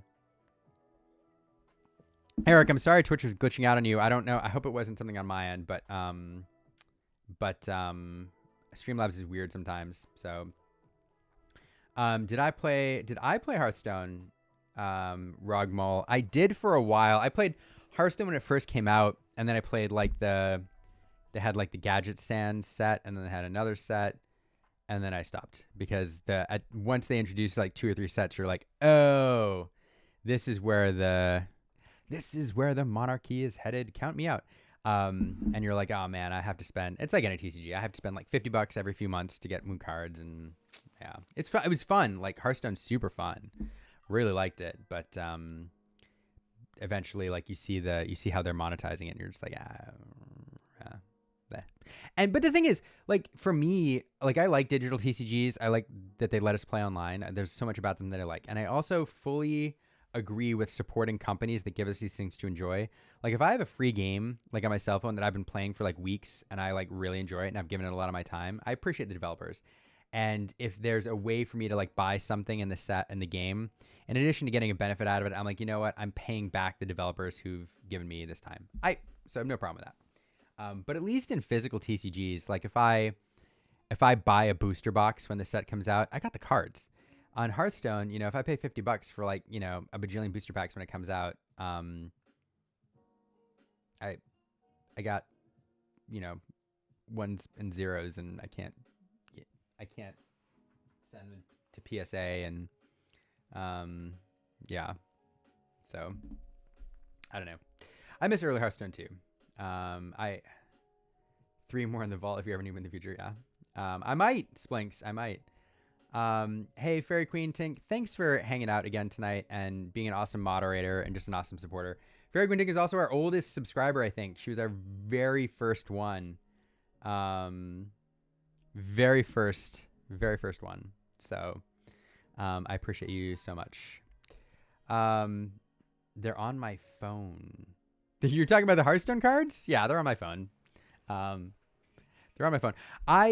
Speaker 1: I'm sorry Twitch was glitching out on you. I don't know. I hope it wasn't something on my end, but Streamlabs is weird sometimes. So, did I play Hearthstone, Rogmol? I did for a while. I played Hearthstone when it first came out, and then I played like they had like the Gadget Sand set, and then they had another set, and then I stopped because once they introduced like 2 or 3 sets, you're like, oh, this is where the monarchy is headed. Count me out. And you're like, oh man, I have to spend, it's like in a TCG, I have to spend like $50 every few months to get moon cards. And yeah, it was fun. Like Hearthstone's super fun. Really liked it. But, eventually like you see how they're monetizing it and you're just like, but the thing is, like, for me, like, I like digital TCGs. I like that they let us play online. There's so much about them that I like. And I also fully agree with supporting companies that give us these things to enjoy. Like, if I have a free game, like on my cell phone that I've been playing for like weeks and I like really enjoy it and I've given it a lot of my time, I appreciate the developers. And if there's a way for me to like buy something in the set in the game, in addition to getting a benefit out of it, I'm like, you know what? I'm paying back the developers who've given me this time. So I have no problem with that. But at least in physical TCGs, like if I buy a booster box when the set comes out, I got the cards. On Hearthstone, if I pay $50 for like, a bajillion booster packs when it comes out, I got, ones and zeros, and I can't send them to PSA, and yeah. So I don't know. I miss early Hearthstone too. 3 more in the vault if you ever need me in the future. Yeah. I might, Splinks. I might. Hey, Fairy Queen Tink, thanks for hanging out again tonight and being an awesome moderator and just an awesome supporter. Fairy Queen Tink is also our oldest subscriber, I think. She was our very first one. Very first one. So, I appreciate you so much. They're on my phone. You're talking about the Hearthstone cards? Yeah, they're on my phone. They're on my phone.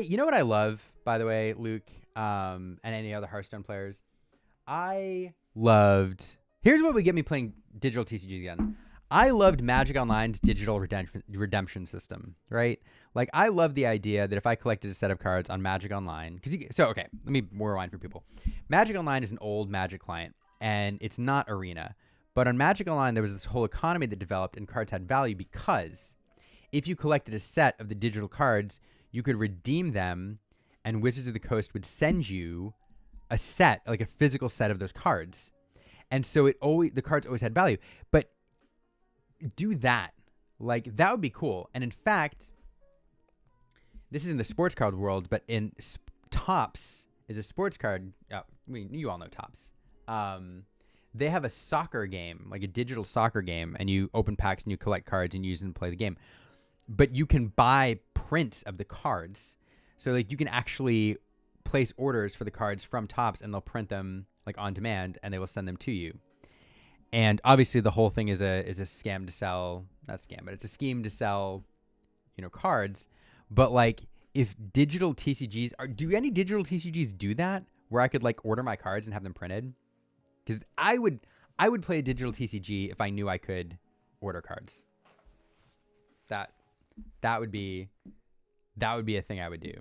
Speaker 1: You know what I love, by the way, Luke, and any other Hearthstone players? Here's what would get me playing digital TCGs again. I loved Magic Online's digital redemption system, right? Like, I love the idea that if I collected a set of cards on Magic Online, okay, let me rewind for people. Magic Online is an old Magic client, and it's not Arena. But on Magic Online, there was this whole economy that developed, and cards had value because if you collected a set of the digital cards, you could redeem them, and Wizards of the Coast would send you a set, like a physical set of those cards. And so the cards always had value. But do that. Like, that would be cool. And in fact, this is in the sports card world, but in Topps is a sports card. You all know Topps. They have a soccer game, like a digital soccer game, and you open packs and you collect cards and use them to play the game. But you can buy prints of the cards. So like you can actually place orders for the cards from Topps, and they'll print them like on demand, and they will send them to you. And obviously the whole thing is a scam to sell, not scam, but it's a scheme to sell, cards. But like, if digital TCGs do any digital TCGs do that, where I could like order my cards and have them printed? Because I would play a digital TCG if I knew I could order cards. That would be a thing I would do.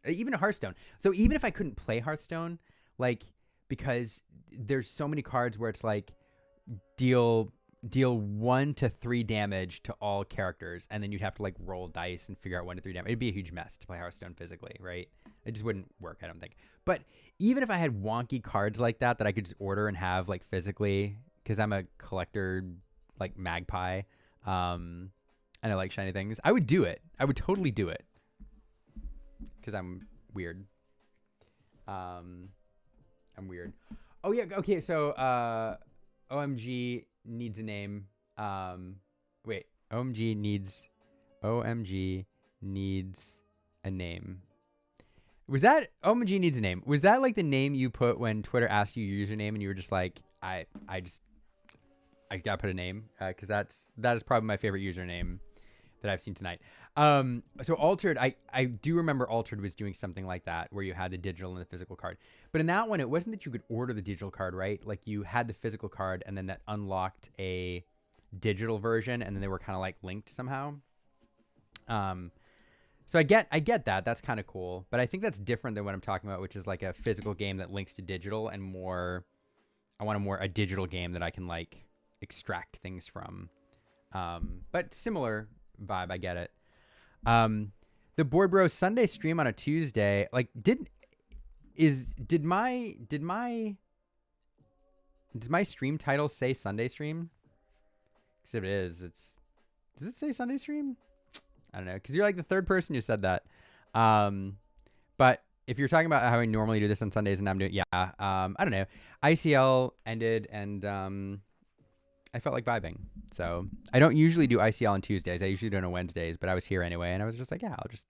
Speaker 1: Even a Hearthstone. So even if I couldn't play Hearthstone, like, because there's so many cards where it's like deal 1 to 3 damage to all characters, and then you'd have to like roll dice and figure out 1 to 3 damage. It'd be a huge mess to play Hearthstone physically, right? It just wouldn't work, I don't think. But even if I had wonky cards like that I could just order and have like physically, because I'm a collector, like magpie, and I like shiny things, I would do it. I would totally do it, because I'm weird. I'm weird. Oh yeah, okay. So OMG needs a name. Wait, OMG needs a name. Was that OMG needs a name? Was that like the name you put when Twitter asked you your username and you were just like, I gotta put a name, because that is probably my favorite username that I've seen tonight. So Altered, I do remember Altered was doing something like that where you had the digital and the physical card. But in that one, it wasn't that you could order the digital card, right? Like you had the physical card and then that unlocked a digital version, and then they were kind of like linked somehow. So I get that. That's kind of cool. But I think that's different than what I'm talking about, which is like a physical game that links to digital, and more, I want a digital game that I can like extract things from. But similar vibe, I get it. The Board Bros Sunday stream on a Tuesday, like did my stream title say Sunday stream? Because if it is, does it say Sunday stream? I don't know, because you're like the third person who said that. But if you're talking about how I normally do this on Sundays and I'm doing, I don't know. ICL ended and I felt like vibing. So I don't usually do ICL on Tuesdays. I usually do it on Wednesdays, but I was here anyway, and I was just like, yeah, I'll just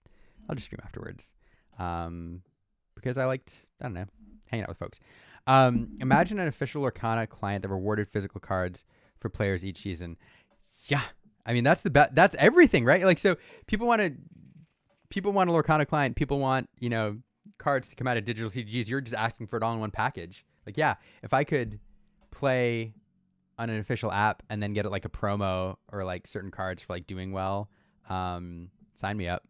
Speaker 1: stream afterwards. Because I liked, I don't know, hanging out with folks. Imagine an official Lorcana client that rewarded physical cards for players each season. Yeah. I mean, that's the best. That's everything, right? Like, so people want a Lorcana client. People want, cards to come out of digital CGs. You're just asking for it all in one package. Like, yeah, if I could play on an official app and then get it like a promo or like certain cards for like doing well, sign me up.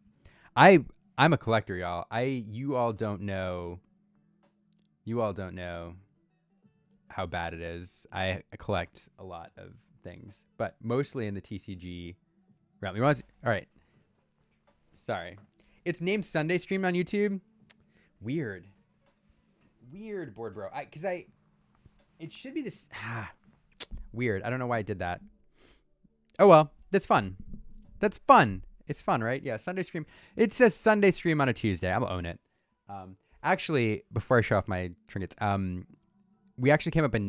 Speaker 1: I'm a collector, y'all. You all don't know how bad it is. I collect a lot of things, but mostly in the TCG realm. All right. Sorry. It's named Sunday Stream on YouTube. Weird, Board Bro. It should be this. Weird. I don't know why I did that. Oh well, that's fun. It's fun, right? Yeah, Sunday Stream. It says Sunday Stream on a Tuesday. I'll own it. Actually, before I show off my trinkets, we actually came up with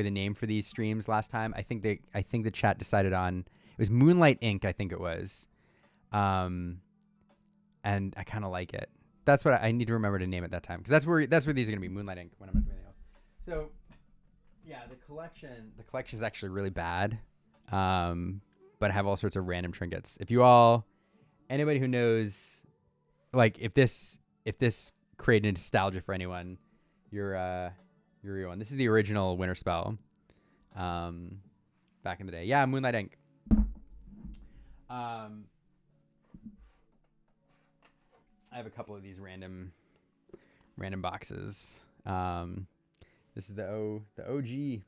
Speaker 1: a name for these streams last time. I think the chat decided on, it was Moonlight Ink. I think it was, and I kind of like it. That's what I need to remember to name it that time, because that's where these are gonna be, Moonlight Ink, when I'm not doing anything else. So yeah, the collection is actually really bad, but I have all sorts of random trinkets. If anybody who knows, like if this created nostalgia for anyone, you're a real one. This is the original Winterspell, back in the day. Yeah, Moonlight Ink. I have a couple of these random boxes. This is the OG.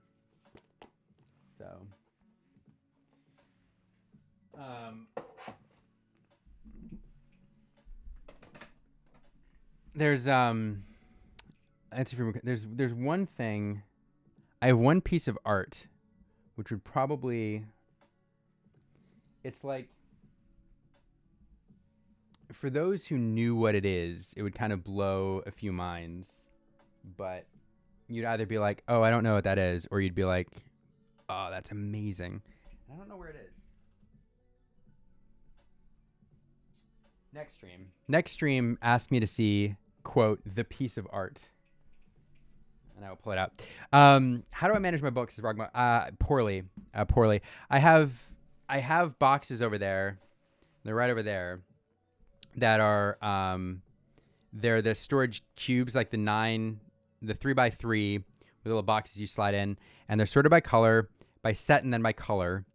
Speaker 1: So, there's there's one thing. I have one piece of art, which would probably, it's like, for those who knew what it is, it would kind of blow a few minds, but you'd either be like, oh, I don't know what that is, or you'd be like, oh, that's amazing. I don't know where it is. Next stream asked me to see, quote, the piece of art. And I will pull it out. How do I manage my books? Poorly. I have boxes over there. They're right over there. That are they're the storage cubes, like the 3x3 with little boxes you slide in, and they're sorted by color, by set, and then by color,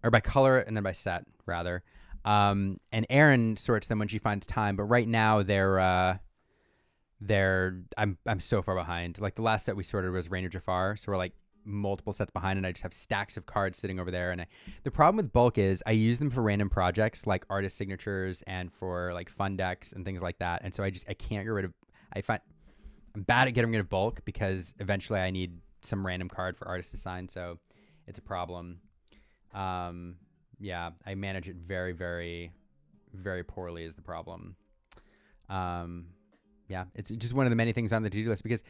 Speaker 1: or by color and then by set rather. And Erin sorts them when she finds time, but right now they're I'm so far behind. Like the last set we sorted was Rainer Jafar, so we're like multiple sets behind, and I just have stacks of cards sitting over there. And the problem with bulk is I use them for random projects like artist signatures and for like fun decks and things like that. And so I can't get rid of. I'm bad at getting rid of bulk because eventually I need some random card for artists to sign. So it's a problem. Yeah, I manage it very, very, very poorly is the problem. Yeah, it's just one of the many things on the to-do list because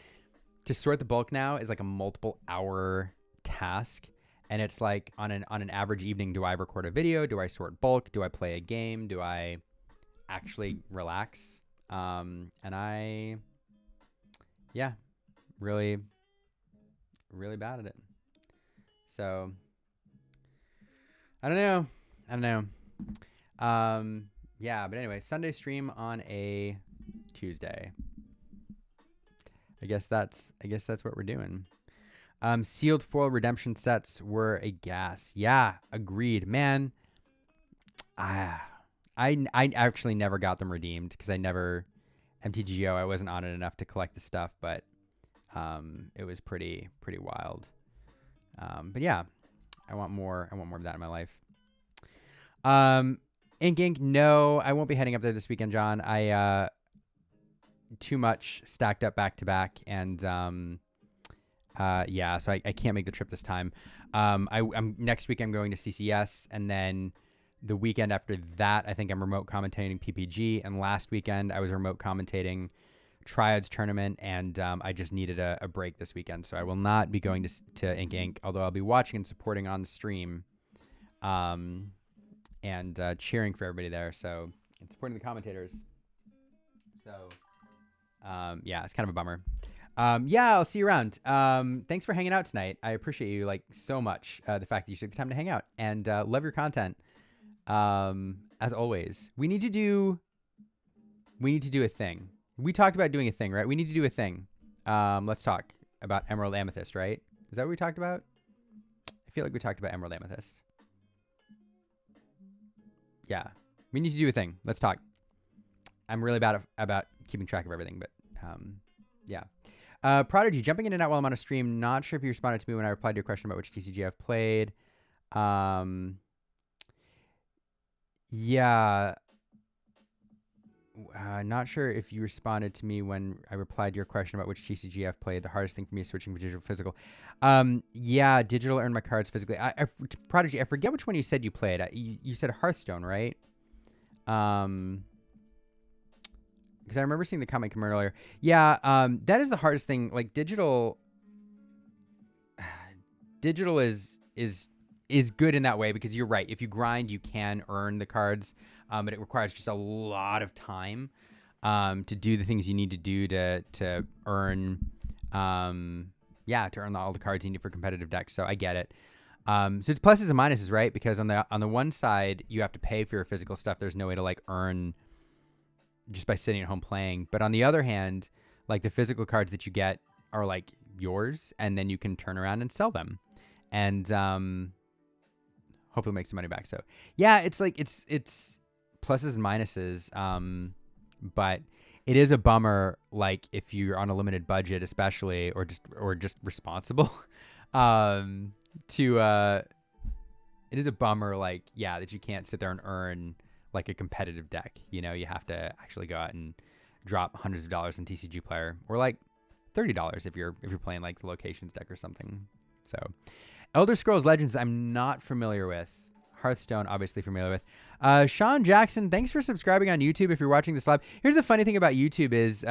Speaker 1: to sort the bulk now is like a multiple hour task. And it's like on an average evening, do I record a video? Do I sort bulk? Do I play a game? Do I actually relax? Yeah, really, really bad at it. So I don't know. Yeah, but anyway, Sunday stream on a Tuesday. I guess that's what we're doing. Sealed foil redemption sets were a gas. Yeah, agreed, man. I actually never got them redeemed because I never MTGO. I wasn't on it enough to collect the stuff, but it was pretty wild. But yeah, I want more of that in my life. Ink, no, I won't be heading up there this weekend, John. I too much stacked up back to back, and yeah, so I can't make the trip this time. I'm next week I'm going to CCS, and then the weekend after that I think I'm remote commentating PPG, and last weekend I was remote commentating Triads tournament, and I just needed a break this weekend, so I will not be going to Ink, although I'll be watching and supporting on the stream, and cheering for everybody there, so and supporting the commentators. So yeah, it's kind of a bummer. Yeah, I'll see you around. Thanks for hanging out tonight. I appreciate you like so much. The fact that you took the time to hang out, and love your content. As always, we need to do a thing. We talked about doing a thing, right? We need to do a thing. Let's talk about Emerald Amethyst, right? Is that what we talked about? I feel like we talked about Emerald Amethyst. Yeah, we need to do a thing. Let's talk. I'm really bad about keeping track of everything, but yeah. Prodigy, jumping in and out while I'm on a stream. Not sure if you responded to me when I replied to your question about which TCG I've played. Yeah. Not sure if you responded to me when I replied to your question about which TCG I've played. The hardest thing for me is switching from digital to physical. Yeah, digital earned my cards physically. Prodigy, I forget which one you said you played. You said Hearthstone, right? Because I remember seeing the comment come earlier. Yeah, that is the hardest thing. Like digital is good in that way because you're right. If you grind, you can earn the cards, but it requires just a lot of time to do the things you need to do to earn, to earn all the cards you need for competitive decks. So I get it. So it's pluses and minuses, right? Because on the one side, you have to pay for your physical stuff. There's no way to like earn just by sitting at home playing. But on the other hand, like the physical cards that you get are like yours, and then you can turn around and sell them, and hopefully make some money back. So yeah, it's like it's pluses and minuses. But it is a bummer, like if you're on a limited budget, especially, or just responsible, it is a bummer, like, yeah, that you can't sit there and earn like a competitive deck. You know, you have to actually go out and drop hundreds of dollars in TCG Player, or like $30 if you're playing like the Locations deck or something. So Elder Scrolls Legends, I'm not familiar with. Hearthstone, obviously familiar with. Sean Jackson, thanks for subscribing on YouTube if you're watching this live. Here's the funny thing about YouTube is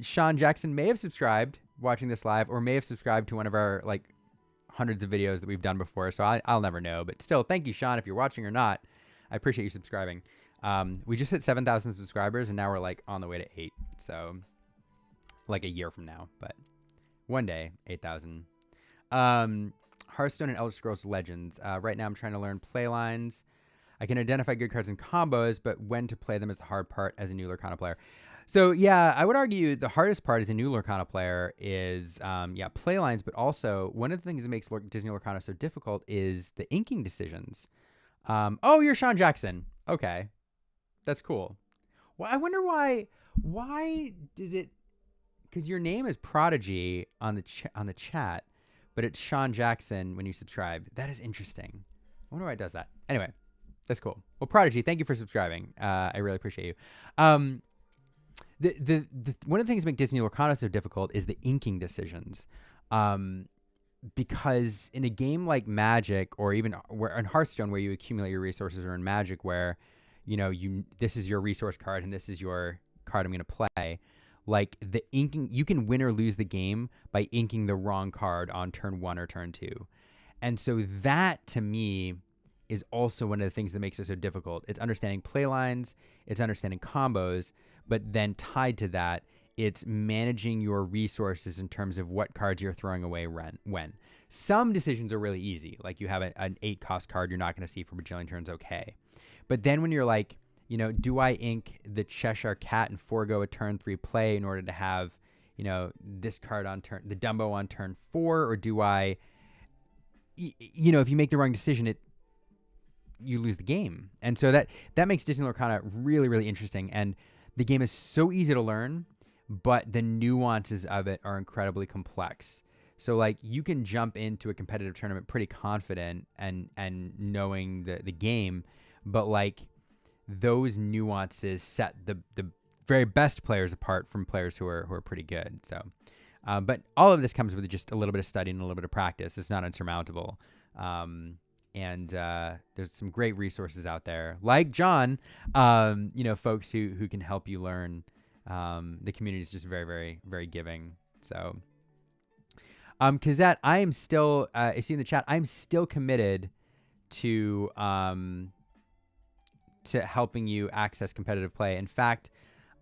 Speaker 1: Sean Jackson may have subscribed watching this live, or may have subscribed to one of our like hundreds of videos that we've done before. So I'll never know. But still, thank you, Sean, if you're watching or not. I appreciate you subscribing. We just hit 7,000 subscribers, and now we're like on the way to 8. So like a year from now, but one day, 8,000. Hearthstone and Elder Scrolls Legends. Right now I'm trying to learn play lines. I can identify good cards and combos, but when to play them is the hard part as a new Lorcana player. So yeah, I would argue the hardest part as a new Lorcana player is, play lines, but also one of the things that makes Disney Lorcana so difficult is the inking decisions. Oh, you're Sean Jackson. Okay. That's cool. Well, I wonder why does it, because your name is Prodigy on the chat, but it's Sean Jackson when you subscribe. That is interesting. I wonder why it does that. Anyway, that's cool. Well, Prodigy, thank you for subscribing. I really appreciate you. The one of the things that make Disney Lorcana so difficult is the inking decisions. Because in a game like Magic, or even in Hearthstone, where you accumulate your resources, or in Magic, where this is your resource card and this is your card I'm going to play. Like, the inking, you can win or lose the game by inking the wrong card on turn 1 or turn 2. And so that, to me, is also one of the things that makes it so difficult. It's understanding play lines, it's understanding combos, but then tied to that, it's managing your resources in terms of what cards you're throwing away when. Some decisions are really easy. Like, you have an 8-cost card you're not going to see for bajillion turns, okay. But then when you're like, do I ink the Cheshire Cat and forego a turn 3 play in order to have, this card on the Dumbo on turn 4? Or do I, if you make the wrong decision, you lose the game. And so that makes Disney Lorcana really, really interesting. And the game is so easy to learn, but the nuances of it are incredibly complex. So, like, you can jump into a competitive tournament pretty confident and knowing the game, but, like, those nuances set the very best players apart from players who are pretty good. So, but all of this comes with just a little bit of study and a little bit of practice. It's not insurmountable. And there's some great resources out there, like John, folks who can help you learn. The community is just very, very, very giving. So, Kazette, I am still, I see in the chat, I'm still committed to helping you access competitive play. In fact,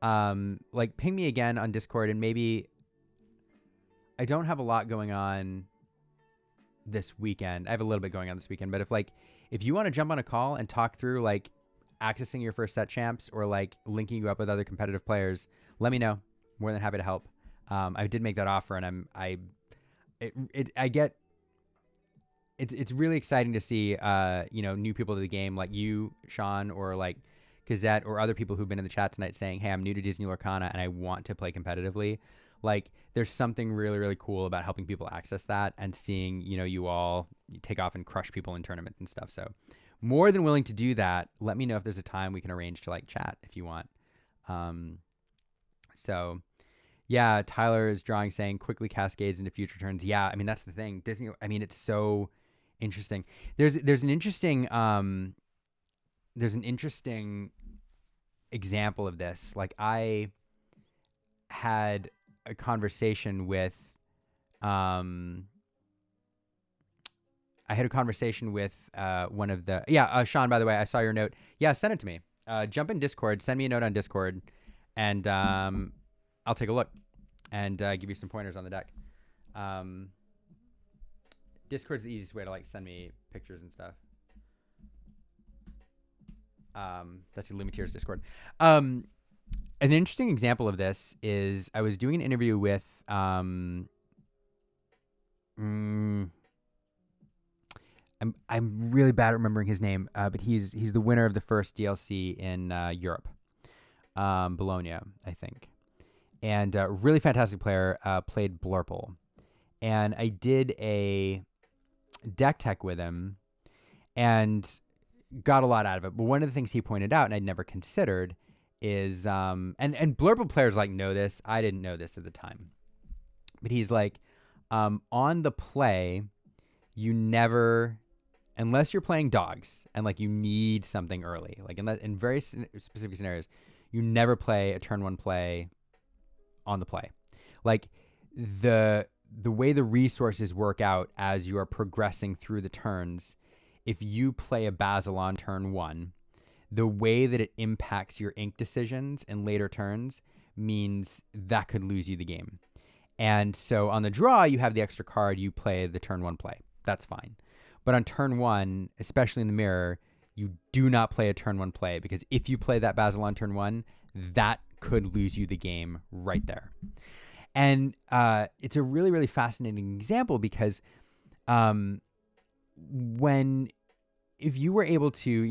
Speaker 1: like, ping me again on Discord, and maybe I don't have a lot going on this weekend. I have a little bit going on this weekend, but if you want to jump on a call and talk through, like, accessing your first set champs, or like linking you up with other competitive players, let me know. More than happy to help. I did make that offer, and it's really exciting to see, new people to the game, like you, Sean, or like Gazette, or other people who've been in the chat tonight saying, hey, I'm new to Disney Lorcana and I want to play competitively. Like, there's something really, really cool about helping people access that and seeing, you all take off and crush people in tournaments and stuff. So, more than willing to do that. Let me know if there's a time we can arrange to, like, chat if you want. So yeah, Tyler is drawing, saying quickly cascades into future turns. Yeah, I mean, that's the thing. Disney, I mean, it's so interesting. There's an interesting example of this. Like, I had a conversation with one of the Sean, by the way, I saw your note. Yeah, send it to me. Jump in Discord, send me a note on Discord, and I'll take a look and give you some pointers on the deck. Discord's the easiest way to, like, send me pictures and stuff. That's Lumiteer's Discord. An interesting example of this is I was doing an interview with I'm really bad at remembering his name, but he's the winner of the first DLC in Europe, Bologna, I think, and really fantastic player. Played Blurple, and I did a deck tech with him, and got a lot out of it. But one of the things he pointed out, and I'd never considered, is and Blurple players, like, know this. I didn't know this at the time, but he's like, on the play, you never, unless you're playing dogs and, like, you need something early, like, in very specific scenarios, you never play a turn 1 play on the play. Like, the way the resources work out as you are progressing through the turns, if you play a Basil on turn 1, the way that it impacts your ink decisions in later turns means that could lose you the game. And so on the draw, you have the extra card, you play the turn 1 play. That's fine. But on turn 1, especially in the mirror, you do not play a turn 1 play, because if you play that Basil on turn 1, that could lose you the game right there. And it's a really, really fascinating example, because if you were able to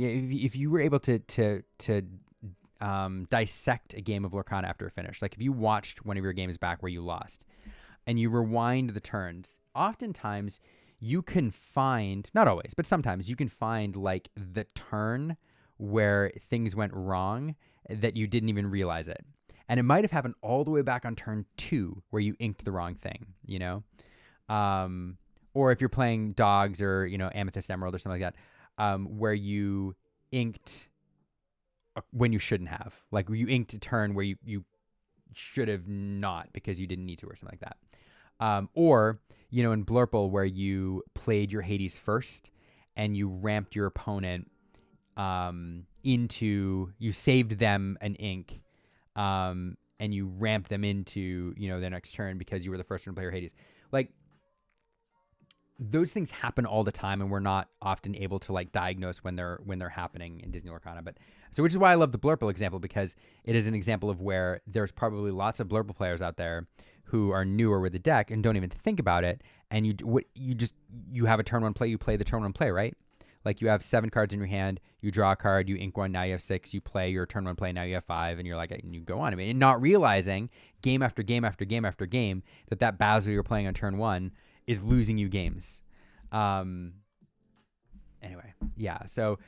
Speaker 1: dissect a game of Lorcana after a finish. Like if you watched one of your games back where you lost and you rewind the turns, oftentimes you can find, not always, but sometimes you can find like the turn where things went wrong that you didn't even realize it. And it might have happened all the way back on turn 2 where you inked the wrong thing, you know? Or if you're playing dogs or, you know, Amethyst Emerald or something like that, where you inked when you shouldn't have. Like you inked a turn where you should have not because you didn't need to or something like that. Or, you know, in Blurple where you played your Hades first and you ramped your opponent you saved them an ink and you ramped them into, you know, their next turn because you were the first one to play your Hades. Like, those things happen all the time, and we're not often able to like diagnose when they're happening in Disney Lorcana. But so, which is why I love the Blurple example, because it is an example of where there's probably lots of Blurple players out there who are newer with the deck and don't even think about it. And you have a turn 1 play, you play the turn 1 play, right? Like you have 7 cards in your hand, you draw a card, you ink 1, now you have 6, you play your turn 1 play, now you have 5, and you're like, and you go on. I mean, and not realizing game after game after game after game that Basil you're playing on turn 1 is losing you games. Anyway, yeah. So,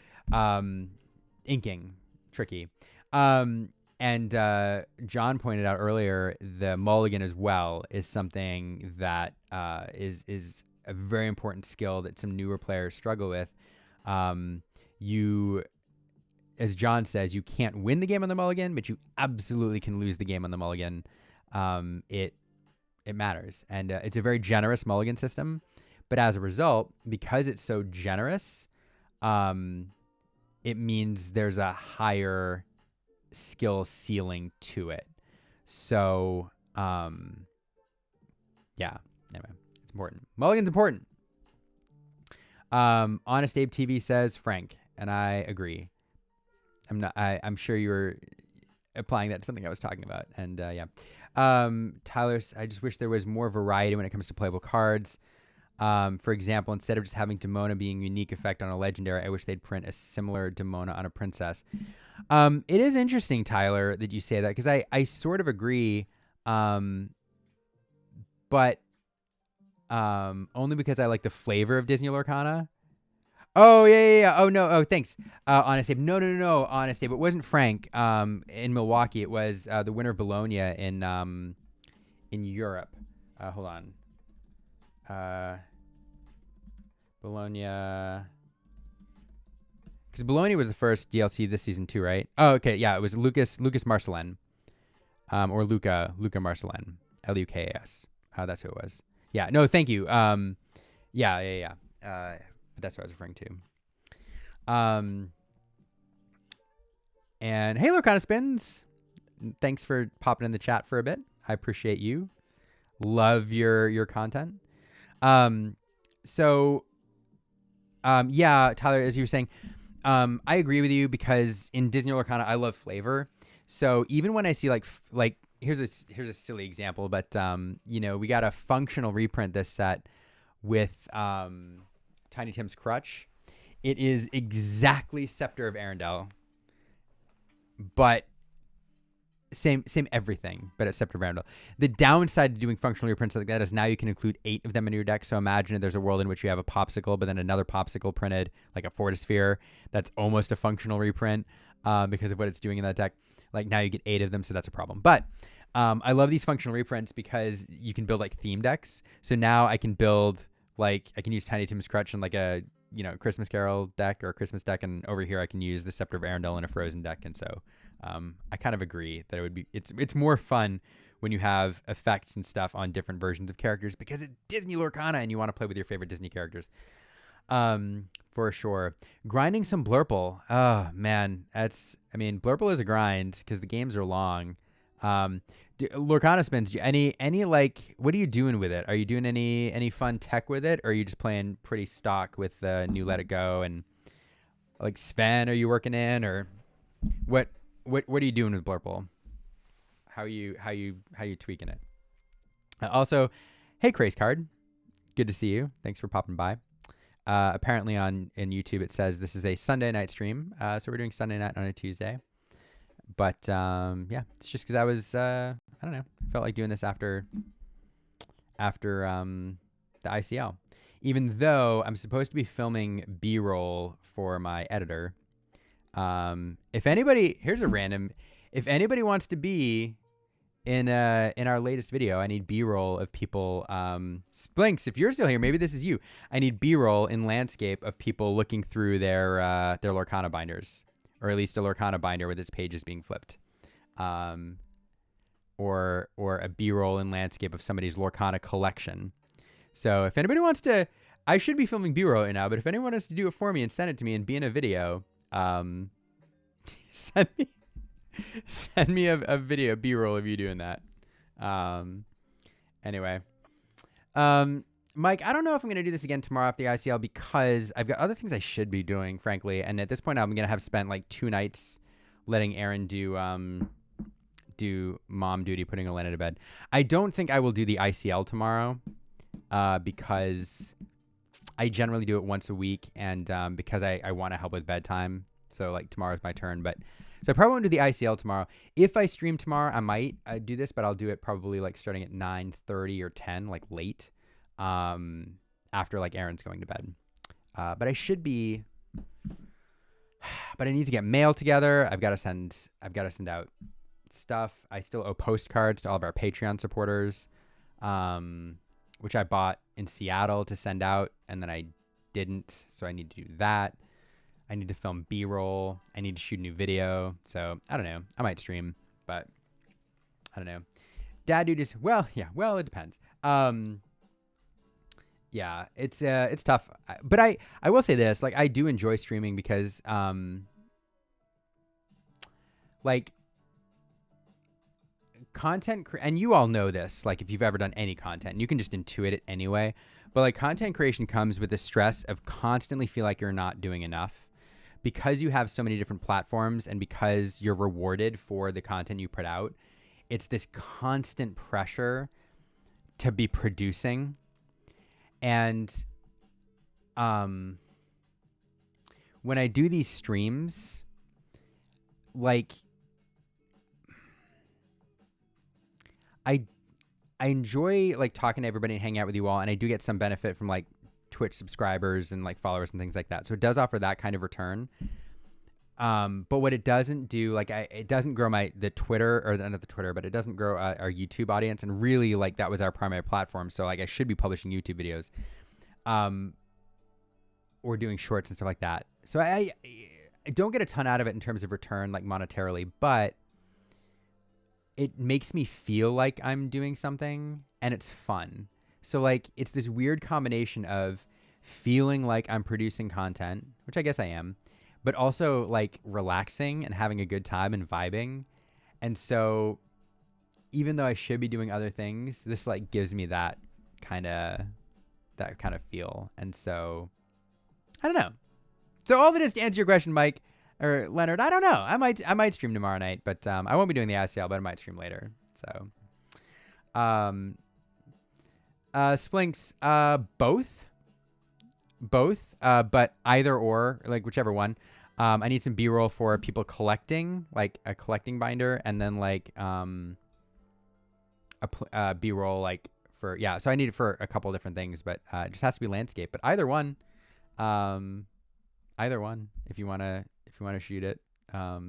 Speaker 1: inking, tricky. And John pointed out earlier, the mulligan as well is something that is a very important skill that some newer players struggle with. You, as John says, you can't win the game on the mulligan, but you absolutely can lose the game on the mulligan. It matters, and it's a very generous mulligan system. But as a result, because it's so generous, it means there's a higher skill ceiling to it. So, yeah. Anyway, it's important. Mulligan's important. Honest Abe TV says Frank, and I agree. I'm sure you were applying that to something I was talking about, and yeah. Tyler, I just wish there was more variety when it comes to playable cards. For example, instead of just having Demona being a unique effect on a legendary, I wish they'd print a similar Demona on a princess. It is interesting, Tyler, that you say that, because I sort of agree, but only because I like the flavor of Disney Lorcana. Oh, yeah. Oh, no. Oh, thanks. Honest Abe. No. Honest Abe. It wasn't Frank in Milwaukee. It was the winner of Bologna in Europe. Hold on. Bologna. Because Bologna was the first DLC this season too, right? Oh, okay. Yeah, it was Lucas Marcelin. Or Luca Marcelin. Lukas. That's who it was. Yeah, no, thank you. Yeah. But that's what I was referring to. And hey, Lorcana Spins. Thanks for popping in the chat for a bit. I appreciate you. Love your content. Yeah, Tyler, as you were saying, I agree with you, because in Disney Lorcana, I love flavor. So even when I see like here's a silly example, but you know, we got a functional reprint this set with Tiny Tim's Crutch. It is exactly Scepter of Arendelle, but same everything, but it's Scepter of Arendelle. The downside to doing functional reprints like that is now you can include 8 of them in your deck. So imagine if there's a world in which you have a popsicle, but then another popsicle printed, like a Fortisphere, that's almost a functional reprint because of what it's doing in that deck. Like now you get 8 of them, so that's a problem. But I love these functional reprints because you can build like theme decks. So now I can build, like, I can use Tiny Tim's Crutch in like a, you know, Christmas Carol deck or a Christmas deck, and over here I can use the Scepter of Arendelle in a Frozen deck. And so I kind of agree that it's more fun when you have effects and stuff on different versions of characters, because it's Disney Lorcana and you want to play with your favorite Disney characters. For sure. Grinding some Blurple. Oh man, Blurple is a grind because the games are long. Lorcana Spins, any like, what are you doing with it? Are you doing any fun tech with it, or are you just playing pretty stock with the new Let It Go? And like, Sven, are you working in, or what are you doing with Blurple? How you tweaking it? Also, hey Craze Card, good to see you. Thanks for popping by. Apparently in YouTube it says this is a Sunday night stream, so we're doing Sunday night on a Tuesday. But yeah, it's just because I was I don't know, felt like doing this after the ICL. Even though I'm supposed to be filming B-roll for my editor. If anybody, here's a random, if anybody wants to be in our latest video, I need B-roll of people. Splinks, if you're still here, maybe this is you. I need B-roll in landscape of people looking through their Lorcana binders, or at least a Lorcana binder with its pages being flipped, or a B-roll in landscape of somebody's Lorcana collection. So if anybody wants to, I should be filming B-roll right now, but if anyone wants to do it for me and send it to me and be in a video, send me a video B-roll of you doing that. Anyway, Mike, I don't know if I'm gonna do this again tomorrow after the ICL because I've got other things I should be doing, frankly. And at this point, I'm gonna have spent like 2 nights letting Aaron do mom duty, putting Elena to bed. I don't think I will do the ICL tomorrow, because I generally do it once a week, and because I want to help with bedtime. So like tomorrow's my turn, but so I probably won't do the ICL tomorrow. If I stream tomorrow, I might do this, but I'll do it probably like starting at 9:30 or 10, like late, after like Aaron's going to bed. But I should be, but I need to get mail together. I've got to send out stuff. I still owe postcards to all of our Patreon supporters, which I bought in Seattle to send out, and then I didn't, so I need to do that. I need to film B-roll. I need to shoot a new video. So I don't know. I might stream, but I don't know. Dad dude is, well, yeah, well, it depends. Yeah, it's tough, but I will say this, like I do enjoy streaming because like content, and you all know this, like if you've ever done any content, you can just intuit it anyway, but like content creation comes with the stress of constantly feel like you're not doing enough because you have so many different platforms and because you're rewarded for the content you put out. It's this constant pressure to be producing. And when I do these streams, like I enjoy like talking to everybody and hanging out with you all, and I do get some benefit from like Twitch subscribers and like followers and things like that. So it does offer that kind of return. But what it doesn't do, like it doesn't grow the Twitter, or not the Twitter, but it doesn't grow our YouTube audience. And really, like that was our primary platform. So like I should be publishing YouTube videos, or doing shorts and stuff like that. So I don't get a ton out of it in terms of return, like monetarily, but it makes me feel like I'm doing something and it's fun. So like it's this weird combination of feeling like I'm producing content, which I guess I am, but also like relaxing and having a good time and vibing. And so even though I should be doing other things, this like gives me that kind of feel. And so I don't know. So all of it is to answer your question, Mike or Leonard. I don't know. I might stream tomorrow night, but I won't be doing the ICL, but I might stream later. So Splinks, both, but either or, like whichever one. I need some B-roll for people collecting, like a collecting binder, and then like a B-roll like for, yeah. So I need it for a couple different things, but it just has to be landscape. But either one, if you wanna shoot it. I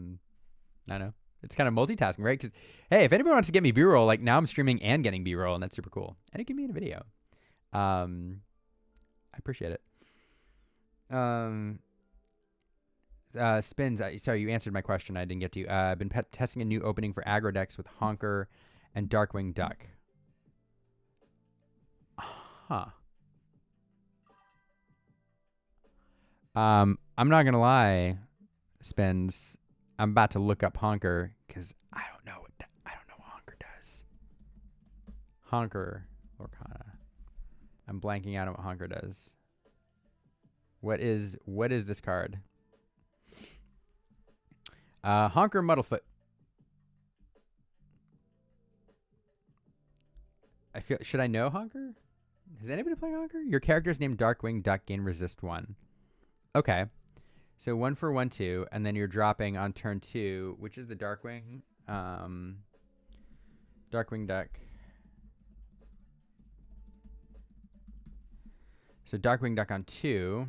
Speaker 1: don't know. It's kind of multitasking, right? Because hey, if anybody wants to get me B-roll, like now I'm streaming and getting B-roll, and that's super cool. And it can be in a video. I appreciate it. Spins, sorry, you answered my question. I didn't get to. I've been testing a new opening for aggro decks with Honker and Darkwing Duck. Huh. I'm not gonna lie, Spins. I'm about to look up Honker because I don't know what Honker does. Honker Lorcana. I'm blanking out on what Honker does. What is this card? Honker Muddlefoot. Should I know Honker? Has anybody playing Honker? Your character is named Darkwing Duck. Gain resist 1. Okay. So 1 for 1, 2, and then you're dropping on turn 2, which is the Darkwing. Darkwing Duck. So Darkwing Duck on 2.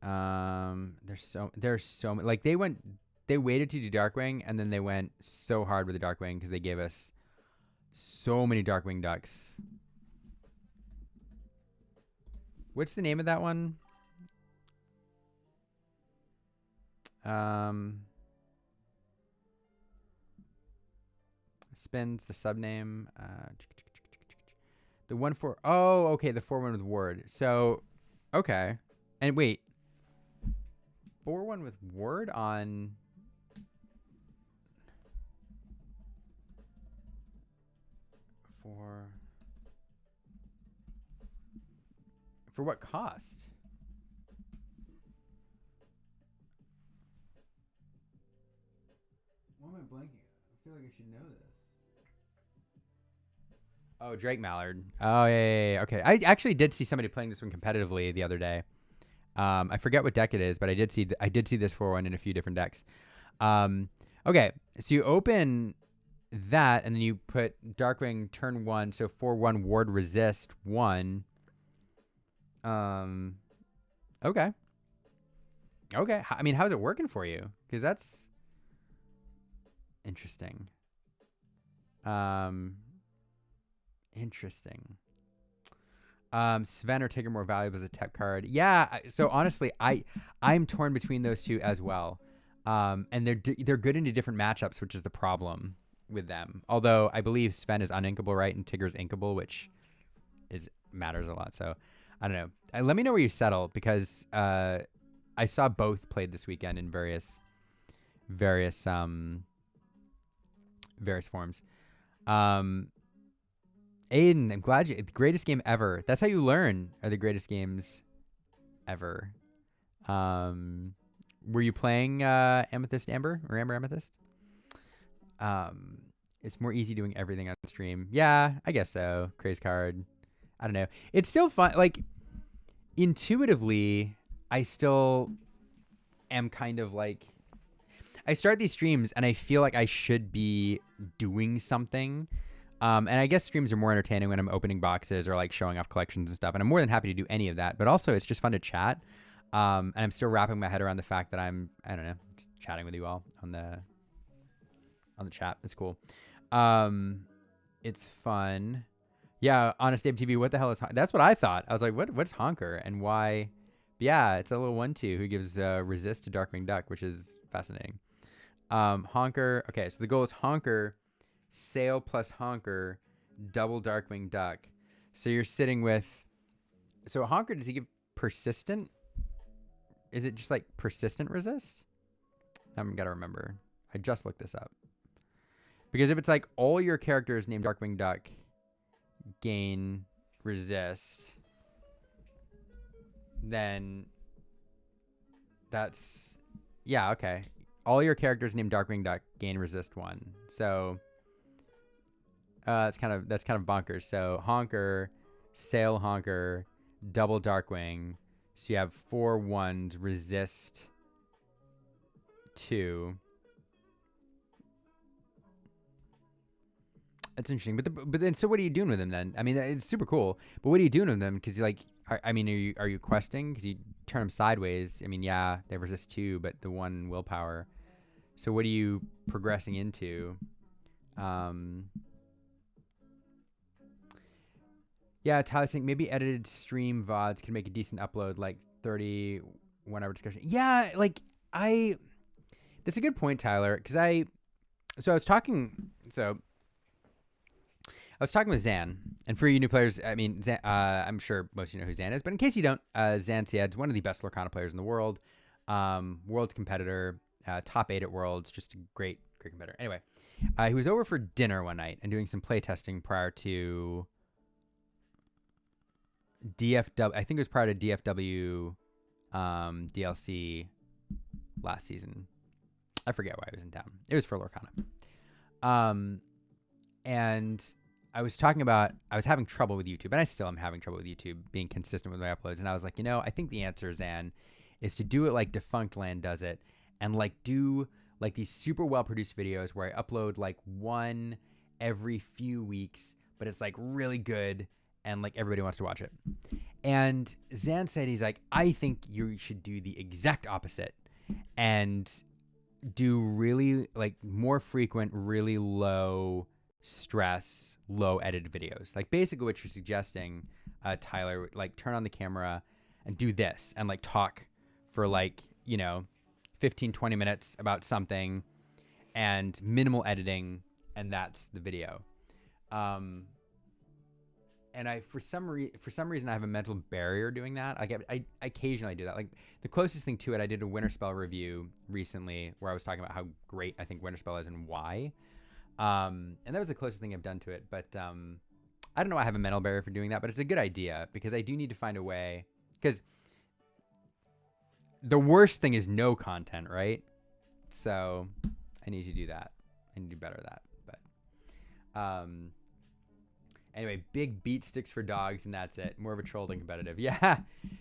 Speaker 1: There's so many. Like they waited to do Darkwing, and then they went so hard with the Darkwing because they gave us so many Darkwing Ducks. What's the name of that one? Spins the subname. The 1 4. Oh, okay. The 4-1 with Ward. So, okay. And wait. 4-1 with Ward on. For what cost? Why am I blanking? I feel like I should know this. Oh, Drake Mallard. Oh, yeah. Okay. I actually did see somebody playing this one competitively the other day. I forget what deck it is, but I did see this 4-1 in a few different decks. Okay. So you open that, and then you put Darkwing turn 1, so 4-1 Ward resist 1. Okay. Okay. I mean, how's it working for you? Because that's interesting. Interesting. Sven or Tigger more valuable as a tech card. Yeah. So honestly, I'm torn between those two as well. And they're good into different matchups, which is the problem with them. Although I believe Sven is uninkable, right? And Tigger's inkable, which matters a lot. So I don't know. Let me know where you settle, because I saw both played this weekend in various forms. Aiden, I'm glad the greatest game ever. That's how you learn, are the greatest games ever. Were you playing Amethyst Amber or Amber Amethyst? It's more easy doing everything on stream. Yeah, I guess so. Craze card. I don't know. It's still fun. Like, intuitively, I still am kind of like, I start these streams and I feel like I should be doing something. And I guess streams are more entertaining when I'm opening boxes or like showing off collections and stuff. And I'm more than happy to do any of that. But also, it's just fun to chat. And I'm still wrapping my head around the fact that I don't know, just chatting with you all on the chat. It's cool. It's fun. Yeah, Honest Abe TV. What the hell is that's what I thought. I was like, what's Honker and why? But yeah, it's a little 1/2 who gives resist to Darkwing Duck, which is fascinating. Honker. Okay, so the goal is Honker, Sail plus Honker, double Darkwing Duck. So you're sitting with. So Honker, does he give persistent? Is it just like persistent resist? I'm gotta remember. I just looked this up. Because if it's like all your characters named Darkwing Duck gain resist, then that's, yeah, okay. All your characters named Darkwing Duck gain resist 1. So that's kind of bonkers. So Honker, Sail Honker, double Darkwing. So you have 4 1s resist 2. That's interesting. But then, so what are you doing with them then? I mean, it's super cool. But what are you doing with them? Because like, are you questing? Because you turn them sideways. I mean, yeah, they resist 2, but the 1 willpower. So what are you progressing into? Yeah, Tyler saying maybe edited stream VODs can make a decent upload, like 31-hour discussion. Yeah, like that's a good point, Tyler. Because I was talking with Zan, and for you new players, I mean, Zan, I'm sure most of you know who Zan is, but in case you don't, Zan Sied's one of the best Lorcana players in the world, world competitor, top 8 at Worlds, just a great competitor. Anyway, he was over for dinner one night and doing some play testing prior to DFW. I think it was prior to DFW DLC last season. I forget why I was in town. It was for Lorcana. And I was talking about I was having trouble with YouTube, and I still am having trouble with YouTube being consistent with my uploads. And I was like, I think the answer, Zan, is to do it like Defunct Land does it, and like do like these super well produced videos where I upload like one every few weeks, but it's like really good and like everybody wants to watch it. And Zan said, he's like, I think you should do the exact opposite and do really like more frequent, really low stress, low edited videos. Like basically what you're suggesting, Tyler, like turn on the camera and do this and like talk for like, 15, 20 minutes about something and minimal editing, and that's the video. And I, for some reason, I have a mental barrier doing that. I occasionally do that. Like the closest thing to it, I did a Winterspell review recently where I was talking about how great I think Winterspell is and why. And that was the closest thing I've done to it. But I don't know. I have a mental barrier for doing that, but it's a good idea because I do need to find a way. Because the worst thing is no content, right? So I need to do that. I need to do better at that. But anyway, big beat sticks for dogs, and that's it. More of a troll than competitive. Yeah,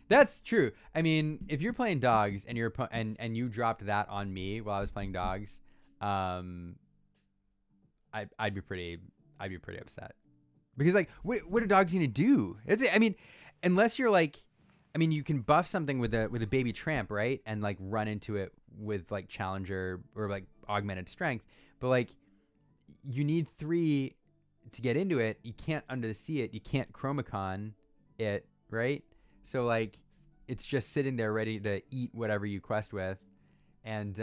Speaker 1: that's true. I mean, if you're playing dogs and you're and you dropped that on me while I was playing dogs, I'd be pretty upset because like, what are dogs gonna do? Unless you're like, you can buff something with a baby tramp, right? And like run into it with like challenger or like augmented strength, but like you need 3 to get into it. You can't under the sea it. You can't chromacon it, right? So like it's just sitting there ready to eat whatever you quest with, and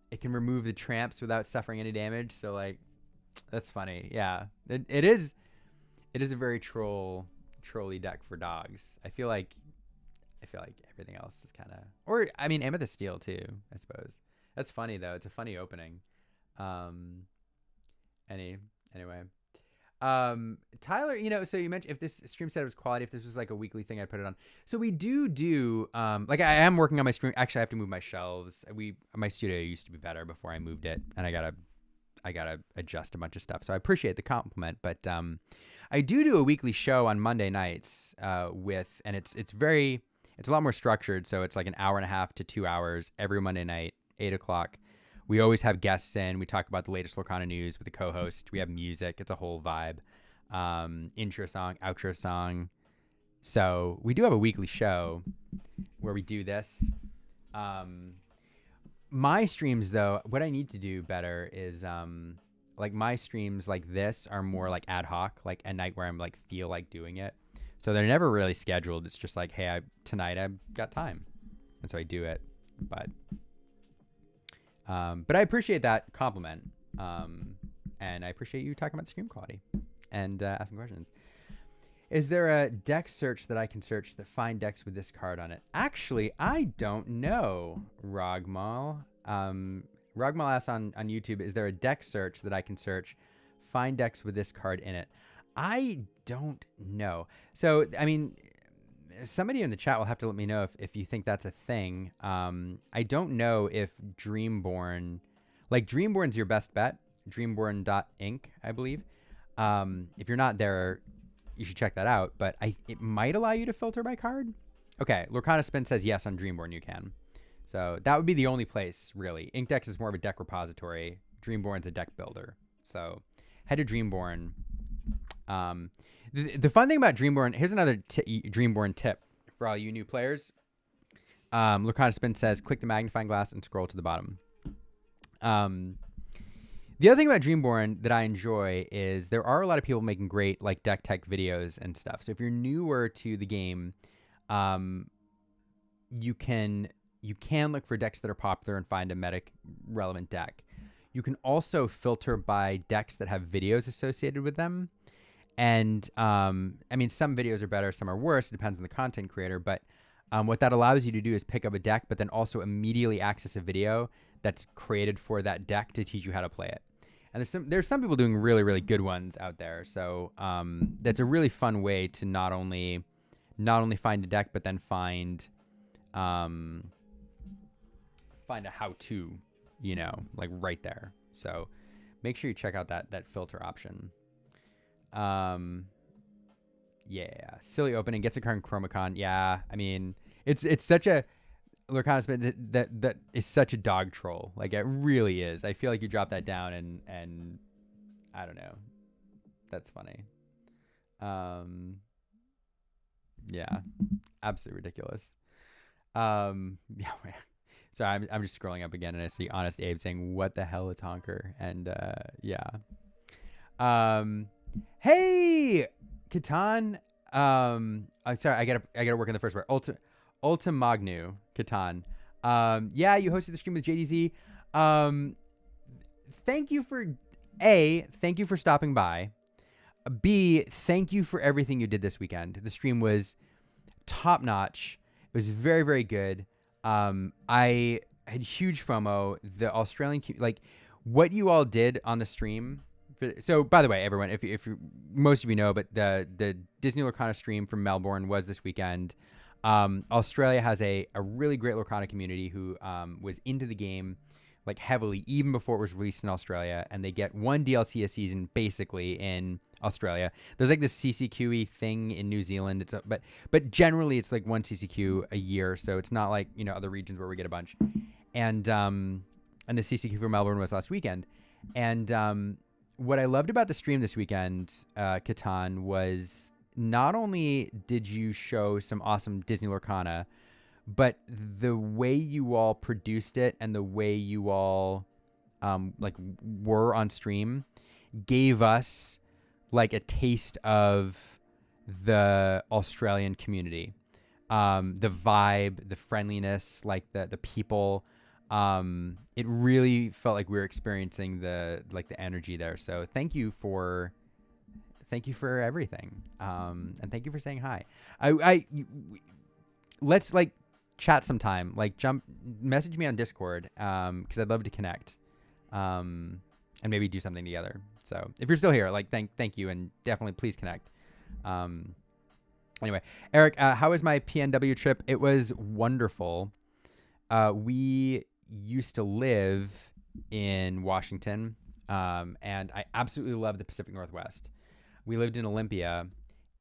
Speaker 1: it can remove the tramps without suffering any damage. So like that's funny. Yeah, it is a very trolly deck for dogs. I feel like everything else is kind of, or Amethyst Steel too, I suppose. That's funny though. It's a funny opening. Anyway, Tyler, so you mentioned if this stream setup was quality, if this was like a weekly thing, I'd put it on. So we do like I am working on my stream. Actually, I have to move my shelves. My studio used to be better before I moved it, and I gotta adjust a bunch of stuff. So I appreciate the compliment, but I do a weekly show on Monday nights and it's a lot more structured. So it's like an hour and a half to 2 hours every Monday night, 8 o'clock. We always have guests in. We talk about the latest Lorcana news with the co-host. We have music. It's a whole vibe. Intro song, outro song. So we do have a weekly show where we do this. My streams, though, what I need to do better is like my streams like this are more like ad hoc, like at night where I'm like feel like doing it. So they're never really scheduled. It's just like, hey, tonight I've got time, and so I do it. But I appreciate that compliment, and I appreciate you talking about stream quality and asking questions. Is there a deck search that I can search that find decks with this card on it? Actually, I don't know, Rogmal. Rogmal asks on YouTube, is there a deck search that I can search, find decks with this card in it? I don't know. So, somebody in the chat will have to let me know if you think that's a thing. I don't know if Dreamborn's your best bet. Dreamborn.inc, I believe. If you're not there, you should check that out. But it might allow you to filter by card. Okay, Lorcana Spin says yes on Dreamborn you can. So that would be the only place, really. Inkdex is more of a deck repository. Dreamborn's a deck builder. So head to Dreamborn. The fun thing about Dreamborn, here's another Dreamborn tip for all you new players. Lorcana Spin says, click the magnifying glass and scroll to the bottom. The other thing about Dreamborn that I enjoy is there are a lot of people making great like deck tech videos and stuff. So if you're newer to the game, you can look for decks that are popular and find a meta relevant deck. You can also filter by decks that have videos associated with them. And some videos are better, some are worse. It depends on the content creator. But what that allows you to do is pick up a deck, but then also immediately access a video that's created for that deck to teach you how to play it. And there's some people doing really, really good ones out there. So that's a really fun way to not only find a deck, but then find a how-to, like right there. So make sure you check out that filter option. Yeah, silly opening, gets a card in Chromacon. Yeah, I mean, it's such a Lorcana spin that is such a dog troll. Like it really is. I feel like you drop that down and I don't know. That's funny. Yeah, absolutely ridiculous. Yeah. So I'm just scrolling up again and I see Honest Abe saying, "What the hell is Honker?" And yeah. Hey, Catan. I'm sorry, I gotta work in the first word. Ultimagnu, Catan. Yeah, you hosted the stream with JDZ. Thank you for thank you for stopping by. B, thank you for everything you did this weekend. The stream was top notch. It was very, very good. I had huge FOMO. The Australian, like what you all did on the stream. So by the way, everyone, if you most of you know, but the Disney Lorcana stream from Melbourne was this weekend. Australia has a really great Lorcana community who was into the game like heavily even before it was released in Australia, and they get one DLC a season basically in Australia. There's like this CCQE thing in New Zealand. But generally it's like one CCQ a year, so it's not like, you know, other regions where we get a bunch. And the CCQ for Melbourne was last weekend. And what I loved about the stream this weekend, Catan, was not only did you show some awesome Disney Lorcana, but the way you all produced it and the way you all like were on stream gave us like a taste of the Australian community. The vibe, the friendliness, like the people. It really felt like we were experiencing the energy there. So thank you for everything. And thank you for saying hi. Let's like chat sometime, like message me on Discord, because I'd love to connect, and maybe do something together. So if you're still here, like thank you, and definitely please connect. Anyway, Eric, how was my PNW trip? It was wonderful. We used to live in Washington, and I absolutely love the Pacific Northwest. We lived in Olympia,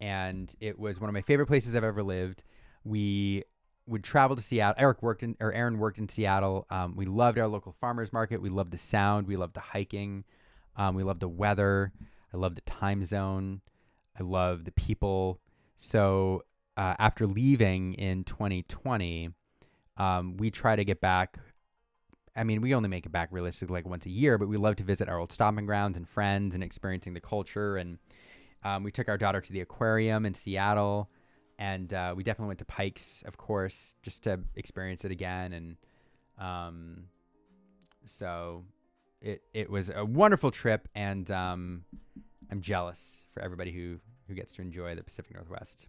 Speaker 1: and it was one of my favorite places I've ever lived. We would travel to Seattle. Aaron worked in Seattle. We loved our local farmers market. We loved the sound. We loved the hiking. We loved the weather. I loved the time zone. I loved the people. So after leaving in 2020, we try to get back. I mean, we only make it back realistically like once a year, but we love to visit our old stomping grounds and friends and experiencing the culture. And we took our daughter to the aquarium in Seattle. And we definitely went to Pikes, of course, just to experience it again. And so it was a wonderful trip, and I'm jealous for everybody who gets to enjoy the Pacific Northwest.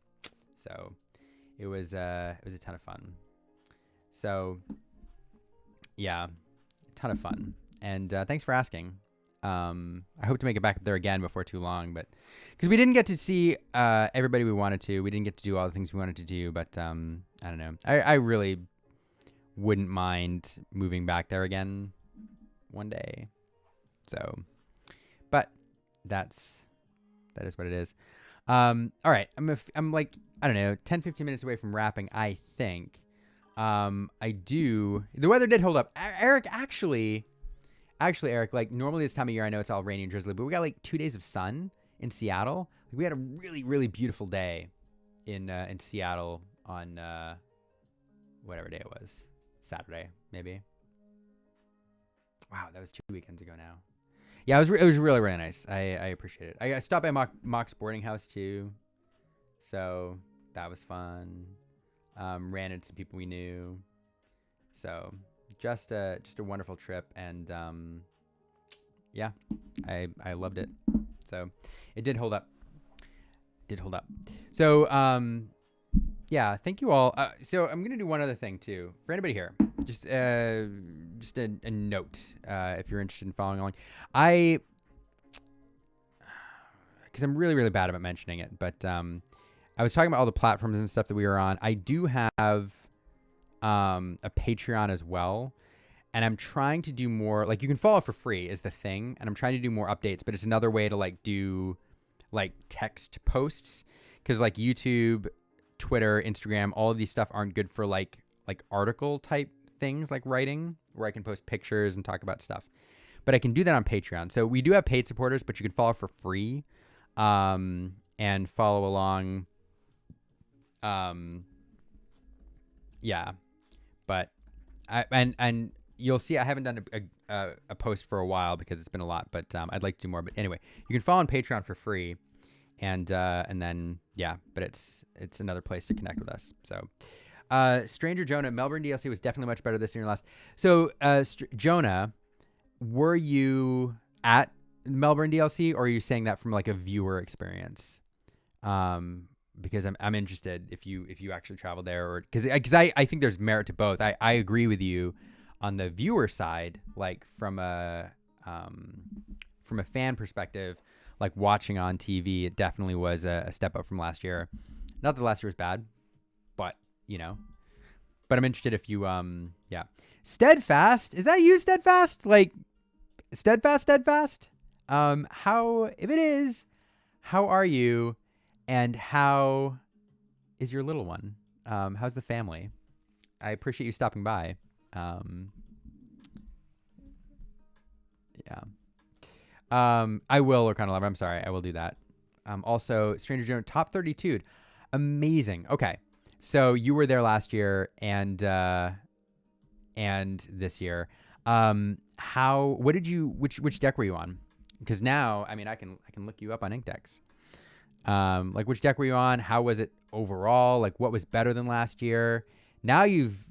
Speaker 1: So it was a ton of fun. So yeah, a ton of fun. And thanks for asking. I hope to make it back up there again before too long, but because we didn't get to see everybody we wanted to, we didn't get to do all the things we wanted to do, but I don't know. I really wouldn't mind moving back there again one day. So, but that is what it is. All right. I'm like, I don't know, 10, 15 minutes away from wrapping, I think. The weather did hold up. Eric, actually, Eric, like normally this time of year, I know it's all rainy and drizzly, but we got like 2 days of sun in Seattle. Like, we had a really, really beautiful day in Seattle on whatever day it was, Saturday maybe. Wow, that was 2 weekends ago now. Yeah, it was really, really nice. I appreciate it. I stopped by Mock's boarding house too, so that was fun. Ran into some people we knew, so. Just a wonderful trip, and yeah, I loved it. So it did hold up. So yeah, thank you all. So I'm gonna do one other thing too for anybody here. Just a note, if you're interested in following along. Because I'm really, really bad about mentioning it, but I was talking about all the platforms and stuff that we were on. I do have a Patreon as well, and I'm trying to do more. Like, you can follow for free is the thing, and I'm trying to do more updates, but it's another way to like do like text posts, because like YouTube, Twitter, Instagram, all of these stuff aren't good for like article type things like writing, where I can post pictures and talk about stuff. But I can do that on Patreon. So we do have paid supporters, but you can follow for free, and follow along. Yeah, but and you'll see I haven't done a post for a while because it's been a lot, but I'd like to do more. But anyway, you can follow on Patreon for free, and then yeah, but it's another place to connect with us. So Stranger Jonah, Melbourne DLC was definitely much better this year than last. So Jonah, were you at Melbourne DLC, or are you saying that from like a viewer experience? Because I'm interested if you actually traveled there, or because I think there's merit to both. I agree with you on the viewer side, like from a fan perspective, like watching on TV, it definitely was a step up from last year. Not that last year was bad, but but I'm interested if you yeah. Steadfast, is that you, Steadfast? Like Steadfast? How, if it is, how are you? And how is your little one? How's the family? I appreciate you stopping by. Yeah. I will, Lorcana Lover. I'm sorry. I will do that. Also, Stranger Jonah, top 32. Amazing. Okay. So you were there last year and this year. Which deck were you on? Because now, I mean, I can look you up on Inkdex. Like which deck were you on? How was it overall? Like what was better than last year? Now you've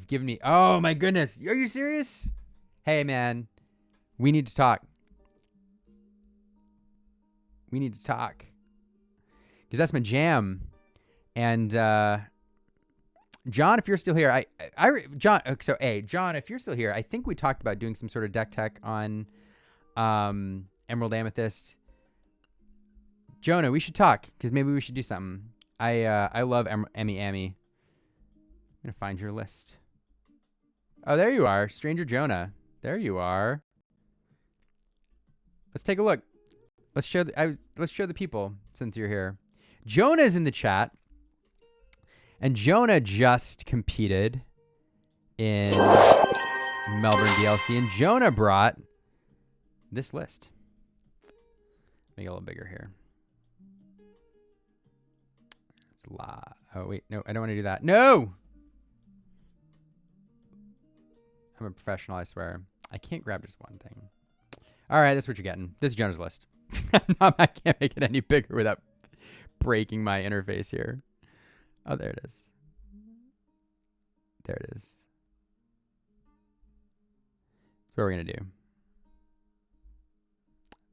Speaker 1: given me, oh my goodness. Are you serious? Hey man, we need to talk. Because that's my jam. And, John, if you're still here, John, if you're still here, I think we talked about doing some sort of deck tech on, Emerald Amethyst. Jonah, we should talk because maybe we should do something. I love Emmy. I'm gonna find your list. Oh, there you are, Stranger Jonah. There you are. Let's take a look. Let's show the people since you're here. Jonah's in the chat, and Jonah just competed in Melbourne DLC, and Jonah brought this list. Make it a little bigger here. Oh, wait. No, I don't want to do that. No! I'm a professional, I swear. I can't grab just one thing. All right, that's what you're getting. This is Jonah's list. I can't make it any bigger without breaking my interface here. Oh, there it is. There it is. That's what we're going to do.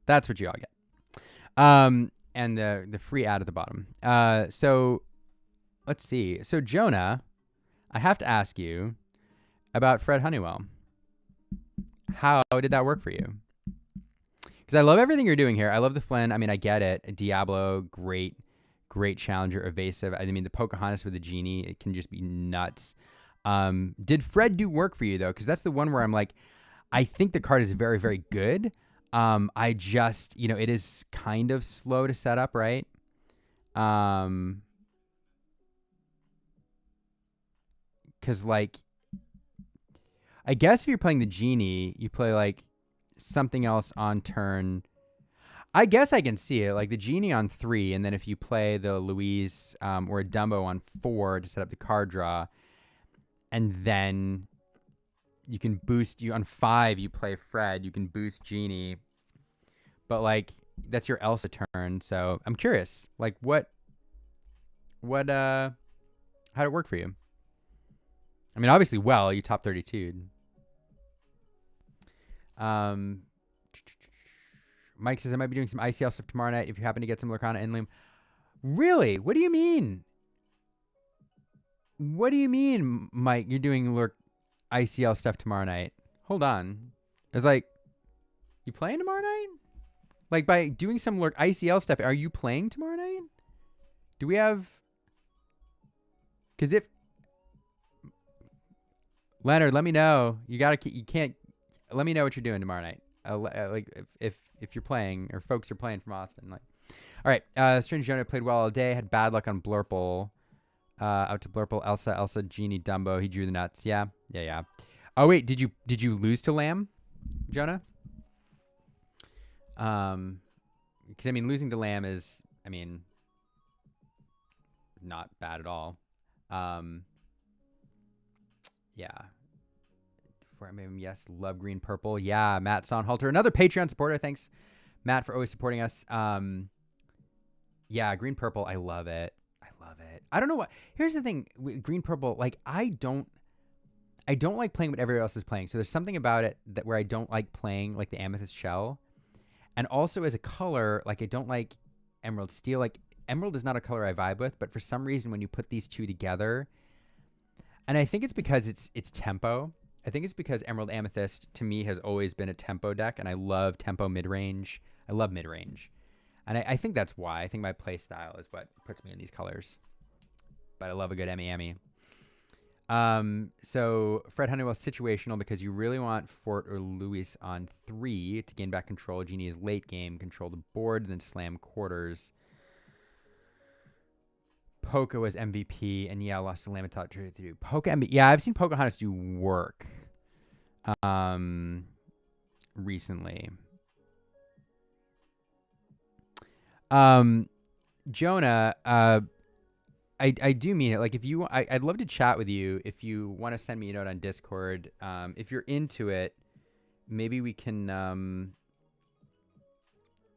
Speaker 1: That's what you all get. And the free ad at the bottom. So let's see. So Jonah, I have to ask you about Fred Honeywell. How did that work for you? Because I love everything you're doing here. I love the Flynn. I mean, I get it. Diablo, great challenger, evasive. I mean, the Pocahontas with the genie, it can just be nuts. Did Fred do work for you though? Because that's the one where I'm like, I think the card is very, very good. I just, it is kind of slow to set up, right? Because, like, I guess if you're playing the genie, you play, like, something else on turn. I guess I can see it. Like, the genie on 3, and then if you play the Louise or a Dumbo on 4 to set up the card draw, and then you can boost you on 5. You play Fred. You can boost Genie, but like that's your Elsa turn. So I'm curious, like how did it work for you? I mean, obviously, well, you top 32. Mike says I might be doing some ICL stuff tomorrow night if you happen to get some Lorcana and Liam. Really? What do you mean? What do you mean, Mike? You're doing ICL stuff tomorrow night? Hold on. It's like, you playing tomorrow night? Like, by doing some ICL stuff, are you playing tomorrow night? Do we have... Because if... Leonard, let me know. You can't... Let me know what you're doing tomorrow night. Like, if you're playing, or folks are playing from Austin. Like, All right. Strange Jonah played well all day. Had bad luck on Blurple. Out to Blurple, Elsa, Genie, Dumbo. He drew the nuts. Yeah. Oh wait, did you lose to Lamb, Jonah? Because I mean, losing to Lamb is, I mean, not bad at all. Yeah. Yes, love green purple. Yeah, Matt Sonhalter, another Patreon supporter. Thanks, Matt, for always supporting us. Yeah, green purple. I love it. I don't know what. Here's the thing with green purple. Like, I don't like playing what everybody else is playing. So there's something about it that where I don't like playing like the amethyst shell, and also as a color, like I don't like emerald steel. Like emerald is not a color I vibe with, but for some reason when you put these two together, and I think it's because it's tempo. I think it's because Emerald Amethyst to me has always been a tempo deck, and I love tempo mid-range. I love mid-range. And I think that's why. I think my play style is what puts me in these colors. But I love a good Emmy. So Fred Honeywell situational because you really want Fort or Luis on 3 to gain back control. Genie is late game, control the board, then slam quarters. Poca was MVP, and yeah, lost to Lamitot through Poca. Yeah, I've seen Pocahontas do work recently. Jonah, I do mean it. Like, if you, I'd love to chat with you. If you want to send me a note on Discord, if you're into it, maybe we can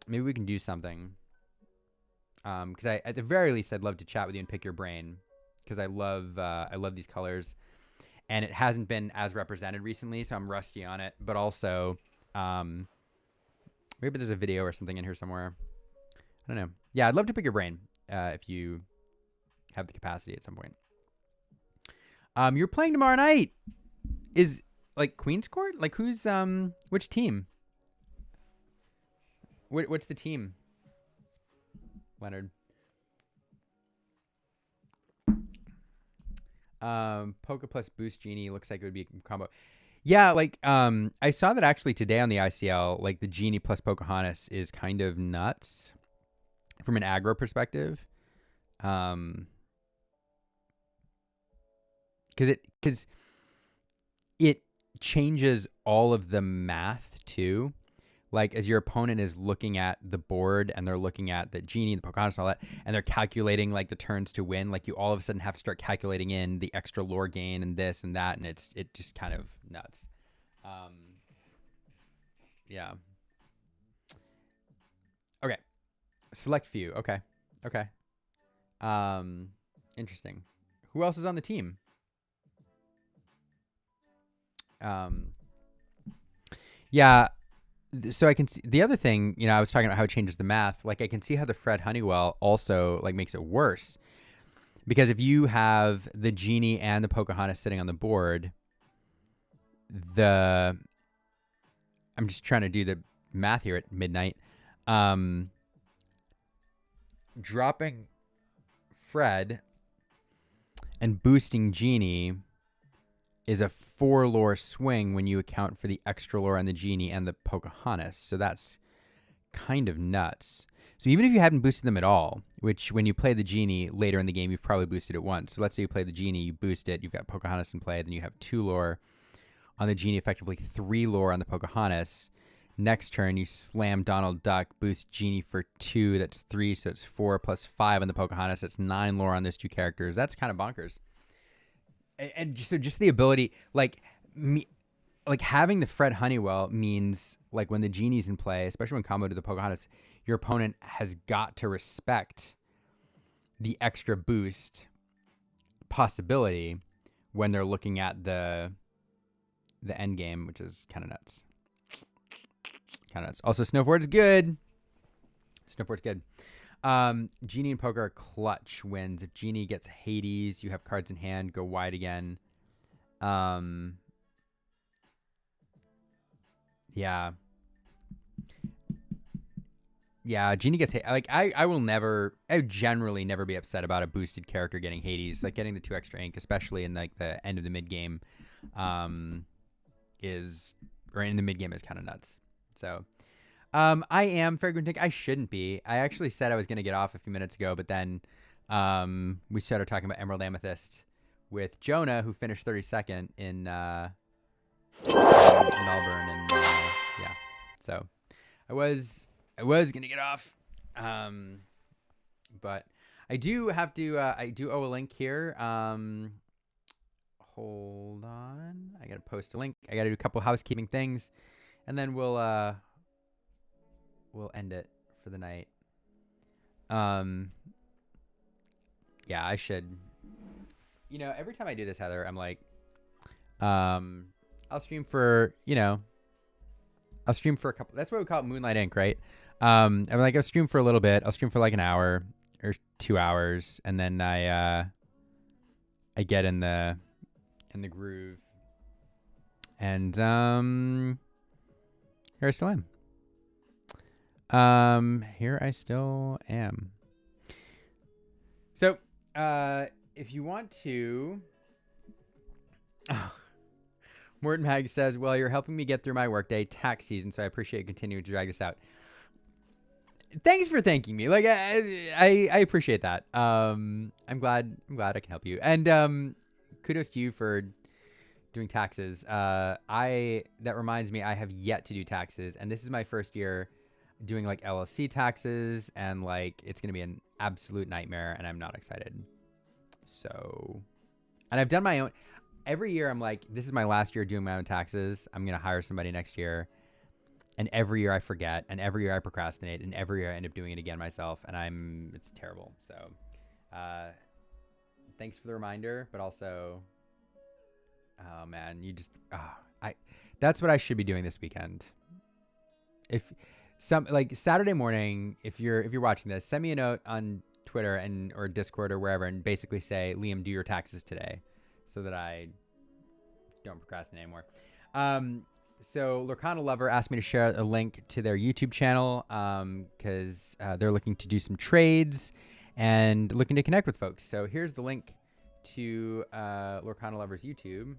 Speaker 1: do something. Because at the very least, I'd love to chat with you and pick your brain, because I love these colors, and it hasn't been as represented recently, so I'm rusty on it. But also, maybe there's a video or something in here somewhere. I don't know. Yeah, I'd love to pick your brain if you have the capacity at some point. You're playing tomorrow night. Is like Queen's Court? Like who's which team? What's the team? Leonard. Poca plus Boost Genie looks like it would be a combo. Yeah, like I saw that actually today on the ICL, like the Genie plus Pocahontas is kind of nuts from an aggro perspective. Because it changes all of the math too. Like, as your opponent is looking at the board and they're looking at the Genie, the Pocahontas, and all that, and they're calculating like the turns to win, like you all of a sudden have to start calculating in the extra lore gain and this and that, and it just kind of nuts. Yeah. Okay. Select few. Okay. Interesting. Who else is on the team? Yeah. So I can see the other thing, I was talking about how it changes the math. Like, I can see how the Fred Honeywell also like makes it worse, because if you have the Genie and the Pocahontas sitting on the board, I'm just trying to do the math here at midnight. Dropping Fred and boosting Genie is a 4 lore swing when you account for the extra lore on the Genie and the Pocahontas. So that's kind of nuts. So even if you hadn't boosted them at all, which when you play the Genie later in the game, you've probably boosted it once. So let's say you play the Genie, you boost it, you've got Pocahontas in play, then you have 2 lore on the Genie, effectively 3 lore on the Pocahontas. Next turn, you slam Donald Duck, boost Genie for 2, that's 3, so it's 4 plus 5 on the Pocahontas, that's 9 lore on those 2 characters. That's kind of bonkers. And so just the ability, like having the Fred Honeywell means, like, when the Genie's in play, especially when combo to the Pocahontas, your opponent has got to respect the extra boost possibility when they're looking at the end game, which is kind of nuts. Also, Snowford's good. Genie and Poker are clutch wins. If Genie gets Hades, you have cards in hand, go wide again. Yeah. Genie gets like I would generally never be upset about a boosted character getting Hades. Like, getting the 2 extra ink, especially in like the end of the mid game, is kind of nuts. So I am Fairground Tink. I shouldn't be. I actually said I was going to get off a few minutes ago, but then we started talking about Emerald Amethyst with Jonah, who finished 32nd in Melbourne, and yeah. So I was gonna get off, but I do have to. I do owe a link here. Hold on, I gotta post a link. I gotta do a couple housekeeping things, and then we'll end it for the night. Yeah, I should. You know, every time I do this, Heather, I'm like, I'll stream for, I'll stream for a couple. That's what we call it, Moonlight Inc., right? I'm like, I'll stream for a little bit. I'll stream for like an hour or 2 hours, and then I get in the groove, and here I still am. Here I still am. So, if you want to, Morton Hag says, well, you're helping me get through my workday, tax season, so I appreciate you continuing to drag this out. Thanks for thanking me. Like, I appreciate that. I'm glad I can help you. And kudos to you for doing taxes. That reminds me, I have yet to do taxes, and this is my first year doing like LLC taxes, and like it's gonna be an absolute nightmare, and I'm not excited. So, and I've done my own. Every year I'm like, this is my last year doing my own taxes. I'm gonna hire somebody next year, and every year I forget, and every year I procrastinate, and every year I end up doing it again myself, and it's terrible. So, thanks for the reminder, but also, oh man, that's what I should be doing this weekend. If like Saturday morning, if you're watching this, send me a note on Twitter or Discord or wherever, and basically say, Liam, do your taxes today, so that I don't procrastinate anymore. So Lorcana Lover asked me to share a link to their YouTube channel, because they're looking to do some trades and looking to connect with folks. So here's the link to Lorcana Lover's YouTube.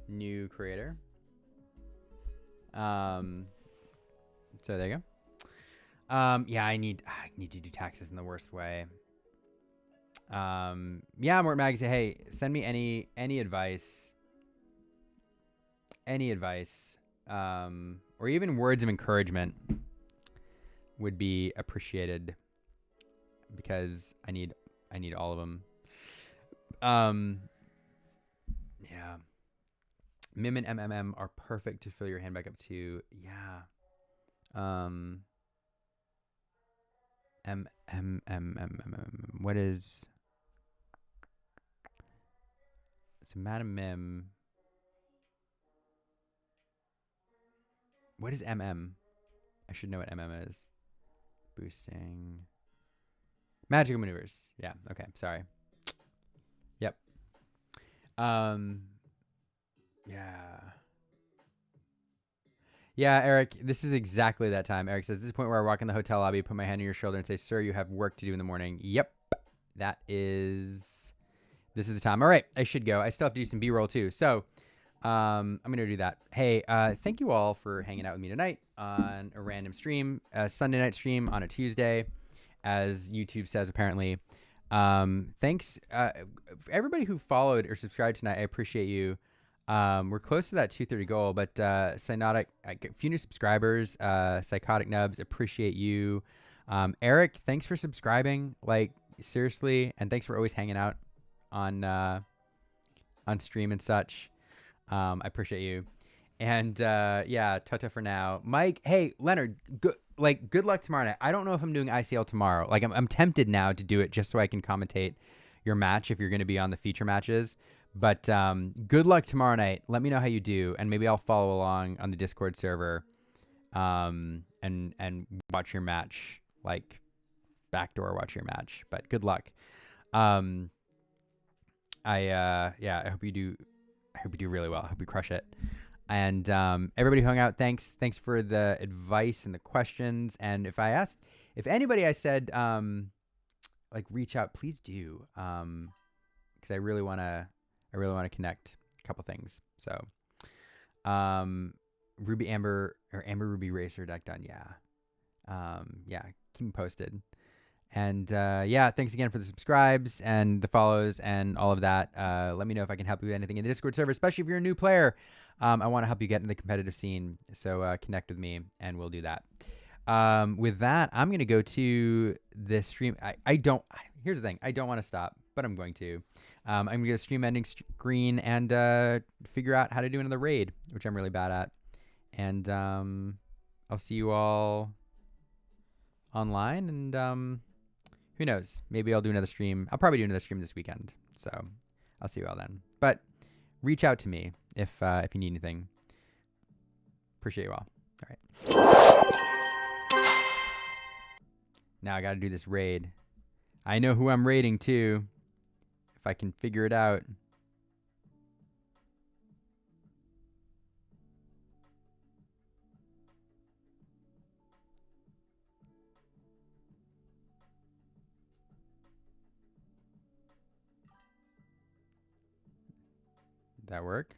Speaker 1: New creator. So there you go. Yeah, I need to do taxes in the worst way. Yeah, Morton Magazine. Hey, send me any advice. Any advice, or even words of encouragement would be appreciated, because I need all of them. Yeah. Mim and MMM are perfect to fill your hand back up to. Yeah. What is? So Madam Mim. What is MM? I should know what MM is. Boosting. Magical maneuvers. Yeah. Okay. Sorry. Yep. Yeah. Yeah, Eric, this is exactly that time. Eric says, this is the point where I walk in the hotel lobby, put my hand on your shoulder and say, sir, you have work to do in the morning. Yep. This is the time. All right. I should go. I still have to do some B-roll too. So, I'm going to do that. Hey, thank you all for hanging out with me tonight on a random stream, a Sunday night stream on a Tuesday, as YouTube says, apparently. Thanks, everybody who followed or subscribed tonight. I appreciate you. We're close to that 230 goal, but, Cynotic, a few new subscribers, Psychotic Nubs, appreciate you. Eric, thanks for subscribing, like, seriously, and thanks for always hanging out on stream and such. I appreciate you. And, yeah, Tata for now. Mike, hey, Leonard, good luck tomorrow night. I don't know if I'm doing ICL tomorrow. Like, I'm tempted now to do it just so I can commentate your match if you're going to be on the feature matches. But good luck tomorrow night. Let me know how you do, and maybe I'll follow along on the Discord server, and watch your match, like backdoor watch your match. But good luck. Yeah, I hope you do. I hope you do really well. I hope you crush it. And everybody who hung out, thanks for the advice and the questions. And if anybody I said like reach out, please do, because I really want to connect a couple things. So Ruby Amber or Amber Ruby Racer deck done. Yeah. Yeah, keep me posted. And yeah, thanks again for the subscribes and the follows and all of that. Let me know if I can help you with anything in the Discord server, especially if you're a new player. I want to help you get in the competitive scene. So connect with me and we'll do that. With that, I'm going to go to the stream. Here's the thing. I don't want to stop, but I'm going to. I'm going to go to stream ending screen and figure out how to do another raid, which I'm really bad at. And I'll see you all online, and who knows? Maybe I'll do another stream. I'll probably do another stream this weekend. So I'll see you all then. But reach out to me if you need anything. Appreciate you all. All right. Now I got to do this raid. I know who I'm raiding too, if I can figure it out. Did that work?